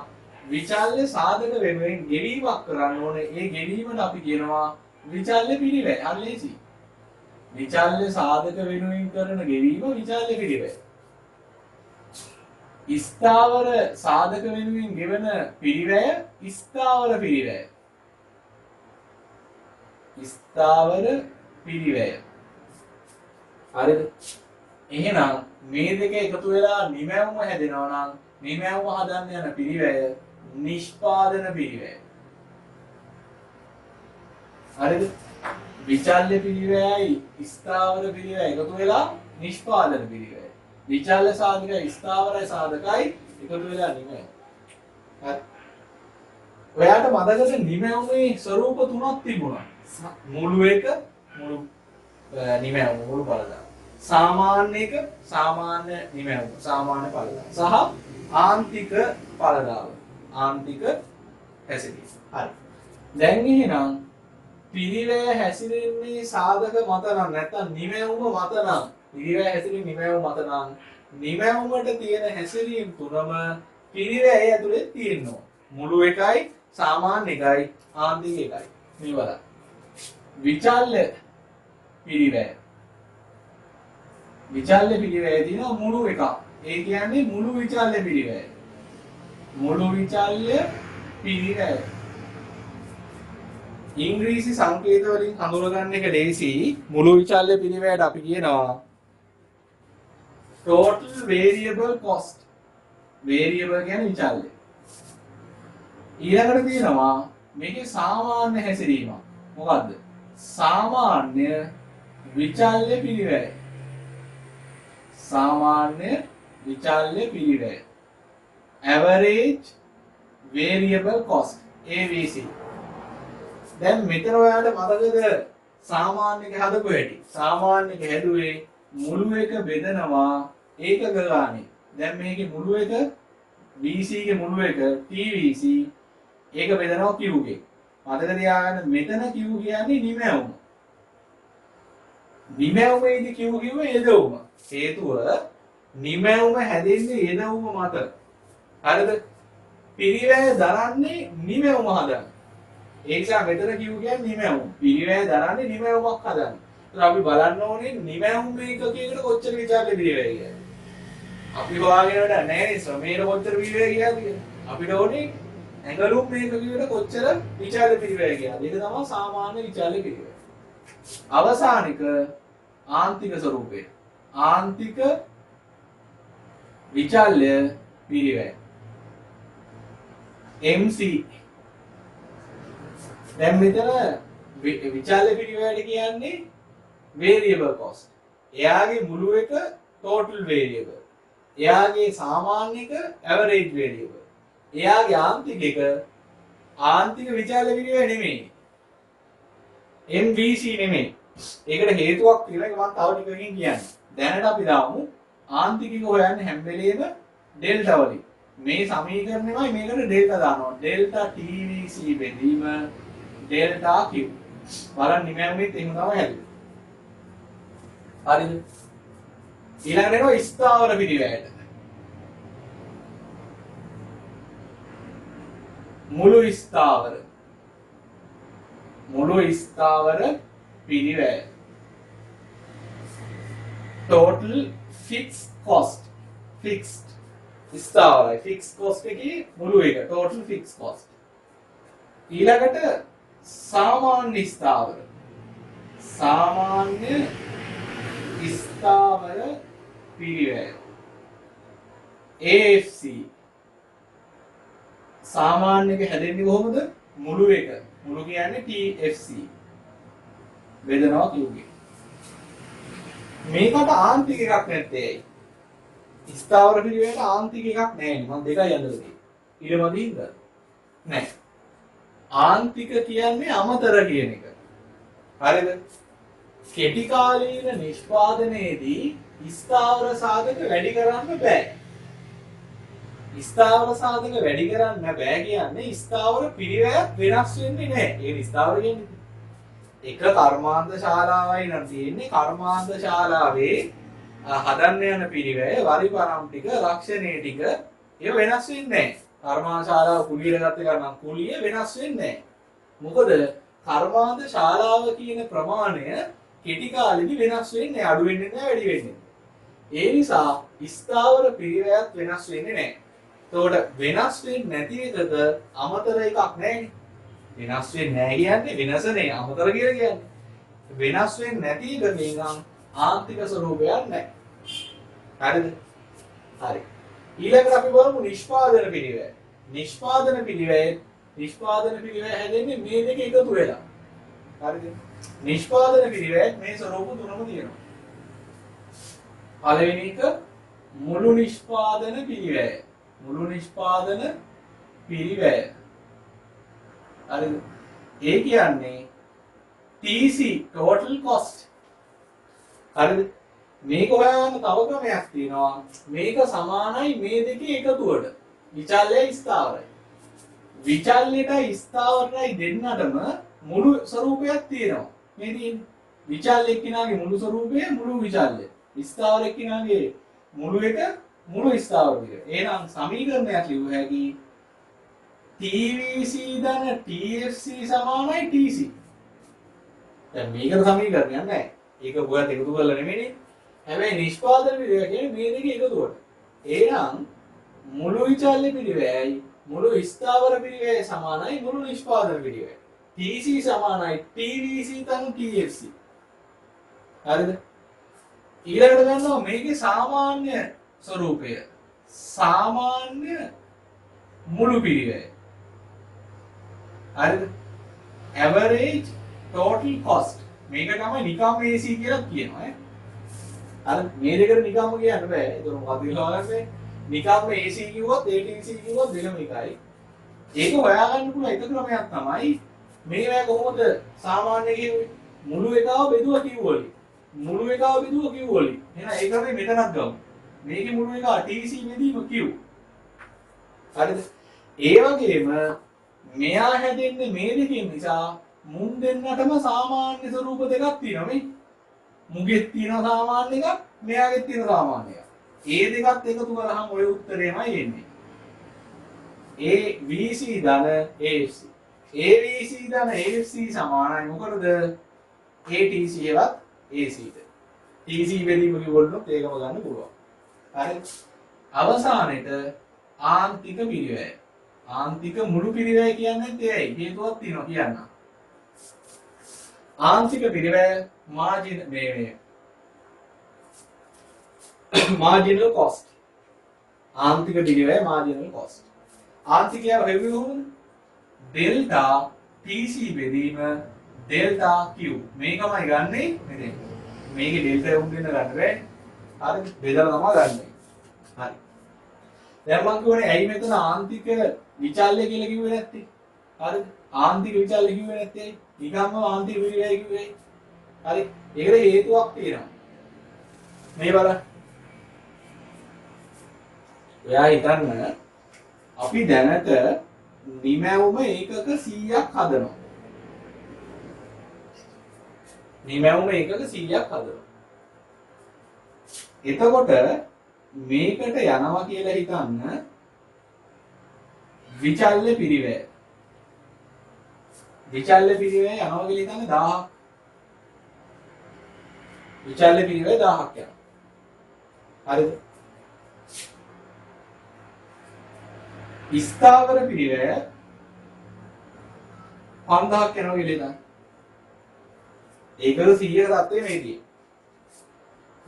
විචල්්‍ය සාධක වෙනුවෙන් ගෙවීමක් කරන්න ඕනේ. ඒ ගෙවීමට අපි කියනවා විචල්්‍ය පිරිවැය. හරි ලේසි. විචල්්‍ය සාධක වෙනුවෙන් කරන ගෙවීම විචල්්‍ය පිරිවැය. ස්ථාවර සාධක වෙනුවෙන් ගෙවන පිරිවැය ස්ථාවර පිරිවැය. ස්ථාවර පිරිවැය. හරිද? එහෙනම් මේ දෙක එකතු වෙලා නිමැවුම හැදෙනවා නම් නිමැවුම හදන්න යන පිරිවැය නිෂ්පාදන පිරිවැය. හරිද? විචල්්‍ය පිරිවැයයි ස්ථාවර පිරිවැය එකතු වෙලා නිෂ්පාදන පිරිවැය. විචල්්‍ය සාධකයි ස්ථාවරයි සාධකයි එකතු වෙලා නිමැවුම. හරි. ඔයාට මතකද නිමැවුමේ ස්වරූප තුනක් තිබුණා. මුළු එක මුළු නිමැවුම මුළු ඵලදාය. සාමාන්‍ය එක සාමාන්‍ය නිමැවුම සාමාන්‍ය ඵලදාය. සහ ආන්තික ඵලදාය. ආන්තික හැසිරීම. හරි. දැන් එහෙනම් පිරිවැය හැසිරෙන්නේ සාධක මත නම් නැත්නම් නිමැවුම මත නම් පිරිවැය හැසිරෙන්නේ නිමැවුම මත නම් නිමැවුමට තියෙන හැසිරීම් තුනම පිරිවැය ඇතුලේ තියෙනවා. මුළු එකයි සාමාන්‍ය එකයි ආන්තික එකයි. මේ බලන්න. විචල්්‍ය පිරිවැය. විචල්්‍ය පිරිවැය තියෙනවා මුළු එකක්. ඒ කියන්නේ මුළු විචල්්‍ය පිරිවැය. මුළු විචල්්‍ය පිරිවැය. ඉංග්‍රීසි සංකේත වලින් හඳුනගන්න එක ලේසි. මුළු විචල්්‍ය පිරිවැයට අපි කියනවා total variable cost. variable කියන්නේ විචල්්‍ය. ඊළඟට තියෙනවා මේකේ සාමාන්‍ය හැසිරීමක්. මොකද්ද? සාමාන්‍ය විචල්්‍ය පිරිවැය. සාමාන්‍ය විචල්්‍ය පිරිවැය. average variable cost AVC. දැන් මෙතන ඔයාලට මතකද සාමාන්‍ය එක හදපු හැටි? සාමාන්‍ය එක හැදුවේ මුළු එක බෙදනවා ඒකක ගානේ. දැන් මේකේ මුළු එක VC ගේ මුළු එක TVC ඒක බෙදනවා Q ගේ. මතක තියාගන්න මෙතන Q කියන්නේ නිමැවුම. නිමැවුමේදී Q කිව්වේ යෙදවුම. හේතුව නිමැවුම හැදෙන්නේ යෙදවුම මත. හරිද? පිරිවැය දරන්නේ නිමැවුම හදන්න. ඒ නිසා මෙතන Q කියන්නේ නිමැවුම. පිරිවැය දරන්නේ නිමැවුමක් හදන්න. ඒත් අපි බලන්න ඕනේ නිමැවුම එකකයකට කොච්චර විචාරේ පිරිවැය කියන්නේ. අපි හොයාගෙන වැඩ නැහැ ශ්‍රමයේ කොච්චර පිරිවැය කියන්නේ. අපිට ඕනේ ඇඟලුම් මේකකට කොච්චර විචාරේ පිරිවැය කියන්නේ. ඒක තමයි සාමාන්‍ය විචාරේ පිරිවැය. අවසානික ආන්තික ස්වරූපය. ආන්තික විචල්්‍ය පිරිවැය. MC. දැන් මෙතන විචල්්‍ය පිරිවැයට කියන්නේ variable cost. එයාගේ මුළු එක total variable. එයාගේ සාමාන්‍ය එක average variable. එයාගේ ආන්තික එක ආන්තික විචල්්‍ය පිරිවැය නෙමෙයි. MVC නෙමෙයි. ඒකට හේතුවක් කියලා මම තව ටිකකින් කියන්නම්. දැනට අපි දාමු ආන්තිකික හොයන්නේ හැම වෙලේම ඩෙල්ටා වලින්. මේ සමීකරණයමයි මේකට ඩෙල්ටා දානවා. ඩෙල්ටා TVC බෙදීම ඩෙල්ටා Q. බලන්න නිමැවුමේත් එහෙම තමයි හැදෙන්නේ. හරිද? ඊළඟට එනවා ස්ථාවර පිරිවැයට. මුළු ස්ථාවර පිරිවැය. total fixed cost. fixed ස්ථාවරයි. fixed cost එකේ මුළු එක total fixed cost. ඊළඟට සාමාන්‍ය ස්ථාවර. සාමාන්‍ය ස්ථාවර පිරිවැය. AFC. සාමාන්‍ය එක හැදෙන්නේ කොහොමද? මුළු එක. මුළු කියන්නේ TFC. බෙදනවා Q ගේ. මේකට ආන්තික එකක් නැත්තේ ඇයි? ස්ථාවර පිරිවැයට ආන්තික එකක් නැහැ නේ. මම දෙකයි අඳලා තියෙන්නේ. ඊළමදීන්ද? නැහැ. ආන්තික කියන්නේ අමතර කියන එක. හරිද? කෙටි කාලීන නිෂ්පාදනයේදී ස්ථාවර සාධක වැඩි කරන්න බෑ. ස්ථාවර සාධක වැඩි කරන්න බෑ කියන්නේ ස්ථාවර පිරිවැයක් වෙනස් වෙන්නේ නැහැ. ඒ ස්ථාවර කියන්නේ එක කර්මාන්ත ශාලාවයි නම් තියෙන්නේ. කර්මාන්ත ශාලාවේ හදන්න යන පිරිවැය වරිපරම් ටික ලක්ෂණේ ටික ඒව වෙනස් වෙන්නේ නැහැ. කර්මාන්ත ශාලාව කුලියට ගත්ත එක නම් කුලිය වෙනස් වෙන්නේ නැහැ. මොකද කර්මාන්ත ශාලාව කියන ප්‍රමාණය කෙටි කාලෙදි වෙනස් වෙන්නේ අඩු වෙන්නේ නැහැ වැඩි වෙන්නේ. ඒ නිසා ස්ථාවර පිරිවැයක් වෙනස් වෙන්නේ නැහැ. එතකොට වෙනස් වෙන්නේ නැති එකක අමතර එකක් නැහැ. වෙනස් වෙන්නේ නැහැ කියන්නේ වෙනසනේ අමතර කියලා කියන්නේ. වෙනස් වෙන්නේ නැති එක නිකන් ආන්තික ස්වරූපයක් නැහැ. හරිද? හරි. ඊළඟට අපි බලමු නිෂ්පාදන පිරිවැය. නිෂ්පාදන පිරිවැය හැදෙන්නේ මේ දෙක එකතු වෙලා. හරිද? නිෂ්පාදන පිරිවැය මේ ස්වරූප තුනම තියෙනවා. පළවෙනි එක මුළු නිෂ්පාදන පිරිවැය. මුළු නිෂ්පාදන පිරිවැය. හරිද? ඒ කියන්නේ TC total cost. හරිද? මේක හොයාගන්න තව ක්‍රමයක් තියෙනවා. මේක සමානයි මේ දෙකේ එකතුවට. විචල්‍යයි ස්ථාවරයි. විචල්‍යයටයි ස්ථාවරයයි දෙන්නටම මුළු ස්වරූපයක් තියෙනවා. මේ තියෙන්නේ. විචල්‍ය එක්කිනාගේ මුළු ස්වරූපය මුළු විචල්‍ය. ස්ථාවර එක්කිනාගේ මුළු එක මුළු ස්ථාවර ටික. එහෙනම් සමීකරණයක් ලියුව හැකි TVC ධන TFC සමානයි TC. දැන් මේකට සමීකරණයක් නැහැ. ඒක ගොඩක් එකතු කරලා නෙමෙයිනේ. හැබැයි නිෂ්පාදන පිළිවෙල කියන්නේ මේ දෙක එකතුවට. එහෙනම් මුළු විචල්‍ය පිළිවෙලයි මුළු ස්ථාවර පිළිවෙලයි සමානයි මුළු නිෂ්පාදන පිළිවෙලයි. TC සමානයි TVC තනු TFC. හරිද? ඊළඟට ගන්නවා මේකේ සාමාන්‍ය ස්වરૂපය. සාමාන්‍ය මුළු පිළිවෙල. හරිද? average total cost. මේක තමයි නිකම් AC කියලා කියනවා ඈ. අර මේ දෙකට නිකම්ම කියන්න බෑ. ඒක මොකක්ද කියලා හොයාගන්න. නිකම්ම AC කිව්වොත් ATC කිව්වොත් දෙකම එකයි. ඒක හොයාගන්න පුළුවන් එක ක්‍රමයක් තමයි මේවා කොහොමද සාමාන්‍ය කිව්වේ? මුළු එකව බෙදුවා කිව්වලු. මුළු එකව බෙදුවා කිව්වලු. එහෙනම් ඒක අපි මෙතනක් ගමු. මේකේ මුළු එක TC බෙදීම කිව්. හරිද? ඒ වගේම මෙයා හැදෙන්නේ මේ දෙකෙන් නිසා මුන් දෙන්නටම සාමාන්‍ය ස්වරූප දෙකක් තියෙනවා නේ. මුගෙත් තියෙන සාමාන්‍ය එකක් මෙයාගෙත් තියෙන සාමාන්‍ය එකක්. ඒ දෙකත් එකතු කරාම ඔය උත්තරේමයි එන්නේ. AVC ධන AFC. AVC ධන AFC සමානයි මොකද? ATC එවත් AC ට. TC බෙදීම කිව්වොත් ඒකම ගන්න පුළුවන්. හරි. අවසානෙට ආන්තික පිරිවැය. ආන්තික මුළු පිරිවැය කියන්නේ ඒයි. හේතුවක් තියෙනවා කියන්න. ආන්තික පිරිවැය marginal cost. ආන්තික පිරිවැය marginal cost. ආන්තිකය හෙව්වේ කොහොමද? delta TC බෙදීම delta Q. මේකමයි ගන්නෙ මෙතෙන්. මේකේ delta උන් දෙන්න ගන්න බෑ. හරි බෙදලා තමයි ගන්නෙ. හරි. දැන් මම කියන්නේ ඇයි මෙතන ආන්තික විචල්‍ය කියලා කිව්වේ නැත්තේ? හරිද? ආන්තික විචල්‍ය කිව්වේ නැත්තේ? නිකම්ම ආන්තික පිරිවැය කිව්වේ. හරි. ඒකට හේතුවක් තියෙනවා. මේ බලන්න. ඔයා හිතන්න අපි දැනට නිමැවුම ඒකක 100ක් හදනවා. නිමැවුම ඒකක 100ක් හදනවා. එතකොට මේකට යනවා කියලා හිතන්න විචල්‍ය පිරිවැය. විචල්‍ය පිරිවැය යනවා කියලා හිතන්න 1000ක්. විචල්‍ය පිරිවැය 1000ක් යනවා. හරිද? ස්ථාවර පිරිවැය 5000ක් යනවා කියලා හිතන්න. ඒකක 100ක තත්ත්වය මේකේ.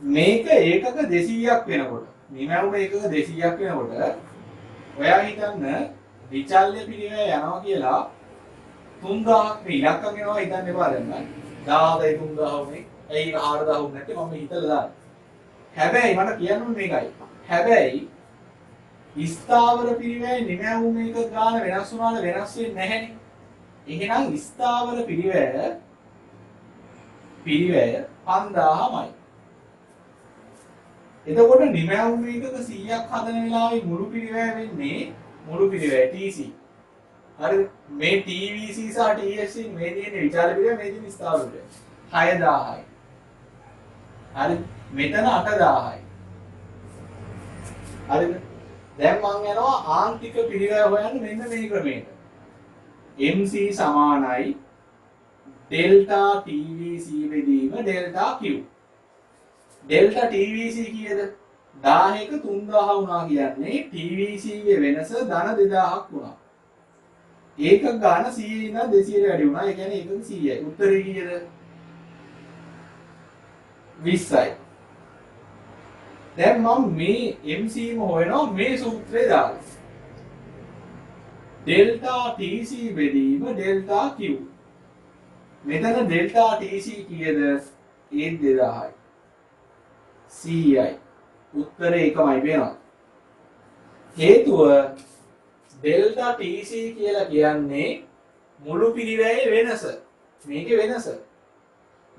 මේක ඒකක 200ක් වෙනකොට නිමැවුම ඒකක 200ක් වෙනකොට ඔයා හිතන්න විචල්‍ය පිරිවැය යනවා කියලා 3000ක් මේ ඉලක්කම් එනවා හිතන්න එපා දැන් ගන්න. 1000යි 3000 උනේ. ඇයි 4000 උනේ නැත්තේ මම හිතලා දාන්න. හැබැයි මට කියන්න ඕනේ මේකයි. හැබැයි ස්ථාවර පිරිවැය නිමැවුම එක ගාන වෙනස් වුණාද වෙනස් වෙන්නේ නැහැනේ. එහෙනම් ස්ථාවර පිරිවැය 5000යි. එතකොට නිමැවුම එකක 100ක් හදන වෙලාවේ මුළු පිරිවැය වෙන්නේ මුළු පිරිවැය TC. හරිද? මේ TVC සහ TFC මේ තියෙන විචාර පිරිවැය මේ තියෙන ස්ථාවර පිරිවැය 6000යි. හරිද? මෙතන 8000යි. හරිද? දැන් මම යනවා ආන්තික පිරිවැය හොයන්න මෙන්න මේ ක්‍රමයට. MC සමානයි delta TVC බෙදීම delta Q. delta TVC කීයද? 1000ක 3000 වුණා කියන්නේ TVC ගේ වෙනස ධන 2000ක් වුණා. ඒකක ගාන 100 ඉඳන් 200ට වැඩි වුණා. ඒ කියන්නේ ඒකක 100යි. උත්තරේ කීයද? 20යි. දැන් මම මේ MC ම හොයනවා මේ සූත්‍රය දාලා. delta TC බෙදීම delta Q. මෙතන delta TC කීයද? 2000යි. 100යි. උත්තරේ එකමයි වෙනවා. හේතුව delta TC කියලා කියන්නේ මුළු පිරිවැයේ වෙනස. මේකේ වෙනස.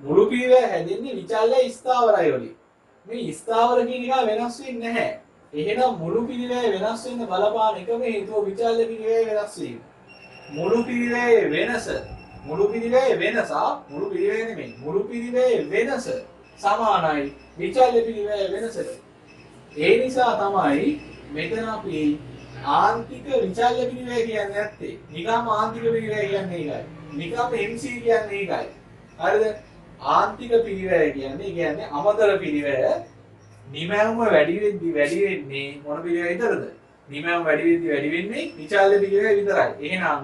මුළු පිරිවැය හැදෙන්නේ විචල්්‍ය ස්ථාවරයි වලින්. මේ ස්ථාවර කියන එක වෙනස් වෙන්නේ නැහැ. එහෙනම් මුළු පිරිවැය වෙනස් වෙන්න බලපාන එකම හේතුව විචල්්‍ය පිරිවැය වෙනස් වීම. මුළු පිරිවැයේ වෙනස මුළු පිරිවැයේ වෙනස මුළු පිරිවැය නෙමෙයි මුළු පිරිවැයේ වෙනස සමානයි විචල්්‍ය පිරිවැයේ වෙනසට. ඒ නිසා තමයි මෙතන අපි ආන්තික විචල්්‍ය පිරිවැය කියන්නේ නැත්තේ. නිකම් ආන්තික පිරිවැය කියන්නේ ඒකයි. නිකම් MC කියන්නේ ඒකයි. හරිද? ආන්තික පිරිවැය කියන්නේ අමතර පිරිවැය. නිමැවුම වැඩි වෙන්නේ මොන පිරිවැය විතරද? නිමැවුම වැඩි වෙන්නේ විචල්්‍ය පිරිවැය විතරයි. එහෙනම්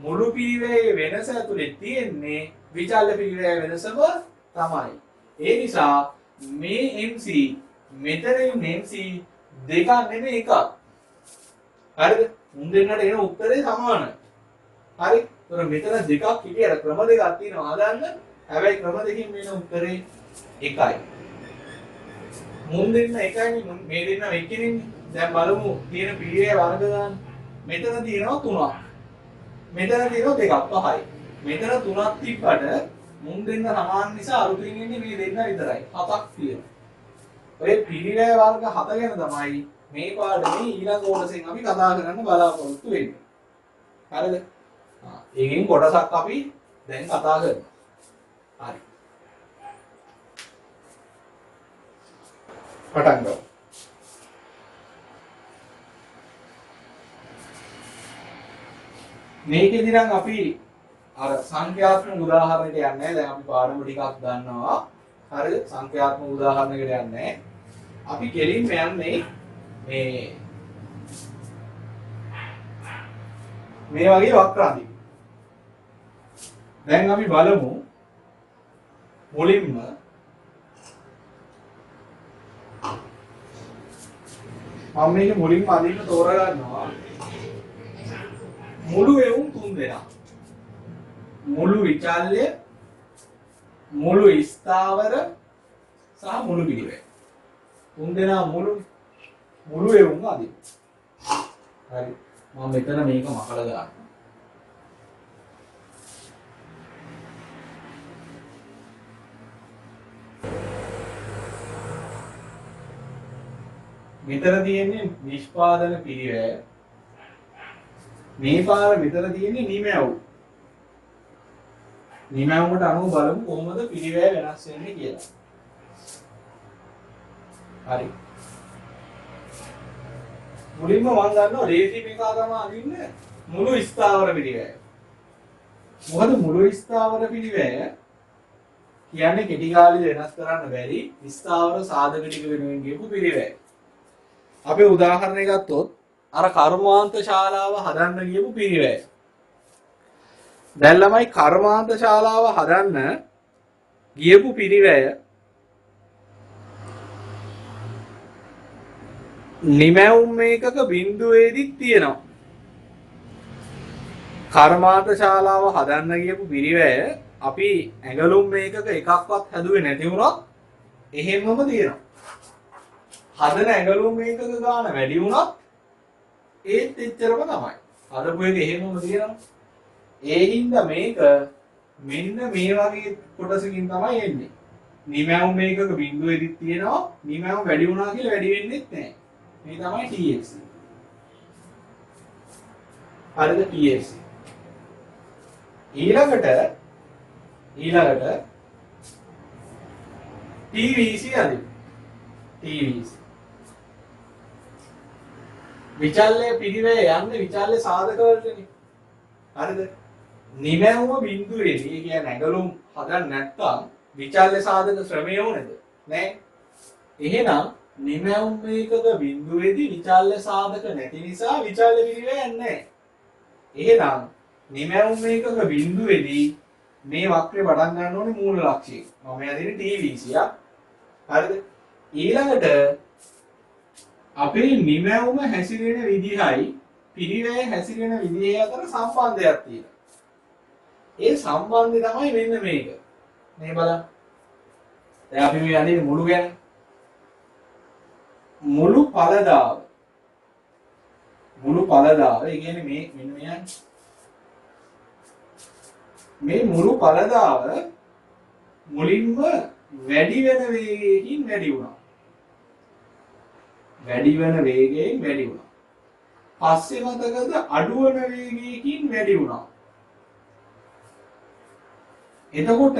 මුළු පිරිවැයේ වෙනස ඇතුලේ තියෙන්නේ විචල්්‍ය පිරිවැය වෙනසම තමයි. ඒ නිසා මේ MC මෙතනින් MC දෙකක් නෙමෙයි එකක්. හරිද? මුන් දෙන්නට එන උත්තරේ සමානයි. හරි? ඒතර මෙතන දෙකක් හිටියට ක්‍රම දෙකක් තියෙනවා හදන්න. හැබැයි ක්‍රම දෙකකින් වෙන උත්තරේ එකයි. මුන් දෙන්න එකයිනේ මේ දෙන්න එක්කෙනෙන්නේ. දැන් බලමු තියෙන පිරිවැය වර්ග ගන්න. මෙතන තියෙනවා 3ක්. මෙතන තියෙනවා 2ක් 5යි. මෙතන 3ක් තිබ්බට මුන් දෙන්න සමාන නිසා අරුතින් ඉන්නේ මේ දෙන්න විතරයි. 7ක් තියෙනවා. ඔය පිරිවැය වර්ග 7 ගැන තමයි මේ පාඩමේ ඊළඟ කොටසෙන් අපි කතා කරන්න බලාපොරොත්තු වෙන්නේ. හරිද? ඒකෙන් කොටසක් අපි දැන් කතා කරමු. හරි. පටන් ගමු. මේකෙදි නම් අපි අර සංඛ්‍යාත්මක උදාහරණයට යන්නේ නැහැ. දැන් අපි පාඩම ටිකක් දන්නවා. හරිද? සංඛ්‍යාත්මක උදාහරණයකට යන්නේ නැහැ. අපි කෙලින්ම යන්නේ මේ වගේ වක්‍රාන්තික. දැන් අපි බලමු මුලින්ම මම මේක මුලින්ම අදින්න තෝරගන්නවා මුළු එවුන් 3 දෙනා. මුළු විචල්්‍ය, මුළු ස්ථාවර සහ මුළු පිරිවැය. 3 දෙනා මුළු එවුන් අදින්න. හරි. මම මෙතන මේක මකලා දානවා. මෙතන තියෙන්නේ නිෂ්පාදන පිරිවැය. මේ පාර මෙතන තියෙන්නේ නිමැවුම්. නිමැවුමට අනුව බලමු කොහොමද පිරිවැය වෙනස් වෙන්නේ කියලා. හරි. මුලින්ම මම ගන්නවා රේසි මේක තමයි අදින්නේ මුළු ස්ථාවර පිරිවැය. මොකද මුළු ස්ථාවර පිරිවැය කියන්නේ කෙටි කාලෙදී වෙනස් කරන්න බැරි ස්ථාවර සාධක ටික වෙනුවෙන් ගියපු පිරිවැය. අපි උදාහරණයක් ගත්තොත් අර කර්මාන්ත ශාලාව හදන්න ගියපු පිරිවැය. දැන් ළමයි කර්මාන්ත ශාලාව හදන්න ගියපු පිරිවැය නිමැවුම් මේකක බිඳුවේදී තියෙනවා. කර්මාන්ත ශාලාව හදන්න ගියපු පිරිවැය අපි ඇඟලුම් මේකක එකක්වත් හැදුවේ නැති වුණොත් එහෙමම තියෙනවා. හදන ඇඟලුම් මේකක ගාන වැඩි වුණොත් ඒත් එච්චරම තමයි. හදපු එක එහෙමම තියෙනවා. ඒ හින්දා මේක මෙන්න මේ වගේ කොටසකින් තමයි එන්නේ. නිමැවුම් මේකක බිඳුවේදී තියෙනවා. නිමැවුම් වැඩි වුණා කියලා වැඩි වෙන්නේ නැහැ. මේ තමයි TX. හරිද TX. ඊළඟට TVC අදින්න. TVC. විචල්්‍ය පිරිවැය යන්නේ විචල්්‍ය සාධක වලටනේ. හරිද? නිමැවුම බිඳුවේදී ඒ කියන්නේ ඇඟලුම් හදන්න නැත්නම් විචල්්‍ය සාධක ශ්‍රමය ඕනේද? නෑ. එහෙනම් නිමැවුම් මේකක බිඳුවේදී විචල්්‍ය සාධක නැති නිසා විචල්්‍ය පිරිවැය නැහැ. එහෙනම් නිමැවුම් මේකක බිඳුවේදී මේ වක්‍රය පටන් ගන්න ඕනේ මූල ලක්ෂයෙන්. මම යදින්නේ TVC යක්. හරිද? ඊළඟට අපේ නිමැවුම හැසිරෙන විදිහයි පිරිවැය හැසිරෙන විදිහේ අතර සම්බන්ධයක් තියෙනවා. ඒ සම්බන්ධය තමයි මෙන්න මේක. මේ බලන්න. දැන් අපි මේ යන්නේ මුළු ගැන. මුළු පළදාව. ඒ කියන්නේ මේ මෙන්න මේ මුළු පළදාව මුලින්ම වැඩි වෙන වේගයකින් වැඩි වුණා. වැඩි වෙන වේගයෙන් වැඩි වුණා. පස්සේ මතකද අඩු වෙන වේගයකින් වැඩි වුණා. එතකොට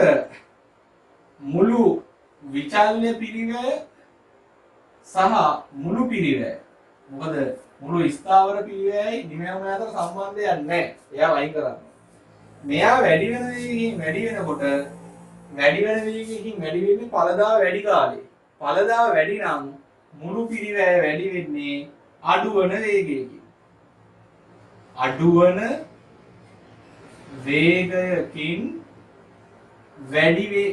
මුළු විචල්්‍ය පිරිවැය සහ මුළු පිරිවැය මොකද මුළු ස්ථාවර පිරිවැයයි නිමැවුම අතර සම්බන්ධයක් නැහැ. එයා වයින් කරන්න. මෙයා වැඩි වෙන වේගයෙන් වැඩි වෙනකොට වැඩි වෙන වේගයකින් වැඩි වෙන්නේ ඵලදාව වැඩි කාලේ. ඵලදාව වැඩි නම් මුළු පිරිවැය වැඩි වෙන්නේ අඩු වෙන වේගයකින්. අඩු වෙන වේගයකින් වැඩි වේ.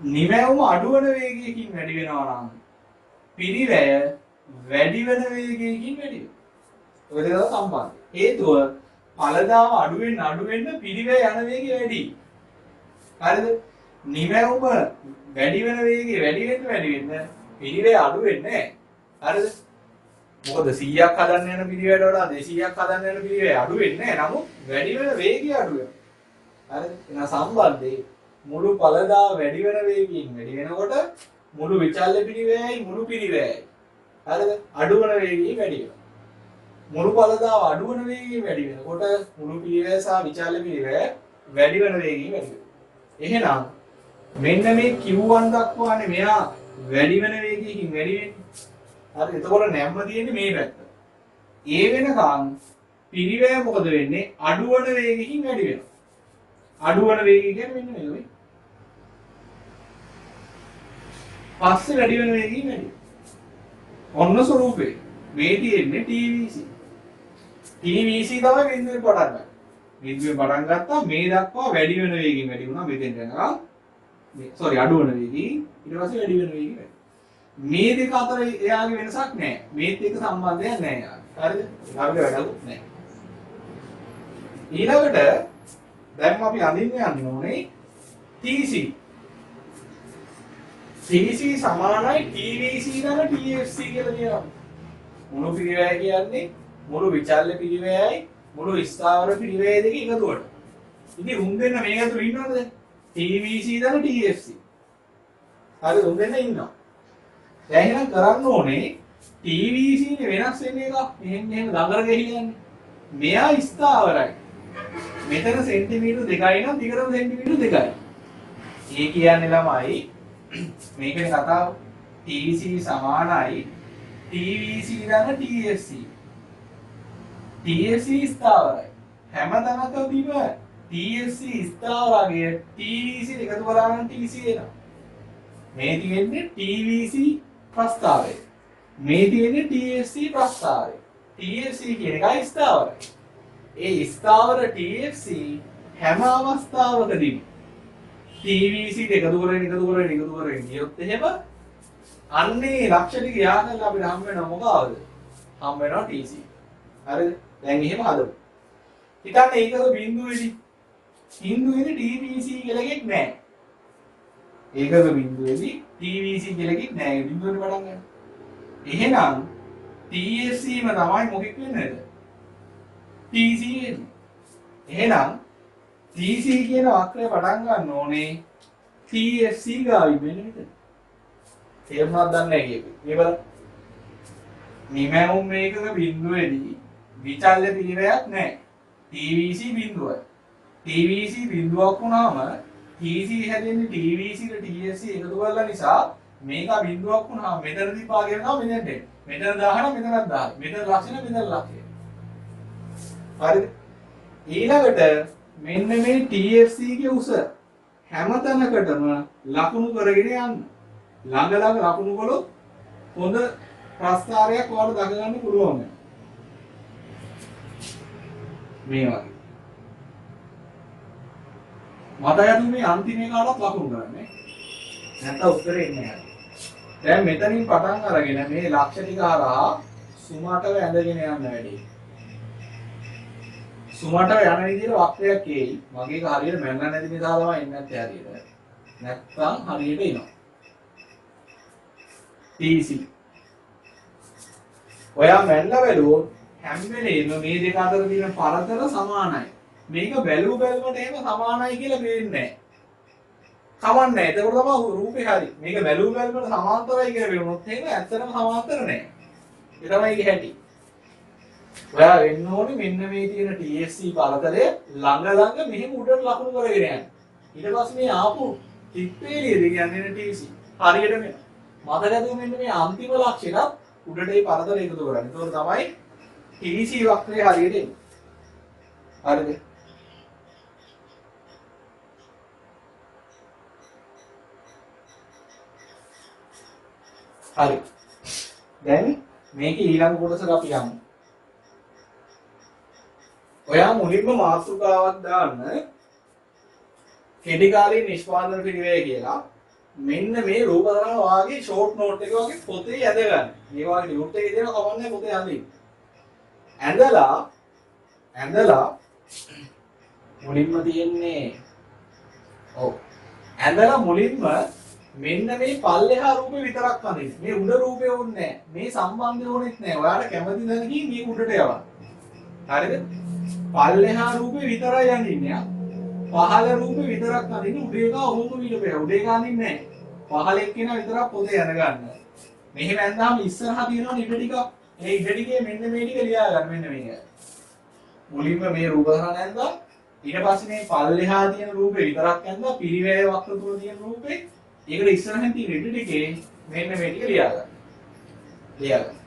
නිමැවුම අඩු වෙන වේගයකින් වැඩි වෙනවා නම් පිරිවැය වැඩි වෙන වේගයකින් වැඩි වෙනවා. ඔය දෙක සම්බන්ධයි. හේතුව ඵලදාව අඩු වෙන්න පිරිවැය යන වේගය වැඩි. හරිද? නිමැවුම වැඩි වෙන වේගය වැඩි වෙන්න පිරිවැය අඩු වෙන්නේ නැහැ. හරිද? මොකද 100ක් හදන්න යන පිරිවැයට වඩා 200ක් හදන්න යන පිරිවැය අඩු වෙන්නේ නැහැ. නමුත් වැඩි වෙන වේගය අඩු වෙනවා. හරිද? එන සම්බන්ධේ මුළු ඵලදාව වැඩි වෙන වේගයෙන් වැඩි වෙනකොට මුළු විචල්්‍ය පිරිවැයයි මුළු පිරිවැයයි හරිද අඩු වෙන වේගයෙන් වැඩි වෙනවා. මුළු ඵලදාව අඩු වෙන වේගයෙන් වැඩි වෙනකොට මුළු පිරිවැය සහ විචල්්‍ය පිරිවැය වැඩි වෙන වේගයෙන් වැඩි වෙනවා. එහෙනම් මෙන්න මේ Q1 දක්වානේ මෙයා වැඩි වෙන වේගයකින් වැඩි වෙන්නේ. හරි එතකොට නැම්ම තියෙන්නේ මේ පැත්ත. ඒ වෙනකන් පිරිවැය මොකද වෙන්නේ? අඩු වෙන වේගයකින් වැඩි වෙනවා. අඩු වෙන වේගය කියන්නේ මෙන්න මේකයි. පස්සේ වැඩි වෙන වේගයෙන් වැඩි. ඔන්න ස්වරූපේ. මේ තියෙන්නේ TVC. TVC තමයි බිඳුවේ පටන් ගන්න. බිඳුවේ පටන් ගත්තා මේ දක්වා වැඩි වෙන වේගයෙන් වැඩි වුණා මෙතෙන් යනවා. මේ අඩු වෙන වේගයෙන් ඊට පස්සේ වැඩි වෙන වේගයෙන් වැඩි. මේ දෙක අතර එයාගේ වෙනසක් නැහැ. මේත් එක්ක සම්බන්ධයක් නැහැ යාගේ. හරිද? ඊළඟට වැඩකුත් නැහැ. ඊළඟට දැන් අපි අඳින්න යන්න ඕනේ TC. TC සමානයි TVC දාන TFC කියලා කියනවා. මුළු පිරිවැය කියන්නේ මුළු විචල්්‍ය පිරිවැයයි මුළු ස්ථාවර පිරිවැය දෙක එකතුවට. ඉතින් උන් දෙන්න මේක ඇතුළේ ඉන්නවද? TVC දාන TFC. හරි උන් දෙන්න ඉන්නවා. දැන් එහෙනම් කරන්න ඕනේ TVC නේ වෙනස් වෙන්නේ එක. මෙහෙන් ළඟට ගෙහිලා යන්නේ. මෙයා ස්ථාවරයි. මෙතන සෙන්ටිමීටර් 2යි නම් දිගටම සෙන්ටිමීටර් 2යි. ඒ කියන්නේ ළමයි මේකේ කතාව TC සමානයි TVC දාන TFC. TFC ස්ථාවරයි. හැම තැනකදීම TFC ස්ථාවරගේ TVC එකතු කරලා නම් TC එනවා. මේ තියෙන්නේ TVC ප්‍රස්තාවය. මේ තියෙන්නේ TFC ප්‍රස්තාවය. TFC කියන එකයි ස්ථාවරයි. ඒ ස්ථාවර TFC හැම අවස්ථාවකදීම TVC එකතු කරගෙන ගියොත් එහෙම අන්නේ ලක්ෂ ටික යාකලා අපිට හම් වෙනවා මොකවද? හම් වෙනවා TC. හරිද? දැන් එහෙම හදමු. හිතන්න ඒකද බිඳුවේදී. බිඳුවේදී TVC කියලා එකක් නැහැ. ඒකද බිඳුවේදී TVC කියලා එකක් නැහැ. බිඳුවේදී පටන් ගන්න. එහෙනම් TFC ම තමයි මොකෙක් වෙන්නේද? TC වෙන්නේ. එහෙනම් TC කියන වක්‍රය පටන් ගන්න ඕනේ TFC ගාවින් වෙන විදිහට. තේරුණාද දන්නේ නැහැ කියපේ. මේ බලන්න. නිමැවුම් මේකක බිඳුවේදී විචල්්‍ය පිරිවැයක් නැහැ. TVC බිඳුවයි. TVC බිඳුවක් වුණාම TC හැදෙන්නේ TVC ට TFC එකතු කරලා නිසා මේක බිඳුවක් වුණාම මෙතනදී පාගය වෙනවා මෙතනට. මෙතන 10 නම් මෙතනත් 10. මෙතන ලක්ෂණ මෙතන ලක්ෂණ. හරිද? ඊළඟට මෙන්න මේ TFC ගේ උස හැම තැනකටම ලකුණු කරගෙන යන්න. ළඟ ලකුණු කළොත් හොඳ ප්‍රස්ථාරයක් වල දක ගන්න පුළුවන්. මේ වගේ. මතයතු මේ අන්තිම එකටත් ලකුණු කරන්නේ. නැත්නම් උත්තරේ එන්නේ නැහැ. දැන් මෙතනින් පටන් අරගෙන මේ ලක්ෂ ටික හරහා සුමටව ඇඳගෙන යන්න වැඩි. සුමට යන විදිහට වක්‍රයක් එයි. මගේ එක හරියට මැන්න නැති නිසා තමයි එන්නේ නැත්තේ හරියට. නැත්තම් හරියට එනවා. TC. ඔයා මැන්නලා බැලුවොත් හැම වෙලේම මේ දෙක අතර තියෙන පරතර සමානයි. මේක බැලුව බැලමට එහෙම සමානයි කියලා පේන්නේ නැහැ. කමන්නේ. ඒකවල තමයි රූපේ හරි. මේක බැලුව බැලමට සමාන්තරයි කියලා පේනොත් එහෙම ඇත්තටම සමාන්තර නැහැ. ඒ තමයි ඒකේ හැටි. ඔයා වෙන්න ඕනේ මෙන්න මේ තියෙන TSC පරතරය ළඟ ළඟ මෙහෙම උඩට ලකුණු කරගෙන යන්න. ඊට පස්සේ මේ ආපු ටිප්පේලියද කියන්නේ TC. හරියට මෙන්න. මතකද මෙන්න මේ අන්තිම ලක්ෂණත් උඩට ඒ පරතරය එකතු කරන්නේ. ඒතකොට තමයි TC වක්‍රය හරියට එන්නේ. හරිද? හරි. දැන් මේකේ ඊළඟ කොටසට අපි යමු. ඔයා මුලින්ම මාතෘකාවක් දාන්න කෙටි කාලීන නිෂ්පාදන පිළිවෙල කියලා. මෙන්න මේ රූපතරංග වාගේ ෂෝට් නෝට් එක වගේ පොතේ ඇද ගන්න. මේ වගේ ලියුට් එකේ දෙන කවන්නේ පොතේ අඳින්න. ඇඳලා මුලින්ම තියෙන්නේ ඇඳලා මුලින්ම මෙන්න මේ පල්ලෙහා රූපේ විතරක් අඳින්න. මේ උඩ රූපේ ඕනේ නැහැ. මේ සම්බන්ධය ඕනෙත් නැහැ. ඔයාලා කැමති දැනකින් මේ උඩට යවන්න. හරිද? පල්ලෙහා රූපේ විතරයි අඳින්නේ. පහළ රූපේ විතරක් අඳින්න. උඩ එක ඔහොම විලපේ. උඩ එක අඳින්නේ නැහැ. පහළ එක්කෙනා විතරක් පොතේ යන ගන්න. මෙහෙම ඇඳාම ඉස්සරහා තියෙනවා ඉඩ ටික. ඒ ඉඩ ටිකේ මෙන්න මේ ටික ලියා ගන්න මෙන්න මේක. මුලින්ම මේ රූප තරංග ඇඳලා ඊට පස්සේ මේ පල්ලෙහා තියෙන රූපේ විතරක් ඇඳලා පිරිවැය වක්‍ර තුල තියෙන රූපේ ඒකට ඉස්සරහින් තියෙන ඉඩ ටිකේ මෙන්න මේ ටික ලියා ගන්න. ලියා ගන්න.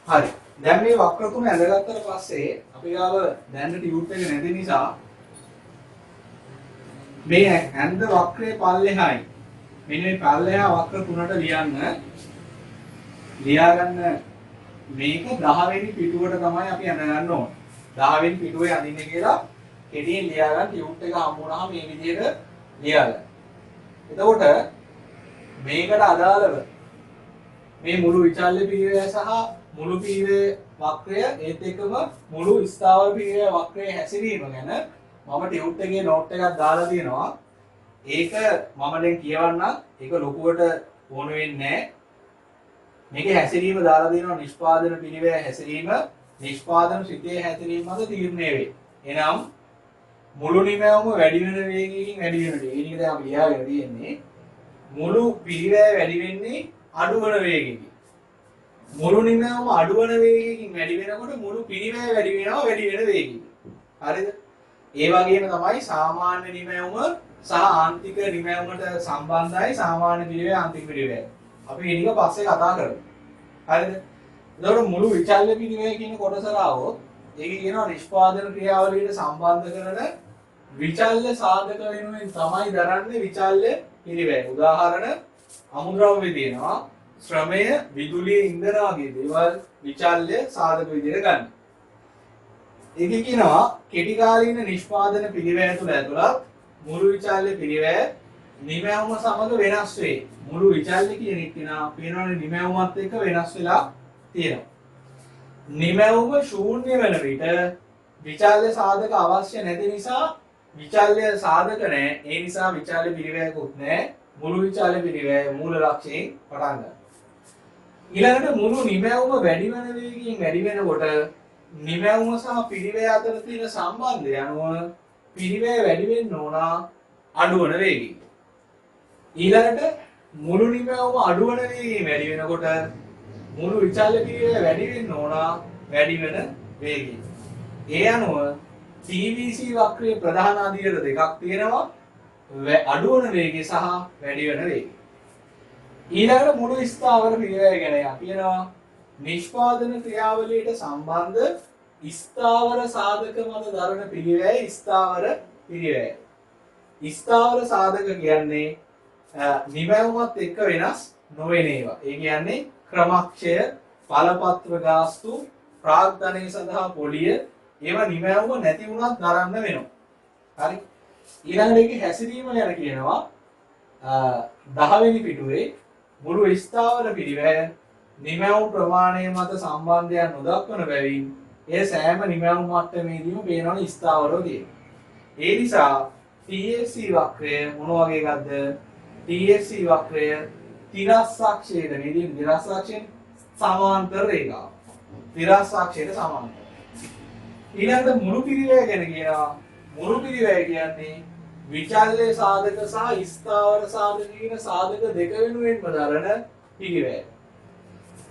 හරි. දැන් මේ වක්‍ර තුන ඇඳගත්තට පස්සේ අපි ගාව දැන් ටියුට් එක නැති නිසා මේ ඇඳ වක්‍රයේ පල්ලෙහායි මෙන්න මේ පල්ලෙහා වක්‍ර තුනට ලියා ගන්න මේක 10 වෙනි පිටුවට තමයි අපි අඳ ගන්න ඕන. 10 වෙනි පිටුවේ අඳින්නේ කියලා කෙටියෙන් ලියා ගන්න ටියුට් එක හම්බ වුණාම මේ විදිහට ලියා ගන්න. එතකොට මේකට අදාළව මේ මුළු විචල්්‍ය පිරිවැය සහ මුළු පිරිවැය වක්‍රය ඒත් එක්කම මුළු ස්ථාවර පිරිවැය වක්‍රයේ හැසිරීම ගැන මම ටියුට් එකේ නෝට් එකක් දාලා තියෙනවා. ඒක මම දැන් කියවන්නම්. ඒක ලොකුවට ඕන වෙන්නේ නැහැ. මේකේ හැසිරීම දාලා තියෙනවා නිෂ්පාදන පිරිවැය හැසිරීම නිෂ්පාදන සිතේ හැසිරීම මත තීරණය වේ. එනම් මුළු නිමැවුම වැඩි වෙන වේගයකින් වැඩි වෙනට. ඒ ටික දැන් අපි ලියාගෙන තියෙන්නේ. මුළු පිරිවැය වැඩි වෙන්නේ අඩු වෙන වේගයකින්. මුළු නිමැවුම අඩු වෙන වේගයකින් වැඩි වෙනකොට මුළු පිරිවැය වැඩි වෙනවා වැඩි වෙන වේගයකින්. හරිද? ඒ වගේම තමයි සාමාන්‍ය නිමැවුම සහ ආන්තික නිමැවුමට සම්බන්ධයි සාමාන්‍ය පිරිවැය ආන්තික පිරිවැය. අපි මේ ටික පස්සේ කතා කරමු. හරිද? එතකොට මුළු විචල්්‍ය පිරිවැය කියන කොටසට ආවොත් ඒකේ කියනවා නිෂ්පාදන ක්‍රියාවලියට සම්බන්ධ කරන විචල්්‍ය සාධක වෙනුවෙන් තමයි දරන්නේ විචල්්‍ය පිරිවැය. උදාහරණ අමුද්‍රව්‍ය තියෙනවා ශ්‍රමය විදුලිය ඉන්ධන වගේ දේවල් විචල්්‍ය සාධක විදිහට ගන්න. ඒකේ කියනවා කෙටි කාලීන නිෂ්පාදන පිරිවැය තුළ ඇතුළත් මුළු විචල්්‍ය පිරිවැය නිමැවුම සමග වෙනස් වේ. මුළු විචල්්‍ය කියන එක නා පේනවනේ නිමැවුමත් එක්ක වෙනස් වෙලා තියෙනවා. නිමැවුම ශූන්‍ය වෙන විට විචල්්‍ය සාධක අවශ්‍ය නැති නිසා විචල්්‍ය සාධක නැහැ. ඒ නිසා විචල්්‍ය පිරිවැයකුත් නැහැ. මුළු විචල්්‍ය පිරිවැය මූල ලක්ෂයෙන් පටන් ගන්නවා. ඊළඟට මුළු නිමැවුම වැඩි වෙන වේගයෙන් වැඩි වෙනකොට නිමැවුම සහ පිරිවැය අතර තියෙන සම්බන්ධය අනුව පිරිවැය වැඩි වෙන්න ඕන අඩු වෙන වේගයෙන්. ඊළඟට මුළු නිමැවුම අඩු වෙන වේගයෙන් වැඩි වෙනකොට මුළු විචල්්‍ය පිරිවැය වැඩි වෙන්න ඕන වැඩි වෙන වේගයෙන්. ඒ අනුව TVC වක්‍රයේ ප්‍රධාන අදියර දෙකක් තියෙනවා. අඩු වෙන වේගය සහ වැඩි වෙන වේගය. ඊළඟට මුළු ස්ථාවර පිරිවැය ගැන කියනවා නිෂ්පාදන ක්‍රියාවලියට සම්බන්ධ ස්ථාවර සාධක මත දරන පිරිවැය ස්ථාවර පිරිවැය. ස්ථාවර සාධක කියන්නේ නිමැවුමත් එක්ක වෙනස් නොවන ඒවා. ඒ කියන්නේ ක්‍රමක්ෂය, බලපත්‍ර ගාස්තු, ප්‍රාග්ධනය සඳහා පොලිය ඒවා නිමැවුම නැති වුණත් දරන්න වෙනවා. හරි. ඊළඟට ඒකේ හැසිරීම ගැන කියනවා 10 වෙනි පිටුවේ මුළු ස්ථාවර පිරිවැය නිමැවුම් ප්‍රමාණය මත සම්බන්ධයක් නොදක්වන බැවින් එය සෑම නිමැවුම් මට්ටමේදීම පේනවනේ ස්ථාවරව තියෙනවා. ඒ නිසා TFC වක්‍රය මොන වගේ එකක්ද? TFC වක්‍රය තිරස්සක්ෂයට මේදී තිරස්සක්ෂයෙන් සමාන්තර රේඛාව. තිරස්සක්ෂයට සමාන්තර. ඊළඟට මුළු පිරිවැය ගැන කියනවා. මුළු පිරිවැය කියන්නේ විචල්්‍ය සාධක සහ ස්ථාවර සාධක කියන සාධක දෙක වෙනුවෙන්ම දරන පිරිවැය.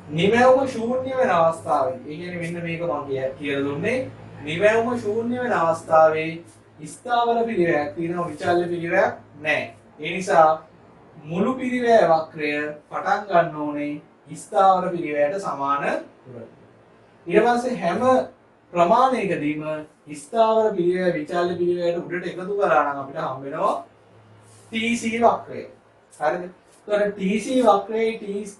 නිමැවුම ශූන්‍ය වෙන අවස්ථාවේ, ඒ කියන්නේ මෙන්න මේක මම කියලා දුන්නේ. නිමැවුම ශූන්‍ය වෙන අවස්ථාවේ ස්ථාවර පිරිවැයක් තියෙනවා, විචල්්‍ය පිරිවැයක් නැහැ. ඒ නිසා මුළු පිරිවැය වක්‍රය පටන් ගන්න ඕනේ ස්ථාවර පිරිවැයට සමාන දුරට. ඊට පස්සේ හැම ප්‍රමාණයකදීම ස්ථාවර පිරිවැය විචල්්‍ය පිරිවැයට උඩට එකතු කරා නම් අපිට හම්බ වෙනවා TC වක්‍රය. හරිද? එතකොට TC වක්‍රයේ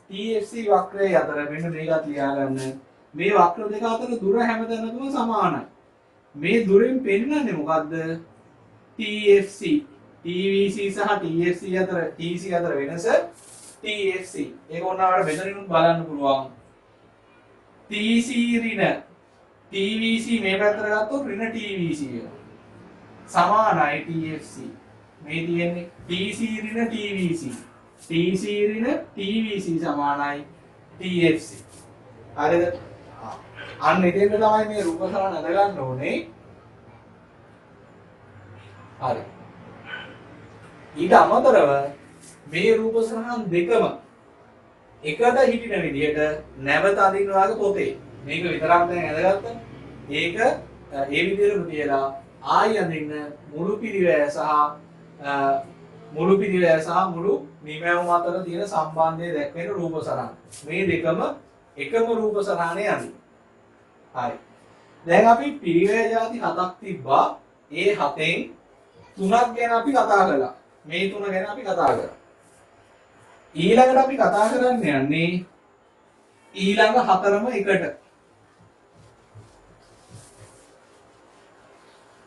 TFC වක්‍රයේ අතර මෙන්න මේකත් ලියා ගන්න. මේ වක්‍ර දෙක අතර දුර හැමතැනකම සමානයි. මේ දුරෙන් පෙන්නන්නේ මොකද්ද? TFC, TVC සහ TFC අතර TC අතර වෙනස TFC. ඒක ඕනවාට මෙතනින් බලන්න පුළුවන්. TC ඍණ TVC මේ පැත්තට ගත්තොත් ඍණ TVC වෙනවා. සමානයි TFC. මේ තියෙන්නේ TC ඍණ TVC. TC ඍණ TVC සමානයි TFC. හරිද? අන්න ඉතින් තමයි මේ රූප සරණ අඳ ගන්න ඕනේ. හරි. ඊට අමතරව මේ රූප සරණ දෙකම එකට හිටින විදිහට නැවත අඳින්න වාගේ පොතේ. මේක විතරක් දැන් ඇඳගත්තා. ඒක ඒ විදිහටම තියලා ආයි අඳින්න මුළු පිරිවැය සහ මුළු නිමැවුම අතර තියෙන සම්බන්ධය දැක්වෙන රූප සරණ. මේ දෙකම එකම රූප සරණේ අඳින්න. හරි. දැන් අපි පිරිවැය જાති හතක් තිබ්බා. ඒ හතෙන් තුනක් ගැන අපි කතා කළා. මේ තුන ගැන අපි කතා කරා. ඊළඟට අපි කතා කරන්න යන්නේ ඊළඟ හතරම එකට.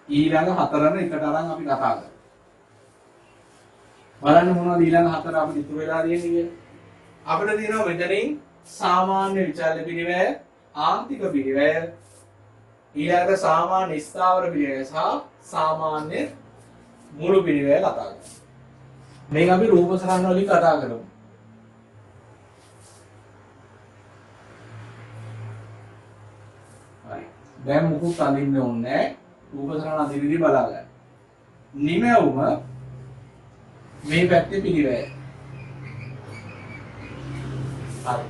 ඊළඟ හතරම එකට අරන් අපි කතා කරමු. බලන්න මොනවද ඊළඟ හතර අපිට ඉතුරු වෙලා තියෙන්නේ කියලා. අපිට තියෙනවා මෙතනින් සාමාන්‍ය විචල්්‍ය පිරිවැය, ආන්තික පිරිවැය, ඊළඟට සාමාන්‍ය ස්ථාවර පිරිවැය සහ සාමාන්‍ය මුළු පිරිවැය කතා කරමු. මේක අපි රූප සරණ වලින් කතා කරමු. හරි. දැන් මුකුත් අඳින්න ඕනේ නැහැ. රූප සරණ අඳින්නදී බලා ගන්න. නිමැවුම මේ පැත්තේ පිරිවැය. හරි.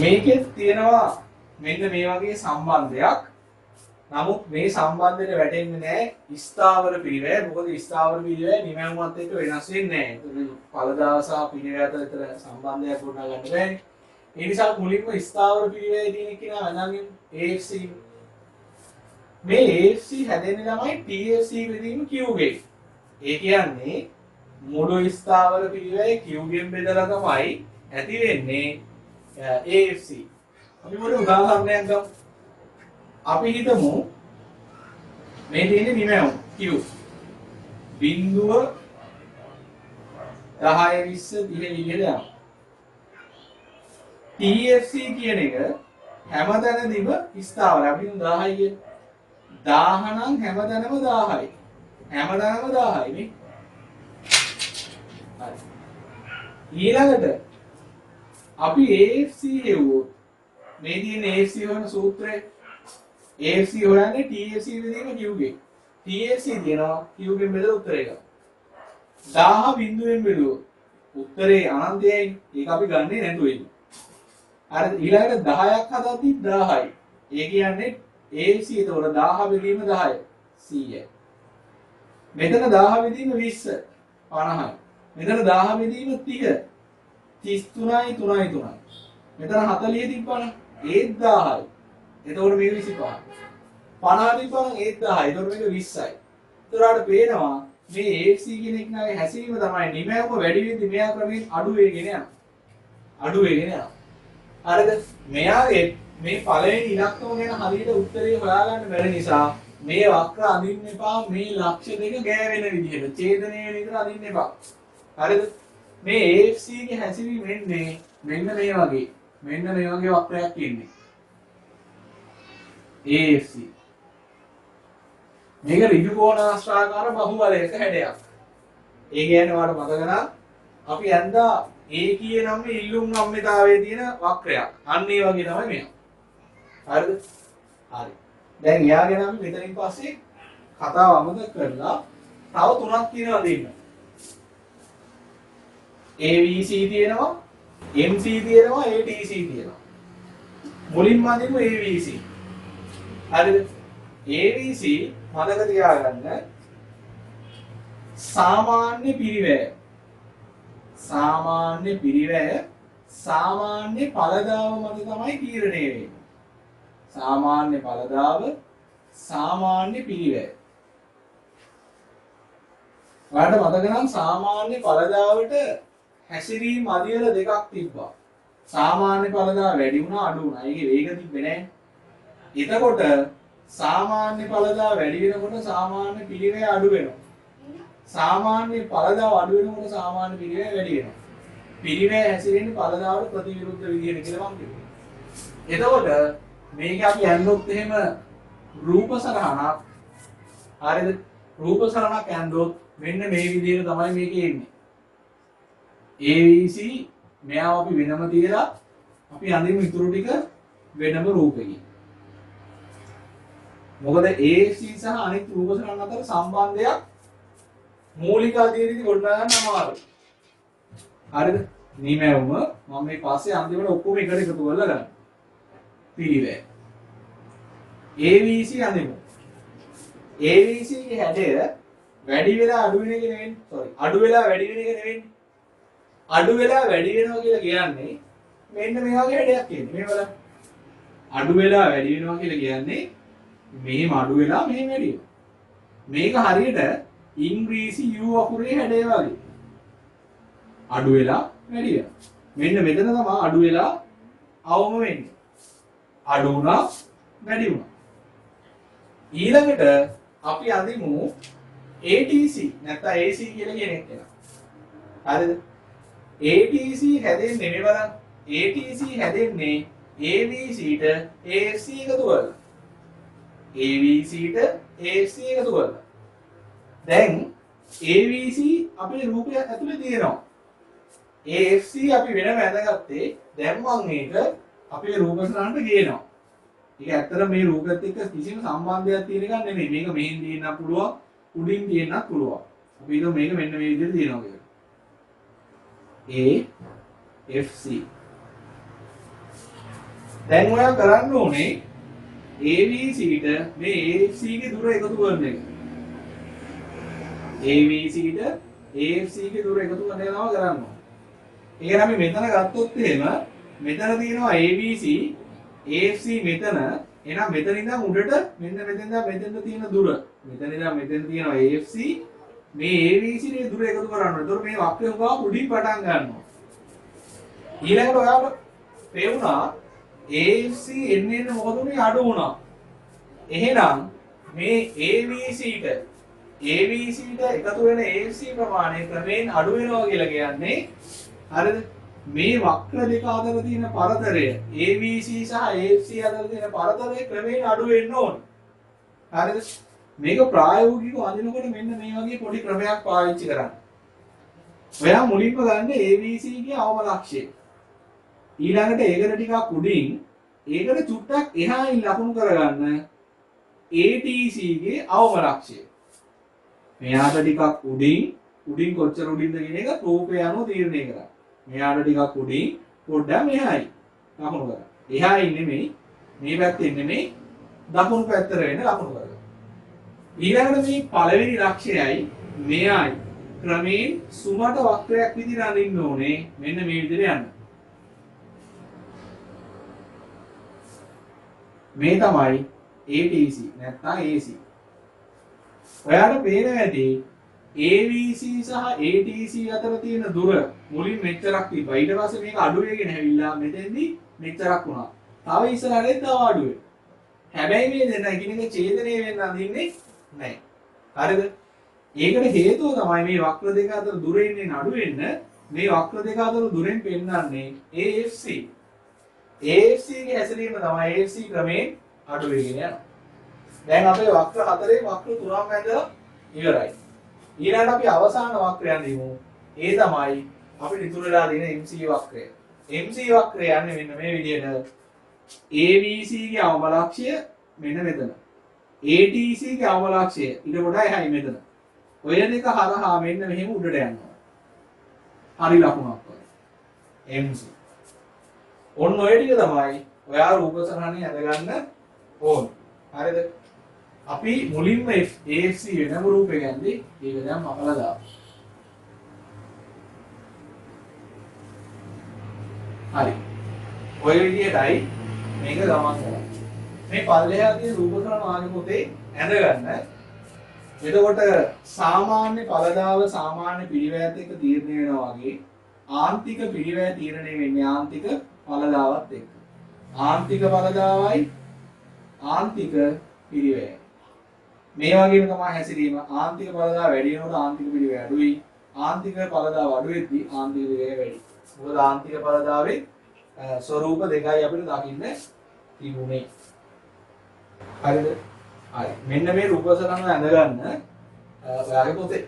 මේකේ තියෙනවා මෙන්න මේ වගේ සම්බන්ධයක්. නමුත් මේ සම්බන්ධෙට වැටෙන්නේ නැහැ ස්ථාවර පිරිවැය. මොකද ස්ථාවර පිරිවැය නිමැවුමත් එක්ක වෙනස් වෙන්නේ නැහැ. පළදාව සහ පිරිවැය අතර සම්බන්ධයක් ගොඩනගා ගන්න බැහැ. ඒ නිසා මුලින්ම ස්ථාවර පිරිවැය තියෙන කෙනා අනගින් AFC. මේ AFC හැදෙන්නේ තමයි TFC බෙදීම Q ගෙන්. ඒ කියන්නේ මුළු ස්ථාවර පිරිවැය Q ගෙන් බෙදලා තමයි ඇති වෙන්නේ AFC. අපි මොකද උදාහරණයක් ගමු. අපි හිතමු මේ තියෙන්නේ නිමැවුම් Q. බිංදුව 10 20 30 යනවා. TFC කියන එක හැමතැනදීම ස්ථාවර. අපි 1000 කිය. 1000 නම් හැමතැනම 1000යි. හැමතැනම 1000යි නේ. හරි. ඊළඟට අපි AFC හෙව්වොත් මේ තියෙන AFC හොයන සූත්‍රය AFC හොයන්නේ TFC බෙදීම Q ගෙන්. TFC තියෙනවා Q ගෙන් බෙදලා උත්තරය ගන්න. 1000 බිංදුවෙන් බෙදුවොත් උත්තරේ අනන්තයයි. ඒක අපි ගන්නේ නැතුව ඉන්නේ. හරිද? ඊළඟට 10ක් හදද්දි 1000යි. ඒ කියන්නේ AFC එතකොට 1000 බෙදීම 10 100යි. මෙතන 1000 බෙදීම 20 50යි. මෙතන 1000 බෙදීම 30 33යි 3යි 3යි. මෙතන 40 තිබ්බනම් ඒත් 1000යි. එතකොට මේක 25යි. 50 තිබ්බනම් ඒත් 1000යි. එතකොට මේක 20යි. ඒතරාට පේනවා මේ AFC කියන එක නාගේ හැසිරීම තමයි නිමැවුම වැඩි වෙද්දි මෙයා ක්‍රමයෙන් අඩු වෙගෙන යනවා. අඩු වෙගෙන යනවා. හරිද? මෙයාගේ මේ පළවෙනි ඉලක්කම ගැන හරියට උත්තරේ හොයාගන්න බැරි නිසා මේ වක්‍ර අඳින්න එපා. මේ ලක්ෂ්‍ය දෙක ගෑවෙන විදිහට ඡේදනයේ විතර අඳින්න එපා. හරිද? මේ AFC ගේ හැසිරීම වෙන්නේ මෙන්න මේ වගේ වක්‍රයක් ඉන්නේ. AFC. මේක ඍජු කෝණාශ්‍රාකාර බහුවලයක හැඩයක්. ඒ කියන්නේ ඔයාලට මතක නම් අපි ඇඳා ඒකීය නම් ඉල්ලුම් සම්මිතාවයේ තියෙන වක්‍රයක්. අන්න ඒ වගේ තමයි මේක. හරිද? හරි. දැන් යාගෙන අපි මෙතනින් පස්සේ කතාව අමතක කරලා තව තුනක් තියෙනවා දෙන්න. ABC තියෙනවා, MC තියෙනවා, ATC තියෙනවා. මුලින්ම අදිමු ABC. හරිද? ABC මතක තියාගන්න සාමාන්‍ය පිරිවැය සාමාන්‍ය ඵලදාව මත තමයි තීරණය වෙන්නේ. සාමාන්‍ය ඵලදාව සාමාන්‍ය පිරිවැය. ඔයාලට මතක නම් සාමාන්‍ය ඵලදාවට හැසිරීම් අදියර දෙකක් තිබ්බා. සාමාන්‍ය ඵලදාව වැඩි වුණා අඩු වුණා. ඒකේ වේග තිබ්බේ නැහැ. එතකොට සාමාන්‍ය ඵලදාව වැඩි වෙනකොට සාමාන්‍ය පිරිවැය අඩු වෙනවා. සාමාන්‍ය ඵලදාව අඩු වෙනකොට සාමාන්‍ය පිරිවැය වැඩි වෙනවා. පිරිවැය හැසිරෙන්නේ ඵලදාවට ප්‍රතිවිරුද්ධ විදිහට කියලා මම කිව්වා. එතකොට මේක අපි ඇන්නොත් එහෙම රූප සරහනක්. හරිද? රූප සරහනක් ඇන්නොත් මෙන්න මේ විදිහට තමයි මේකේ එන්නේ. ABC මෙයාව අපි වෙනම තියලා අපි අඳිමු ඉතුරු ටික වෙනම රූපෙකින්. මොකද AFC සහ අනිත් රූප සරහන අතර සම්බන්ධයක් මූලික අධීරදී ගොඩනගා ගන්න අමාරුයි. හරිද? නිමැවුම මම මේ පස්සේ අන්තිමට ඔක්කොම එකට එකතු කරලා ගන්න. පිරිවැය. ABC අඳිමු. ABC ගේ හැඩය වැඩි වෙලා අඩු වෙන එක නෙවෙයි. අඩු වෙලා වැඩි වෙන එක නෙවෙයි. අඩු වෙලා වැඩි වෙනවා කියලා කියන්නේ මෙන්න මේ වගේ හැඩයක් එන්නේ. මේ බලන්න. අඩු වෙලා වැඩි වෙනවා කියලා කියන්නේ මෙහෙම අඩු වෙලා මෙහෙම වැඩි වෙනවා. මේක හරියට ඉංග්‍රීසි U අකුරේ හැඩය වගේ. අඩු වෙලා වැඩි වෙනවා. මෙන්න මෙතන තමයි අඩු වෙලා අවම වෙන්නේ. අඩු වුණා වැඩි වුණා. ඊළඟට අපි අඳිමු ATC නැත්නම් AC කියලා කියන එක. හරිද? ATC හැදෙන්නේ මේ බලන්න. ATC හැදෙන්නේ ABC ට AFC එකතු කරලා. ABC ට AFC එකතු කරලා. දැන් ABC අපේ රූපය ඇතුලේ තියෙනවා. AFC අපි වෙනම ඇඳගත්තේ දැන් මම මේක අපේ රූප සරණට ගේනවා. ඒක ඇත්තට මේ රූපෙත් එක්ක කිසිම සම්බන්ධයක් තියෙන එකක් නෙමෙයි. මේක මෙහෙන් තියෙන්නත් පුළුවන්, උඩින් තියෙන්නත් පුළුවන්. අපි හිතමු මේක මෙන්න මේ විදිහට තියෙනවා කියලා. AFC. දැන් ඔයා කරන්න ඕනේ ABC ට මේ AFC ගේ දුර එකතු කරන එක. ABC ට AFC ගේ දුර එකතු කරන එක තමයි කරන්න ඕනේ. ඒ කියන්නේ අපි මෙතන ගත්තොත් එහෙම මෙතන තියෙනවා ABC AFC මෙතන. එහෙනම් මෙතන ඉඳන් උඩට මෙන්න මෙතෙන් ඉඳන් මෙතෙන්ට තියෙන දුර. මෙතන ඉඳන් මෙතෙන් තියෙනවා AFC. මේ ABC ගේ දුර එකතු කරන්න ඕනේ. ඒතකොට මේ වක්‍රය උගා උඩින් පටන් ගන්නවා. ඊළඟට ඔයාලට පේුණා AFC එන්නේ මොකද උනේ අඩු වුණා. එහෙනම් මේ ABC ට එකතු වෙන AFC ප්‍රමාණය ක්‍රමයෙන් අඩු වෙනවා කියලා කියන්නේ හරිද? මේ වක්‍ර දෙක අතර තියෙන පරතරය ABC සහ AFC අතර තියෙන පරතරය ක්‍රමයෙන් අඩු වෙන්න ඕන. හරිද? මේක ප්‍රායෝගිකව අඳිනකොට මෙන්න මේ වගේ පොඩි ක්‍රමයක් පාවිච්චි කරන්න. ඔයා මුලින්ම ගන්න ABC ගේ අවම ලක්ෂය. ඊළඟට ඒකට ටිකක් උඩින් ඒකට චුට්ටක් එහායින් ලකුණු කරගන්න ATC ගේ අවම ලක්ෂය. මෙයාට ටිකක් උඩින් කොච්චර උඩින්ද කියන එක රූපය අනුව තීරණය කරා. මෙයාට ටිකක් උඩින් පොඩ්ඩක් මෙහායි ලකුණු කරා. එහායින් නෙමෙයි මේ පැත්තෙන් නෙමෙයි දකුණු පැත්තට වෙන ලකුණු කරගන්න. ඊළඟට මේ පළවෙනි ලක්ෂයයි මෙයයි ක්‍රමයෙන් සුමට වක්‍රයක් විදිහට අඳින්න ඕනේ. මෙන්න මේ විදිහට යන්න. මේ තමයි ATC නැත්නම් AC. ඔයාලට පේනවා ඇති ABC සහ ATC අතර තියෙන දුර මුලින් මෙච්චරක් තිබ්බා. ඊට පස්සේ මේක අඩු වෙගෙන ඇවිල්ලා මෙතෙන්දී මෙච්චරක් වුණා. තව ඉස්සරහට තව අඩු වෙනවා. හැබැයි මේ දෙන්න එකිනෙක ඡේදනය වෙන්න අඳින්නේ නැහැ. හරිද? ඒකට හේතුව තමයි මේ වක්‍ර දෙක අතර දුර ඉන්නේ අඩු වෙන්න මේ වක්‍ර දෙක අතර දුරෙන් පෙන්වන්නේ AFC. AFC ගේ හැසිරීම තමයි AFC ක්‍රමයෙන් අඩු වෙගෙන යනවා. දැන් අපේ වක්‍ර හතරේ වක්‍ර තුනක් ඇඳලා ඉවරයි. ඊළඟට අපි අවසාන වක්‍රයන් දිමු. ඒ තමයි අපිට ඉතුරු වෙලා තියෙන MC වක්‍රය. MC වක්‍රය යන්නේ මෙන්න මේ විදිහට. ABC ගේ අවම ලක්ෂ්‍ය මෙන්න මෙතන. ATC ගේ අවම ලක්ෂ්‍ය ඊට වඩා එහායි මෙතන. ඔය දෙක හරහා මෙන්න මෙහෙම උඩට යනවා. හරි ලකුණක් වගේ. MC. ඔන්න ඔය ටික තමයි ඔයා රූප සරහනේ ඇඳගන්න ඕන. හරිද? අපි මුලින්ම AFC වෙනම රූපේ ගන්නේ ඒක දැන් මමලා දාමු. හරි. ඔය විදිහටයි මේක ගමන් කරන්නේ. මේ පල්ලෙහා තියෙන රූප සරහන ආගේ පොතේ ඇඳගන්න. එතකොට සාමාන්‍ය පළදාව සාමාන්‍ය පිළිවෙත් එක්ක තීරණය වෙනවා වගේ ආන්තික පිළිවෙත් තීරණය වෙන්නේ ආන්තික පළදාවත් එක්ක. ආන්තික පළදාවයි ආන්තික පිළිවෙත්. මේ වගේම තමයි හැසිරීම. ආන්තික පළදාව වැඩි වෙනකොට ආන්තික පිළිවෙත් අඩුයි. ආන්තික පළදාව අඩු වෙද්දී ආන්තික පිළිවෙත් වැඩි. මොකද ආන්තික පළදාවේ ස්වරූප දෙකයි අපිට දකින්න තිබුණේ. හරිද? හරි. මෙන්න මේ රූප සරහන ඇඳගන්න ඔයාගේ පොතේ.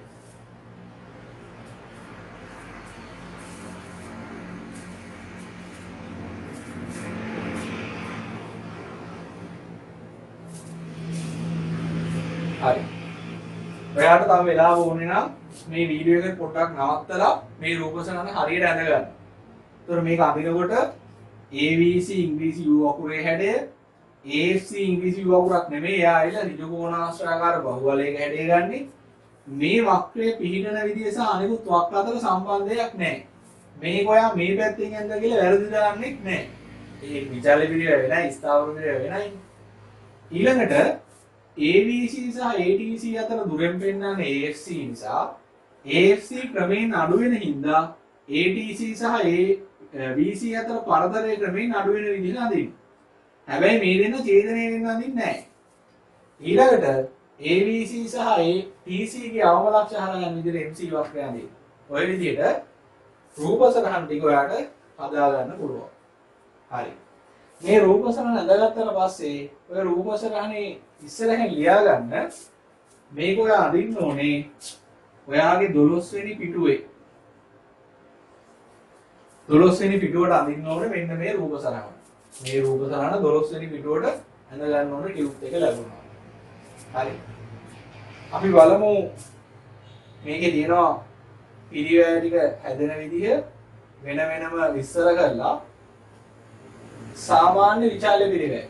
හරි. ඔයාට තව වෙලාව ඕනේ නම් මේ වීඩියෝ එක පොඩ්ඩක් නවත්තලා මේ රූප සරහන හරියට ඇඳගන්න. ඒතර මේක අඳිනකොට ABC ඉංග්‍රීසි U අකුරේ හැඩය AFC ඉංග්‍රීසි U අකුරක් නෙමෙයි. එයා ඇවිල්ලා ඍජු කෝණාශ්‍රාකාර බහුවලයක හැඩය ගන්නෙ. මේ වක්‍රයේ පිහිටන විදිය සහ අනිකුත් වක්‍ර අතර සම්බන්ධයක් නැහැ. මේක ඔයා මේ පැත්තෙන් ඇඳ කියලා වැරදි දාන්නෙත් නැහැ. ඒ විචාල පිළිවෙල වෙනයි, ස්ථාවර පිළිවෙල වෙනයි. ඊළඟට ABC සහ ATC අතර දුරෙන් පෙන්නන්නේ AFC නිසා AFC ක්‍රමයෙන් අඩු වෙන හින්දා ATC සහ ABC අතර පරතරය ක්‍රමයෙන් අඩු වෙන විදිහට අඳින්න. හැබැයි මේ දෙන්න ඡේදනය වෙන්න අඳින්නේ නැහැ. ඊළඟට ABC සහ ATC ගේ අවම ලක්ෂ්‍ය හරහා යන විදිහට MC වක්‍රය අඳින්න. ඔය විදිහට රූප සරහන් ටික ඔයාලට හදා ගන්න පුළුවන්. හරි. මේ රූප සරහන ඇඳගත්තට පස්සේ ඔය රූප සරහනේ ඉස්සරහින් ලියා ගන්න මේක ඔයා අඳින්න ඕනේ ඔයාගේ 12 වෙනි පිටුවේ. 12 වෙනි පිටුවට අඳින්න ඕනේ මෙන්න මේ රූප සරහන. මේ රූප සරහන 12 වෙනි පිටුවට ඇඳ ගන්න ඕනේ ටියුබ් එක ලැබුණා. හරි. අපි බලමු මේකේ තියෙනවා පිළිවෙල ටික හැදෙන විදිහ වෙන වෙනම විස්තර කරලා සාමාන්‍ය විචාල්‍ය පිළිවෙල.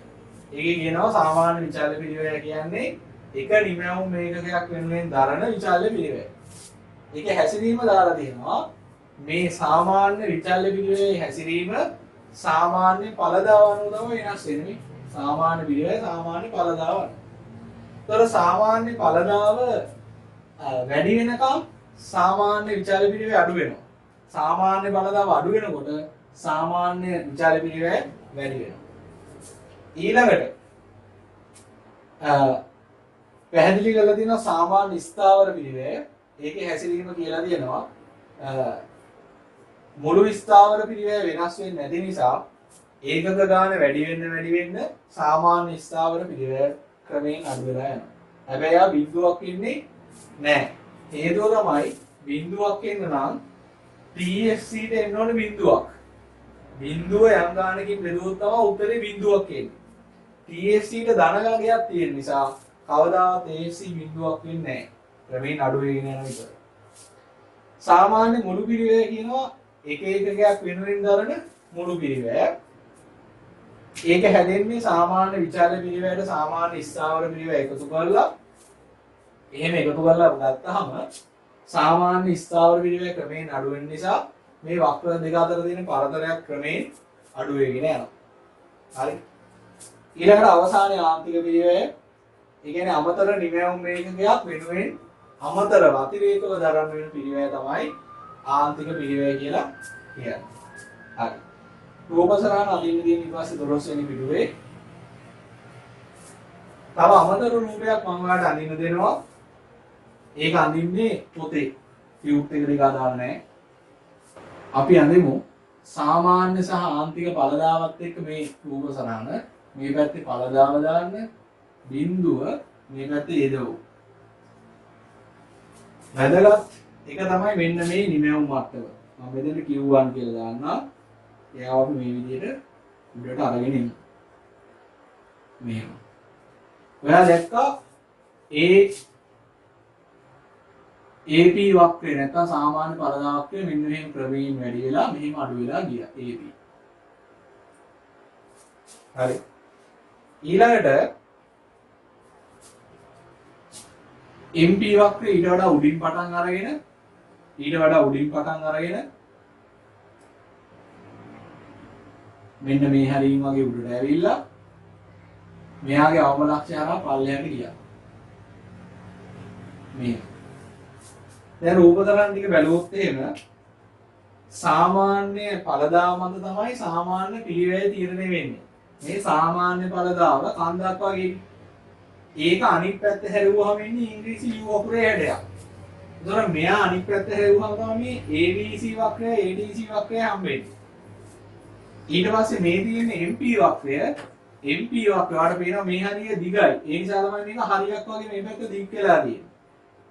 ඒකේ කියනවා සාමාන්‍ය විචාල්‍ය පිළිවෙල කියන්නේ එක නිමැවුම් මේකකයක් වෙනුවෙන් දරන විචාල්‍ය පිළිවෙල. ඒකේ හැසිරීම දාලා තියෙනවා මේ සාමාන්‍ය විචාල්‍ය පිළිවෙලේ හැසිරීම සාමාන්‍ය පළදාව අනුව තමයි වෙනස් වෙන්නේ. සාමාන්‍ය පිළිවෙල සාමාන්‍ය පළදාව. ඒතර සාමාන්‍ය පළදාව වැඩි වෙනකම් සාමාන්‍ය විචාල්‍ය පිළිවෙල අඩු වෙනවා. සාමාන්‍ය පළදාව අඩු වෙනකොට සාමාන්‍ය විචාල්‍ය පිළිවෙල වැඩි වෙනවා. ඊළඟට පැහැදිලි කරලා තියෙනවා සාමාන්‍ය ස්ථාවර පිළිවෙල. ඒකේ හැසිරීම කියලා තියෙනවා මුළු ස්ථාවර පිළිවෙල වෙනස් වෙන්නේ නැති නිසා ඒකක ගාන වැඩි වෙන්න සාමාන්‍ය ස්ථාවර පිළිවෙල ක්‍රමයෙන් අඩු වෙලා යනවා. හැබැයි ආ බිඳුවක් ඉන්නේ නැහැ. හේතුව තමයි බිඳුවක් එන්න නම් TFC ට එන්න ඕනේ බිඳුවක්. බිඳුව යම් ගානකින් බෙදුවොත් තමයි උත්තරේ බිඳුවක් එන්නේ. TFC ට ධන ගණකයක් තියෙන නිසා කවදාවත් AFC බිඳුවක් වෙන්නේ නැහැ. ක්‍රමයෙන් අඩු වෙගෙන යන විතර. සාමාන්‍ය මුළු පිළිවෙල කියනවා එක එකකයක් වෙනුවෙන් දරන මුළු පිළිවෙල. ඒක හැදෙන්නේ සාමාන්‍ය විචාර පිළිවෙලට සාමාන්‍ය ස්ථාවර පිළිවෙල එකතු කරලා එහෙම එකතු කරලා ගත්තාම සාමාන්‍ය ස්ථාවර පිළිවෙල ක්‍රමයෙන් අඩු වෙන නිසා මේ වක්‍ර දෙක අතර තියෙන පරතරයක් ක්‍රමයෙන් අඩු වෙගෙන යනවා. හරි. ඊළඟට අවසානයේ ආන්තික පිළිවෙල ඒ කියන්නේ අමතර නිමැවුම් මේකකයක් වෙනුවෙන් අමතරව අතිරේකව දරන වෙන පිළිවෙල තමයි ආන්තික පිළිවෙල කියලා කියන්නේ. හරි. රූප සරහන අඳින්න තියෙන ඊට පස්සේ 12 වෙනි පිටුවේ තව අමතර රූපයක් මම ඔයාලට අඳින්න දෙනවා. ඒක අඳින්නේ පොතේ ටියුබ් එකට දාලා නැහැ. අපි අඳිමු සාමාන්‍ය සහ ආන්තික පළදාවත් එක්ක මේ රූප සරහන මේ පැත්තේ පළදාව දාන්න බිඳුව මේ පැත්තේ යදවමු. වැදගත් එක තමයි මෙන්න මේ නිමැවුම් මට්ටම. මම මෙතන Q1 කියලා දාන්නා. එයාව අපි මේ විදිහට උඩට අරගෙන ඉන්න. මෙහෙම. ඔයා දැක්කා AP වක්‍රය නැත්නම් සාමාන්‍ය පළදා වක්‍රය මෙන්න මෙහෙම ක්‍රමයෙන් වැඩි වෙලා මෙහෙම අඩු වෙලා ගියා AP. හරි. ඊළඟට MP වක්‍රය ඊට වඩා උඩින් පටන් අරගෙන මෙන්න මේ හැරීම් වගේ උඩට ඇවිල්ලා මෙයාගේ අවම ලක්ෂ්‍ය හරහා පල්ලෙහාට ගියා. මේ දැන් රූප තරංග ටික බැලුවොත් එහෙම සාමාන්‍ය පළදා මත තමයි සාමාන්‍ය පිළිවෙල තීරණය වෙන්නේ. මේ සාමාන්‍ය පළදාව කන්දක් වගේ. ඒක අනිත් පැත්ත හැරුවහම ඉන්නේ ඉංග්‍රීසි U වක්‍රයේ හැඩයක්. ඒතර මෙයා අනිත් පැත්ත හැරුවහම තමයි මේ ABC වක්‍රය ADC වක්‍රය හම්බෙන්නේ. ඊට පස්සේ මේ තියෙන MP වක්‍රය වලට පේනවා මේ හරිය දිගයි. ඒ නිසා තමයි මේක හරියක් වගේ මේ පැත්ත දිග් වෙලා තියෙන්නේ.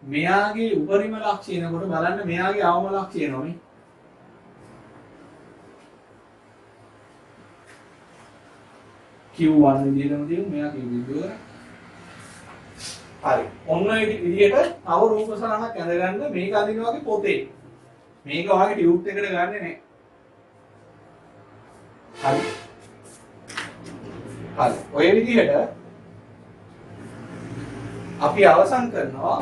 මෙයාගේ උපරිම ලක්ෂ්‍ය එනකොට බලන්න මෙයාගේ අවම ලක්ෂ්‍ය එනෝනේ. Q1 විදිහටම තියෙනවා මෙයා Q විදිහට. හරි. ඔන්න ඒ විදිහට තව රූප සරහනක් ඇඳගන්න මේක අදින වගේ පොතේ. මේක වගේ ටියුබ් එකකට ගන්නෙ නෑ. හරි. හරි. ඔය විදිහට අපි අවසන් කරනවා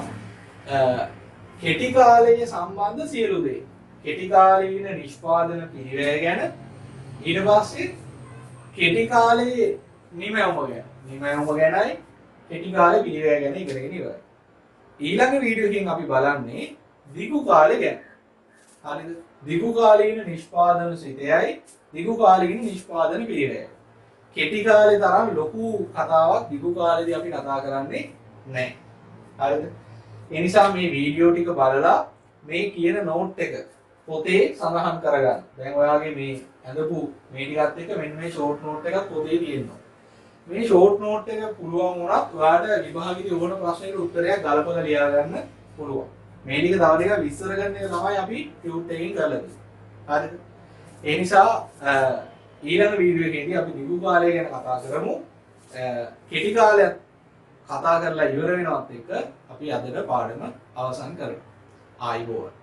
කෙටි කාලයේ සම්බන්ධ සියලු දේ. කෙටි කාලීන නිෂ්පාදන පිළිවෙල ගැන ඊට පස්සේ කෙටි කාලයේ නිමැවුම ගැනයි කෙටි කාලේ පිළිවෙල ගැන ඉගෙනගෙන ඉවරයි. ඊළඟ වීඩියෝ එකෙන් අපි බලන්නේ දිගු කාලය ගැන. හරිද? දිගු කාලීන නිෂ්පාදන සිතයයි දිගු කාලීන නිෂ්පාදන පිළිවෙල. කෙටි කාලේ තරම් ලොකු කතාවක් දිගු කාලේදී අපි කතා කරන්නේ නැහැ. හරිද? ඒ නිසා මේ වීඩියෝ ටික බලලා මේ කියන නෝට් එක පොතේ සඳහන් කරගන්න. දැන් ඔයාගේ මේ අඳපු මේ ටිකත් එක්ක මෙන්න මේ ෂෝට් නෝට් එකක් පොතේ තියෙනවා. මේ ෂෝට් නෝට් එක පුළුවන් වුණත් ඔයාලට විභාගෙදී ඕන ප්‍රශ්නෙකට උත්තරයක් ගලපලා ලියා ගන්න පුළුවන්. මේ ටික තව ටිකක් විස්තර කරන එක තමයි අපි ටියුට් එකකින් කරලා තියෙන්නේ. හරිද? ඒ නිසා ඊළඟ වීඩියෝ එකේදී අපි දිගු කාලය ගැන කතා කරමු. කෙටි කාලයක් කතා කරලා ඉවර වෙනවත් එක්ක අපි අදට පාඩම අවසන් කරමු. ආයිබෝවන්.